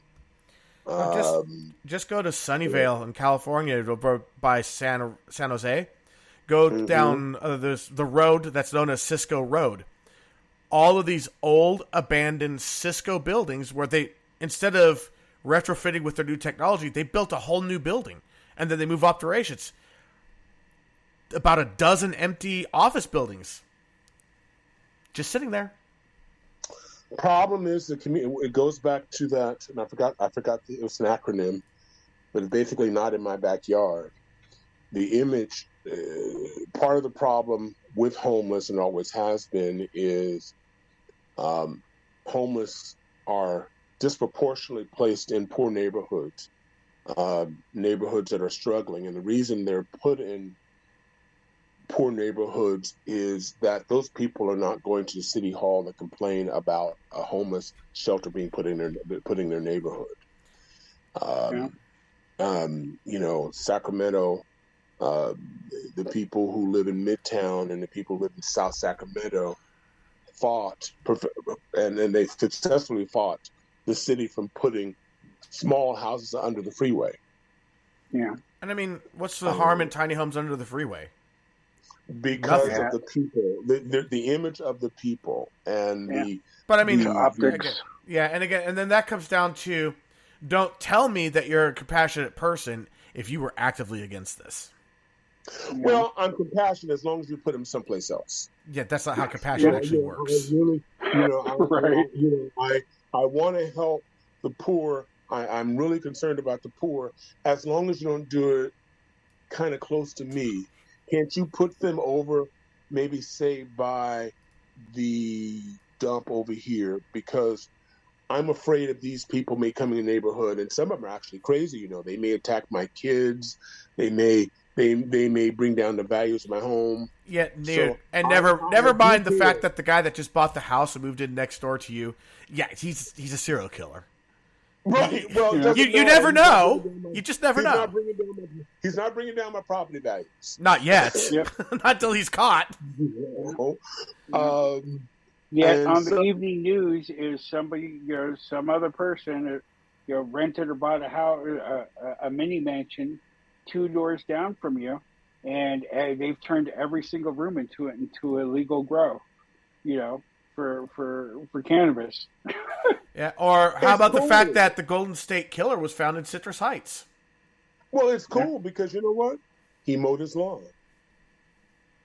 Just go to Sunnyvale in California, by San Jose. Go down the road that's known as Cisco Road. All of these old, abandoned Cisco buildings where they, instead of retrofitting with their new technology, they built a whole new building. And then they move operations. About a dozen empty office buildings. Just sitting there. Problem is the community. It goes back to that, and I forgot. It was an acronym, but it's basically not in my backyard. The image, part of the problem with homeless, and always has been, is homeless are disproportionately placed in poor neighborhoods, neighborhoods that are struggling, and the reason they're put in poor neighborhoods is that those people are not going to City Hall to complain about a homeless shelter being put in their neighborhood. Sacramento, the people who live in Midtown and the people who live in South Sacramento fought, and they successfully fought the city from putting small houses under the freeway. Yeah. And I mean, what's the harm in tiny homes under the freeway? Because of the people, the image of the people, and the. But I mean, optics. And then that comes down to, don't tell me that you're a compassionate person if you were actively against this. Well, I'm compassionate as long as you put him someplace else. Yeah, that's not how compassion actually works. I really, I want to help the poor. I'm really concerned about the poor. As long as you don't do it kind of close to me. Can't you put them over, maybe say by the dump over here? Because I'm afraid of these people may come in the neighborhood, and some of them are actually crazy. They may attack my kids. They may bring down the values of my home. Yeah, never mind the fact that the guy that just bought the house and moved in next door to you, he's a serial killer. Right. Well, you never know. You just never know. He's not bringing down my property values. Not yet. Not until he's caught. On the evening news is somebody, some other person, rented or bought a house, a mini mansion, 2 doors down from you, and they've turned every single room into a legal grow, for cannabis. Yeah, or how about the fact that the Golden State Killer was found in Citrus Heights? Well, it's cool because you know what? He mowed his lawn.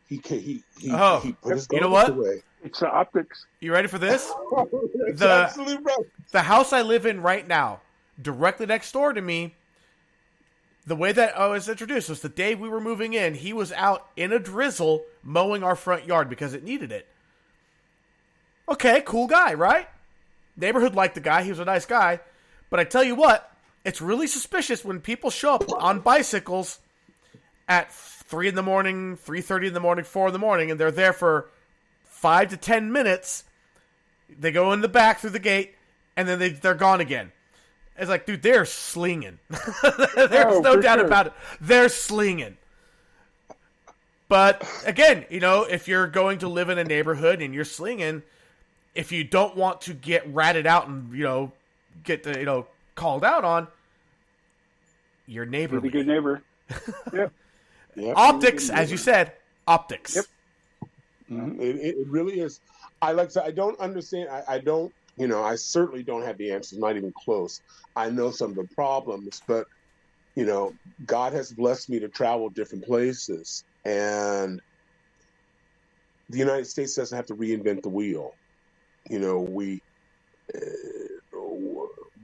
He put his garbage away. It's the optics. You ready for this? That's absolutely right. The house I live in right now, directly next door to me, the way that I was introduced was the day we were moving in, he was out in a drizzle mowing our front yard because it needed it. Okay, cool guy, right? Neighborhood liked the guy. He was a nice guy. But I tell you what, it's really suspicious when people show up on bicycles at 3 in the morning, 3:30 in the morning, 4 in the morning, and they're there for 5 to 10 minutes. They go in the back through the gate, and then they're gone again. It's like, dude, they're slinging. There's no doubt about it. They're slinging. But, again, if you're going to live in a neighborhood and you're slinging, if you don't want to get ratted out and, get called out on, your neighbor. Be a good neighbor. Yep. Yep. Optics, as you said, optics. Yep. Mm-hmm. It really is. I don't understand. I don't, I certainly don't have the answers, not even close. I know some of the problems, but, God has blessed me to travel different places. And the United States doesn't have to reinvent the wheel.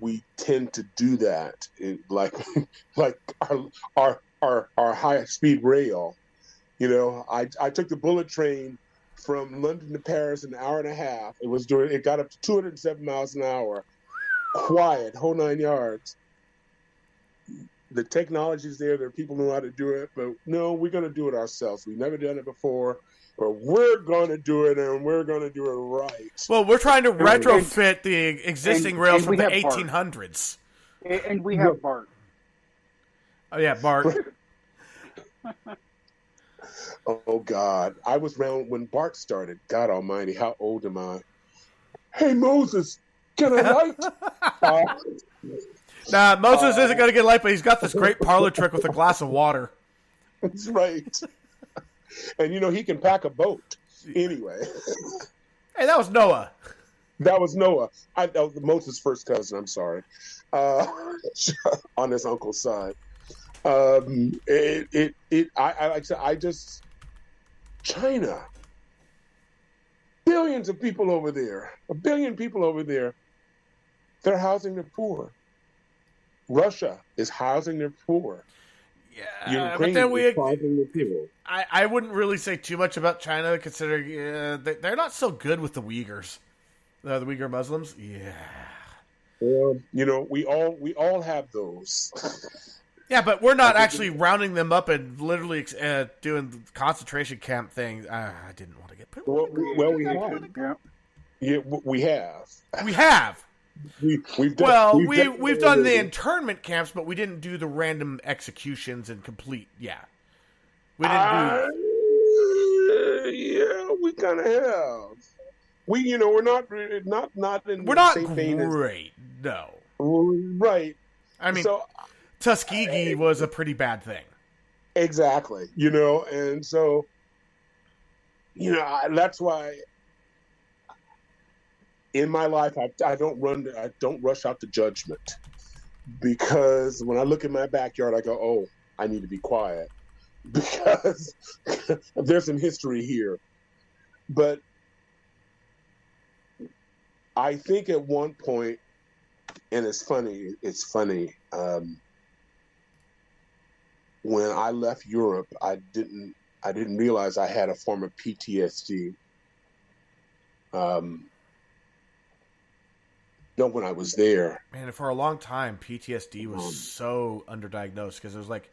We tend to do that, like our high speed rail. I took the bullet train from London to Paris in an hour and a half. It got up to 207 miles an hour, quiet, whole 9 yards. The technology's there. There are people who know how to do it, but no, we're going to do it ourselves. We've never done it before, but we're going to do it, and we're going to do it right. Well, we're trying to retrofit the existing rails from the 1800s. And we have Bart. Oh, yeah, Bart. Oh, God. I was around when Bart started. God almighty, how old am I? Hey, Moses, get a light? Nah, Moses isn't going to get a light, but he's got this great parlor trick with a glass of water. That's right. And, he can pack a boat. Anyway. Hey, that was Noah. That was Noah. Moses' first cousin, I'm sorry. On his uncle's side. China. Billions of people over there. 1 billion people over there. They're housing the poor. Russia is housing their poor. Yeah, Ukraine but then is housing the poor. I wouldn't really say too much about China, considering they're not so good with the Uyghurs. The Uyghur Muslims. Yeah. Well, we all have those. Yeah, but we're not actually rounding them up and literally doing the concentration camp thing. I didn't want to get put. Well, we have. Yeah, we have. We have. We've done the internment camps, but we didn't do the random executions and complete. Yeah, we didn't do. Yeah, we kind of have. We're not in the same vein as great. No. Right. I mean, so, Tuskegee was a pretty bad thing. Exactly. And so, that's why. In my life, I don't rush out to judgment, because when I look at my backyard, I go, oh, I need to be quiet because there's some history here. But I think at one point, and it's funny, when I left Europe, I didn't realize I had a form of PTSD. When I was there. Man, for a long time, PTSD was so underdiagnosed, because it was like,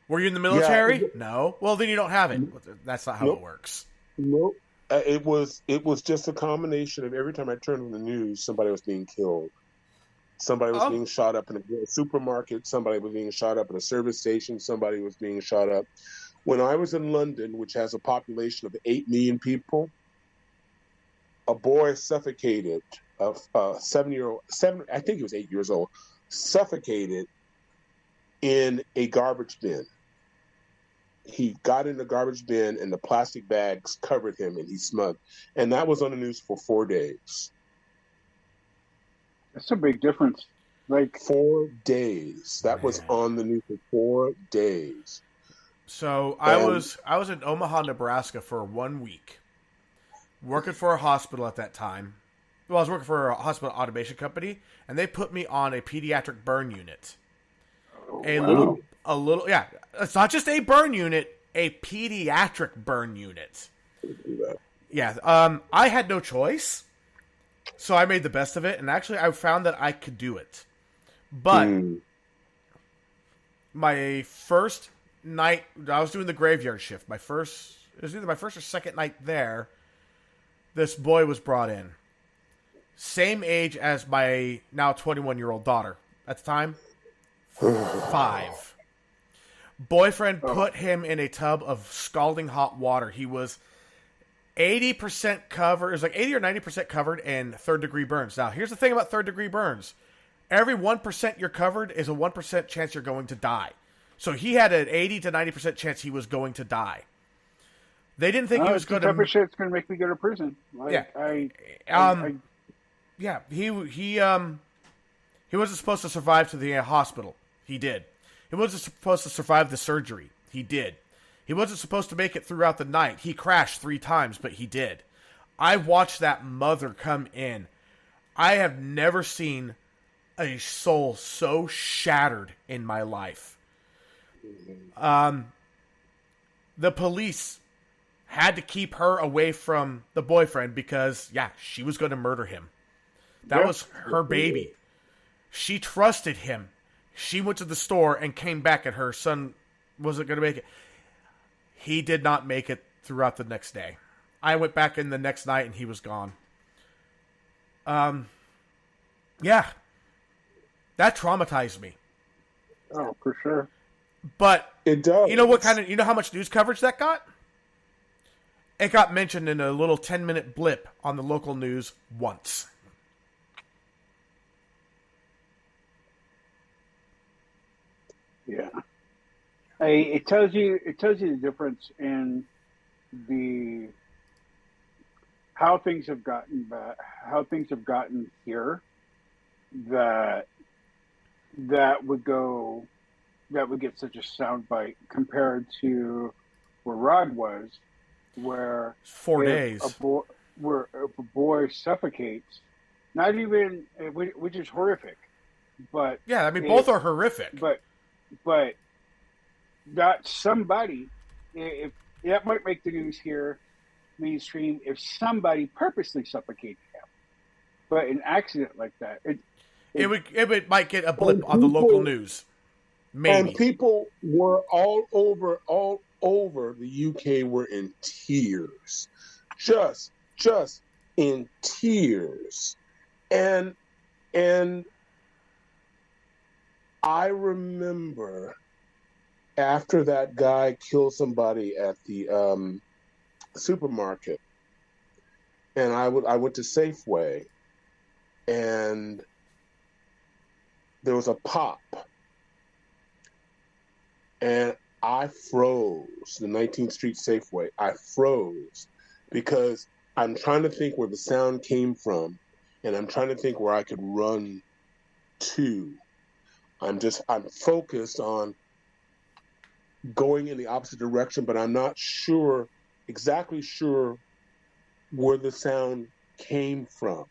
were you in the military? Yeah. No. Well, then you don't have it. That's not how it works. Nope. It was just a combination of every time I turned on the news, somebody was being killed. Somebody was being shot up in a supermarket. Somebody was being shot up at a service station. Somebody was being shot up. When I was in London, which has a population of 8 million people, a boy suffocated. I think he was 8 years old, suffocated in a garbage bin. He got in the garbage bin and the plastic bags covered him and he smoked. And that was on the news for 4 days. That's a big difference. Like 4 days. That was on the news for 4 days. So I was in Omaha, Nebraska for 1 week, working for a hospital at that time. I was working for a hospital automation company, and they put me on a pediatric burn unit. A little, yeah. It's not just a burn unit, a pediatric burn unit. Yeah. I had no choice, so I made the best of it, and actually, I found that I could do it. But my first night, I was doing the graveyard shift. It was either my first or second night there. This boy was brought in. Same age as my now 21-year-old daughter. At the time, 5. Boyfriend put him in a tub of scalding hot water. He was 80% covered. It was like 80 or 90% covered in third-degree burns. Now, here's the thing about third-degree burns. Every 1% you're covered is a 1% chance you're going to die. So he had an 80 to 90% chance he was going to die. They didn't think he was going to... Type of shit's going to make me go to prison. Yeah. He wasn't supposed to survive to the hospital. He did. He wasn't supposed to survive the surgery. He did. He wasn't supposed to make it throughout the night. He crashed 3 times, but he did. I watched that mother come in. I have never seen a soul so shattered in my life. The police had to keep her away from the boyfriend because, she was going to murder him. That was her baby. She trusted him. She went to the store and came back, and her son wasn't going to make it. He did not make it throughout the next day. I went back in the next night, and he was gone. That traumatized me. Oh, for sure. But it does. You know how much news coverage that got? It got mentioned in a little 10-minute blip on the local news once. Yeah. It tells you the difference in how things have gotten here that would get such a soundbite compared to where Rod was, where 4 days where if a boy suffocates, not even, which is horrific, but both are horrific, but not somebody, if that might make the news here mainstream if somebody purposely suffocated him, but an accident like that, it might get a blip on the local news. Maybe. And people were all over the UK were in tears, just in tears, and I remember after that guy killed somebody at the supermarket, and I went to Safeway, and there was a pop. And I froze, the 19th Street Safeway. I froze because I'm trying to think where the sound came from, and I'm trying to think where I could run to. I'm focused on going in the opposite direction, but I'm not exactly sure where the sound came from.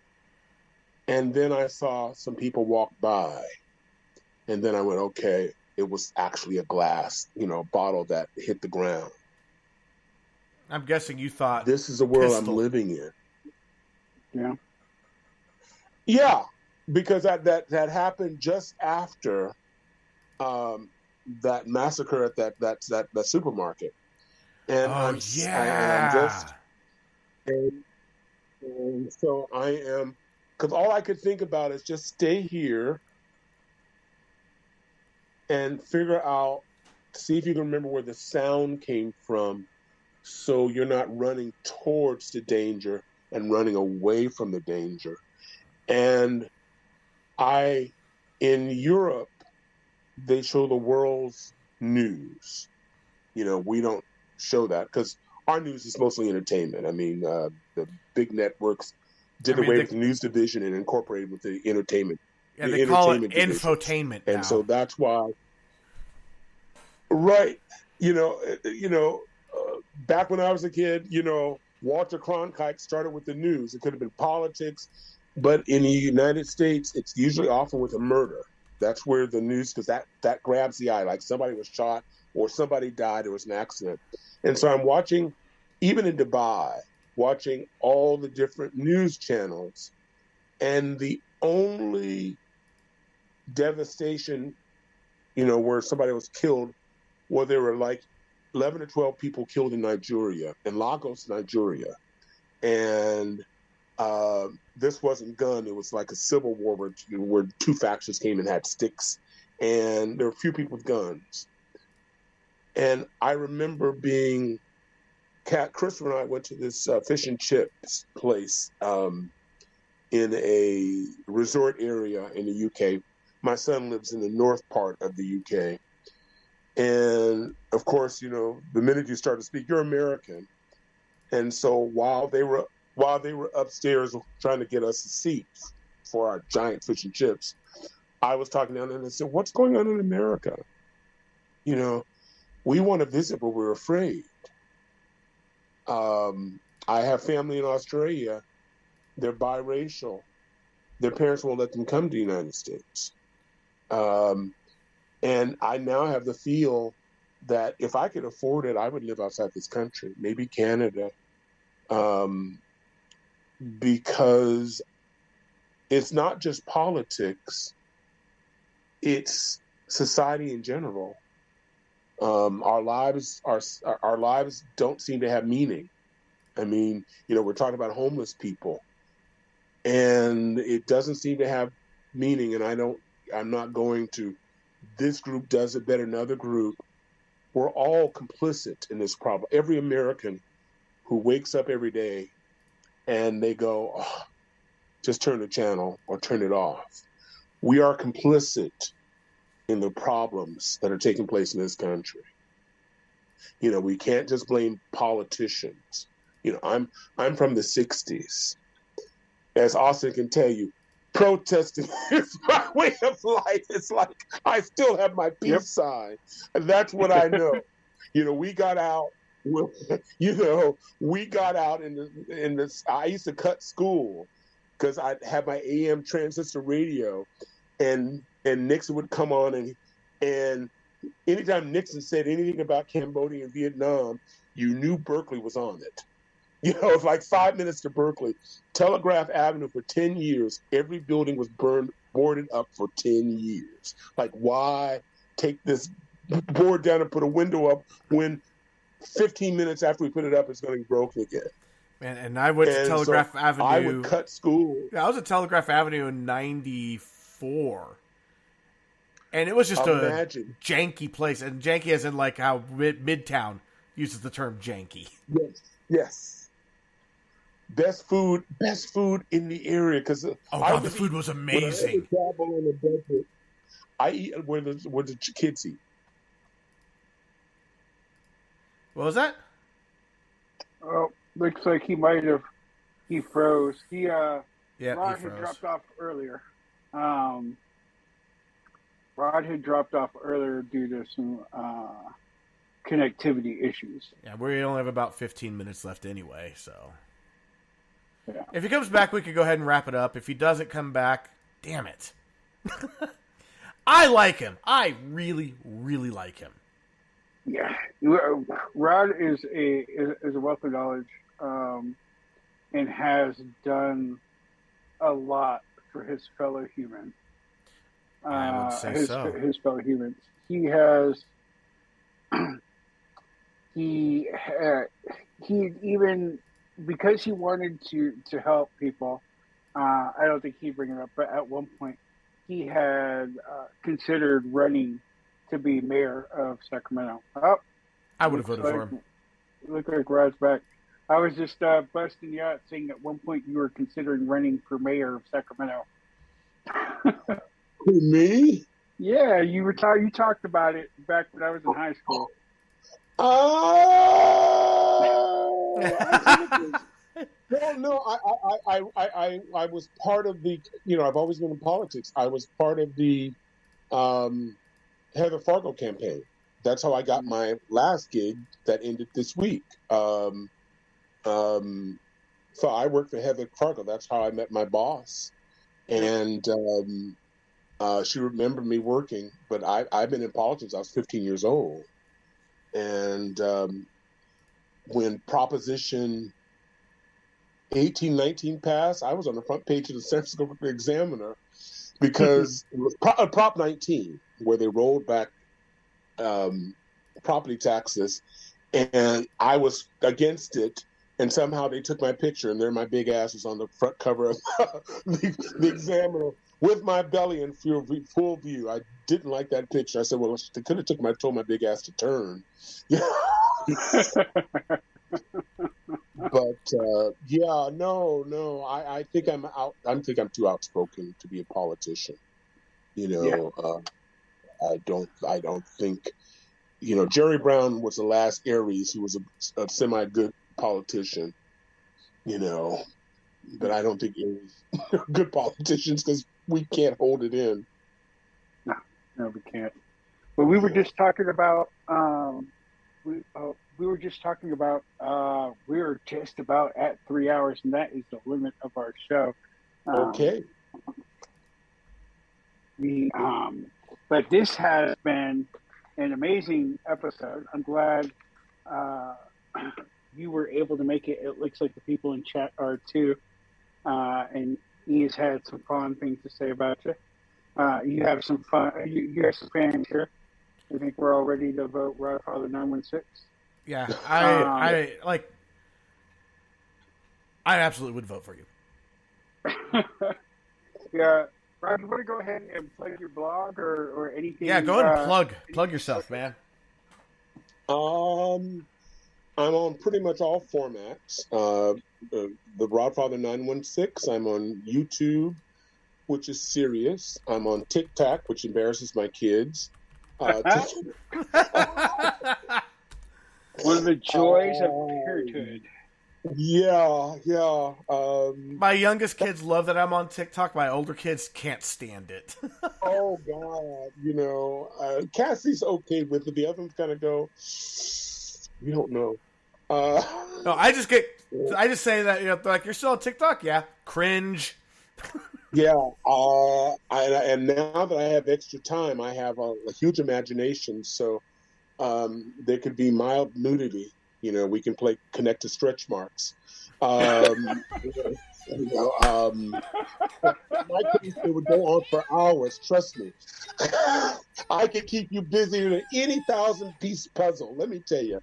And then I saw some people walk by, and then I went, okay, it was actually a glass, bottle that hit the ground. I'm guessing you thought this is the world pistol. I'm living in. Yeah. Yeah, because that happened just after that massacre at that supermarket. And and so I am, because all I could think about is just stay here and figure out, see if you can remember where the sound came from, so you're not running towards the danger and running away from the danger. And in Europe, they show the world's news. We don't show that because our news is mostly entertainment. I mean, the big networks did away with the news division and incorporated with the entertainment. Yeah, they call it infotainment now. And so that's why, right, back when I was a kid, Walter Cronkite started with the news. It could have been politics, But in the United States, it's usually often with a murder. That's where the news, because that grabs the eye, like somebody was shot or somebody died, there was an accident. And so I'm watching, even in Dubai, watching all the different news channels, and the only devastation, where somebody was killed, well, there were like 11 or 12 people killed in Nigeria, in Lagos, Nigeria. And this wasn't gun. It was like a civil war where two factions came and had sticks. And there were a few people with guns. And I remember Christopher and I went to this fish and chips place in a resort area in the UK. My son lives in the north part of the UK. And of course, the minute you start to speak, you're American. And so while they were upstairs trying to get us a seat for our giant fish and chips, I was talking down there and I said, "What's going on in America? We want to visit, but we're afraid." I have family in Australia. They're biracial. Their parents won't let them come to the United States. And I now have the feel that if I could afford it, I would live outside this country, maybe Canada, because it's not just politics, it's society in general. Our lives don't seem to have meaning. I mean, we're talking about homeless people, and it doesn't seem to have meaning. And I'm not going to, this group does it better than another group. We're all complicit in this problem. Every American who wakes up every day and they go, "Oh, just turn the channel or turn it off." We are complicit in the problems that are taking place in this country. We can't just blame politicians. I'm from the 60s. As Austin can tell you, protesting is my way of life. It's like I still have my peace sign. And that's what I know. We got out. We got out in this. I used to cut school because I had my AM transistor radio, and Nixon would come on, and anytime Nixon said anything about Cambodia and Vietnam, you knew Berkeley was on it. It's like 5 minutes to Berkeley. Telegraph Avenue for 10 years, every building was boarded up for 10 years. Like, why take this board down and put a window up when 15 minutes after we put it up, it's going to be broken again? Man, and I went to Telegraph Avenue. I would cut school. Yeah, I was at Telegraph Avenue in 94. And it was just a janky place. And janky as in like how Midtown uses the term janky. Yes. Best food in the area, because the food was amazing. When I travel on a budget, I eat where the kids eat. What was that? Oh, looks like he froze. Rod froze. Had dropped off earlier. Rod had dropped off earlier due to some connectivity issues. Yeah, we only have about 15 minutes left anyway, so. Yeah. If he comes back, we could go ahead and wrap it up. If he doesn't come back, damn it. I like him. I really, really like him. Yeah, Rod is a wealth of knowledge, and has done a lot for his fellow human. I would say so. His fellow humans. He has. He even, because he wanted to help people. I don't think he'd bring it up, but at one point he had considered running to be mayor of Sacramento. Oh, I would have voted for him. Look like Rod's back. I was just busting you out, saying at one point you were considering running for mayor of Sacramento. Who, me? Yeah, you talked about it back when I was in high school. Oh, no. I was part of the. I've always been in politics. I was part of the Heather Fargo campaign. That's how I got my last gig that ended this week. So I worked for Heather Cargill. That's how I met my boss. And she remembered me working, but I've been in politics. I was 15 years old. And when Proposition 1819 passed, I was on the front page of the San Francisco Examiner because it was Prop 19, where they rolled back property taxes, and I was against it. And somehow they took my picture, and there my big ass was on the front cover of the Examiner with my belly in full view. I didn't like that picture. I said, well, they could have told my big ass to turn. But I think I'm out. I think I'm too outspoken to be a politician. I don't think. Jerry Brown was the last Aries who was a semi-good politician. But I don't think Aries are good politicians because we can't hold it in. No, we can't. But we were just talking about. We were just talking about. We're just about at 3 hours, and that is the limit of our show. Okay. But this has been an amazing episode. I'm glad you were able to make it. It looks like the people in chat are too. And he's had some fun things to say about you. You have some fun. You have some fans here. I think we're all ready to vote Rodfather916. Yeah, I absolutely would vote for you. Yeah. Rod, you want to go ahead and plug your blog or anything? Yeah, go ahead and plug yourself, man. I'm on pretty much all formats. The Rodfather916. I'm on YouTube, which is serious. I'm on TikTok, which embarrasses my kids. One of the joys of parenthood. Yeah. My youngest kids love that I'm on TikTok. My older kids can't stand it. Oh God, Cassie's okay with it. The other ones kind of go, we don't know. No, I just say that like you're still on TikTok, yeah, cringe. Yeah, and now that I have extra time, I have a huge imagination, so there could be mild nudity. We can connect to stretch marks. My case, it would go on for hours. Trust me. I could keep you busier than any 1,000-piece puzzle. Let me tell you.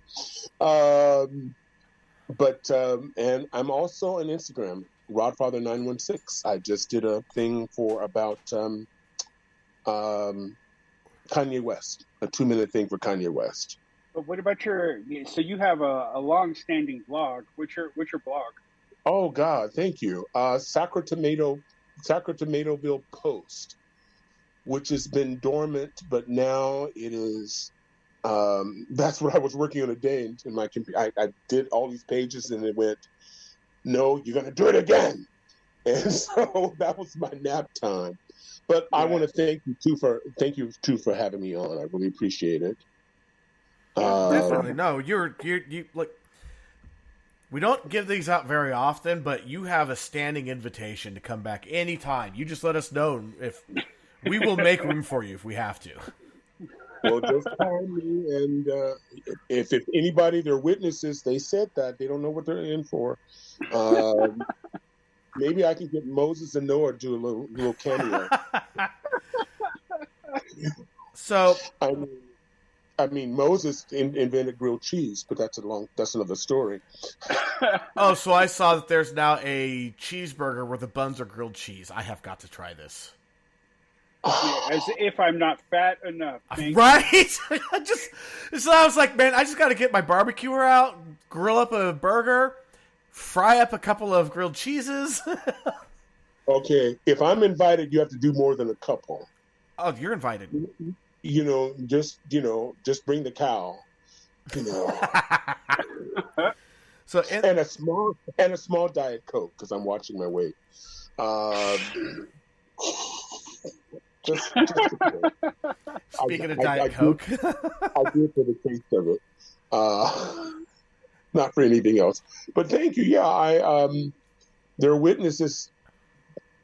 And I'm also on Instagram, Rodfather916. I just did a thing about Kanye West, a 2-minute thing for Kanye West. But what about so you have a long-standing blog. What's your blog? Oh, God, thank you. Sacramentoville Post, which has been dormant, but now it is, that's what I was working on a day in my computer. I did all these pages and it went, no, you're going to do it again. And so that was my nap time. But yeah. I want to thank you too for having me on. I really appreciate it. Definitely. No, you look. We don't give these out very often, but you have a standing invitation to come back anytime. You just let us know if we will make room for you if we have to. Well, just call me, and if anybody, they're witnesses, they said that they don't know what they're in for. Maybe I can get Moses and Noah to do a little cameo. So. I mean, Moses invented grilled cheese, but that's another story. Oh, so I saw that there's now a cheeseburger where the buns are grilled cheese. I have got to try this. Yeah, as if I'm not fat enough. Right? So I was like, man, I just got to get my barbecuer out, grill up a burger, fry up a couple of grilled cheeses. Okay, if I'm invited, you have to do more than a couple. Oh, you're invited. Just bring the cow. So and a small Diet Coke because I'm watching my weight. Speaking of Diet Coke, I do it for the taste of it, not for anything else. But thank you. Yeah, there are witnesses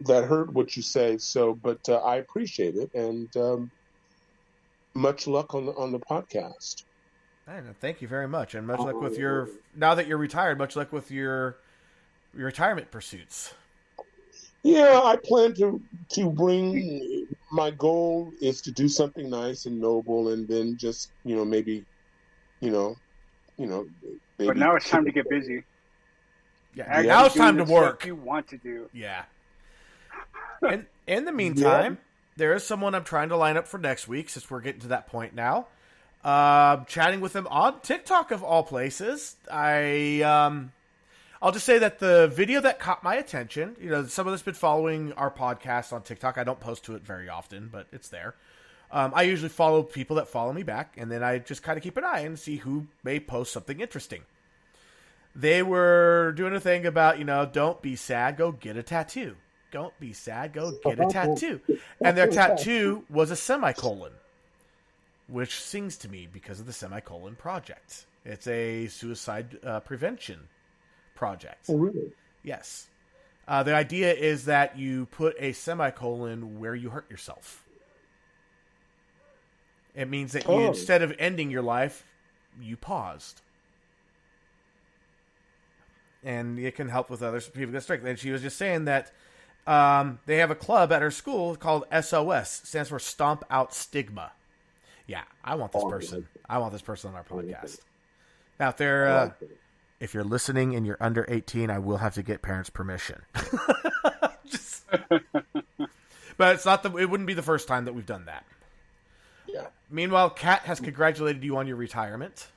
that heard what you say. So, but I appreciate it, and much luck on the podcast. Thank you very much, and much luck with your. Now that you're retired, much luck with your retirement pursuits. Yeah, I plan to bring. My goal is to do something nice and noble, and then just maybe, maybe. But now it's time to get busy. Yeah, now it's time to work. You want to do? Yeah. And in the meantime, there is someone I'm trying to line up for next week, since we're getting to that point now. Chatting with him on TikTok of all places. I'll just say that the video that caught my attention, someone that's been following our podcast on TikTok, I don't post to it very often, but it's there. I usually follow people that follow me back, and then I just kind of keep an eye and see who may post something interesting. They were doing a thing about, don't be sad, go get a tattoo. Don't be sad, go get a tattoo. And their tattoo was a semicolon, which sings to me because of the Semicolon Project. It's a suicide prevention project. Oh, really? Yes. The idea is that you put a semicolon where you hurt yourself. It means that you, instead of ending your life, you paused. And it can help with other people get strength. And she was just saying that they have a club at her school called SOS. Stands for Stomp Out Stigma. Yeah, I want this person. I want this person on our podcast. Now, if you're listening and you're under 18, I will have to get parents' permission. But it wouldn't be the first time that we've done that. Yeah. Meanwhile, Kat has congratulated you on your retirement.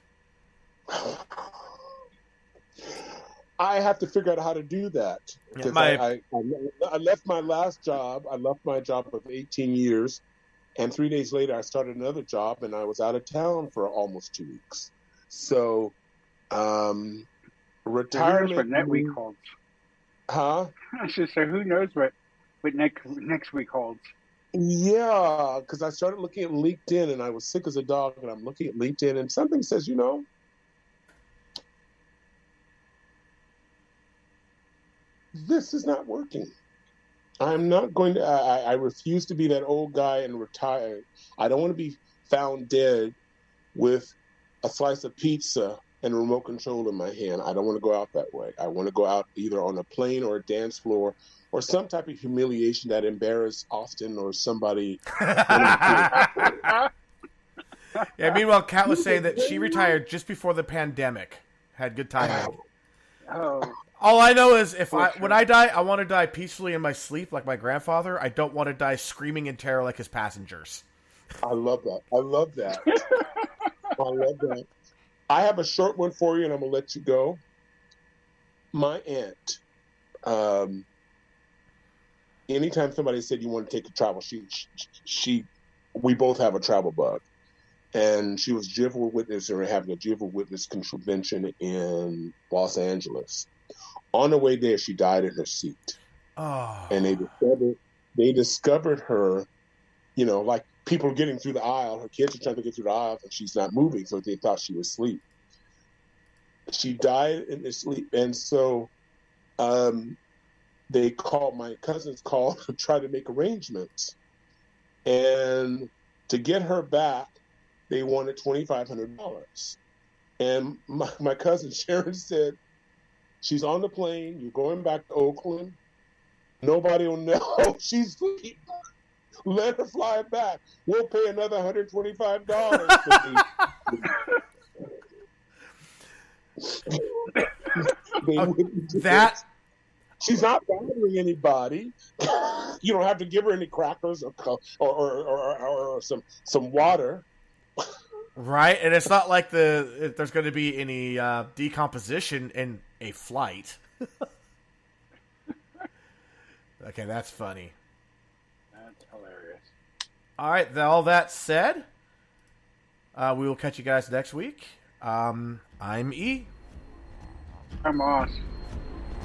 I have to figure out how to do that. Because I left my last job. I left my job of 18 years. And 3 days later, I started another job, and I was out of town for almost 2 weeks. So, retirement. Who knows what next week holds? Huh? I should say, who knows what next week holds? Yeah, because I started looking at LinkedIn, and I was sick as a dog, and I'm looking at LinkedIn, and something says, this is not working. I'm not going to, I refuse to be that old guy and retire. I don't want to be found dead with a slice of pizza and a remote control in my hand. I don't want to go out that way. I want to go out either on a plane or a dance floor or some type of humiliation that embarrass Austin or somebody. Yeah, meanwhile, Kat was saying that she retired just before the pandemic. Had good timing. Oh. All I know is when I die, I want to die peacefully in my sleep like my grandfather. I don't want to die screaming in terror like his passengers. I love that. I love that. I have a short one for you, and I'm going to let you go. My aunt, anytime somebody said you want to take a travel, we both have a travel bug. And she was Jehovah's Witness, or having a Jehovah's Witness convention in Los Angeles. On the way there, she died in her seat. Oh. And they discovered her, like people getting through the aisle. Her kids are trying to get through the aisle, and she's not moving, so they thought she was asleep. She died in her sleep. And so my cousins called to try to make arrangements. And to get her back, they wanted $2,500. And my cousin Sharon said, she's on the plane. You're going back to Oakland. Nobody will know she's asleep. Let her fly back. We'll pay another $125. She's not bothering anybody. You don't have to give her any crackers or some water. Right, and it's not like there's going to be any decomposition in a flight. Okay, that's funny. That's hilarious. All right, all that said, we will catch you guys next week. I'm E. I'm Moss.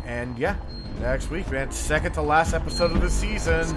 And yeah, next week, man, second to last episode of the season.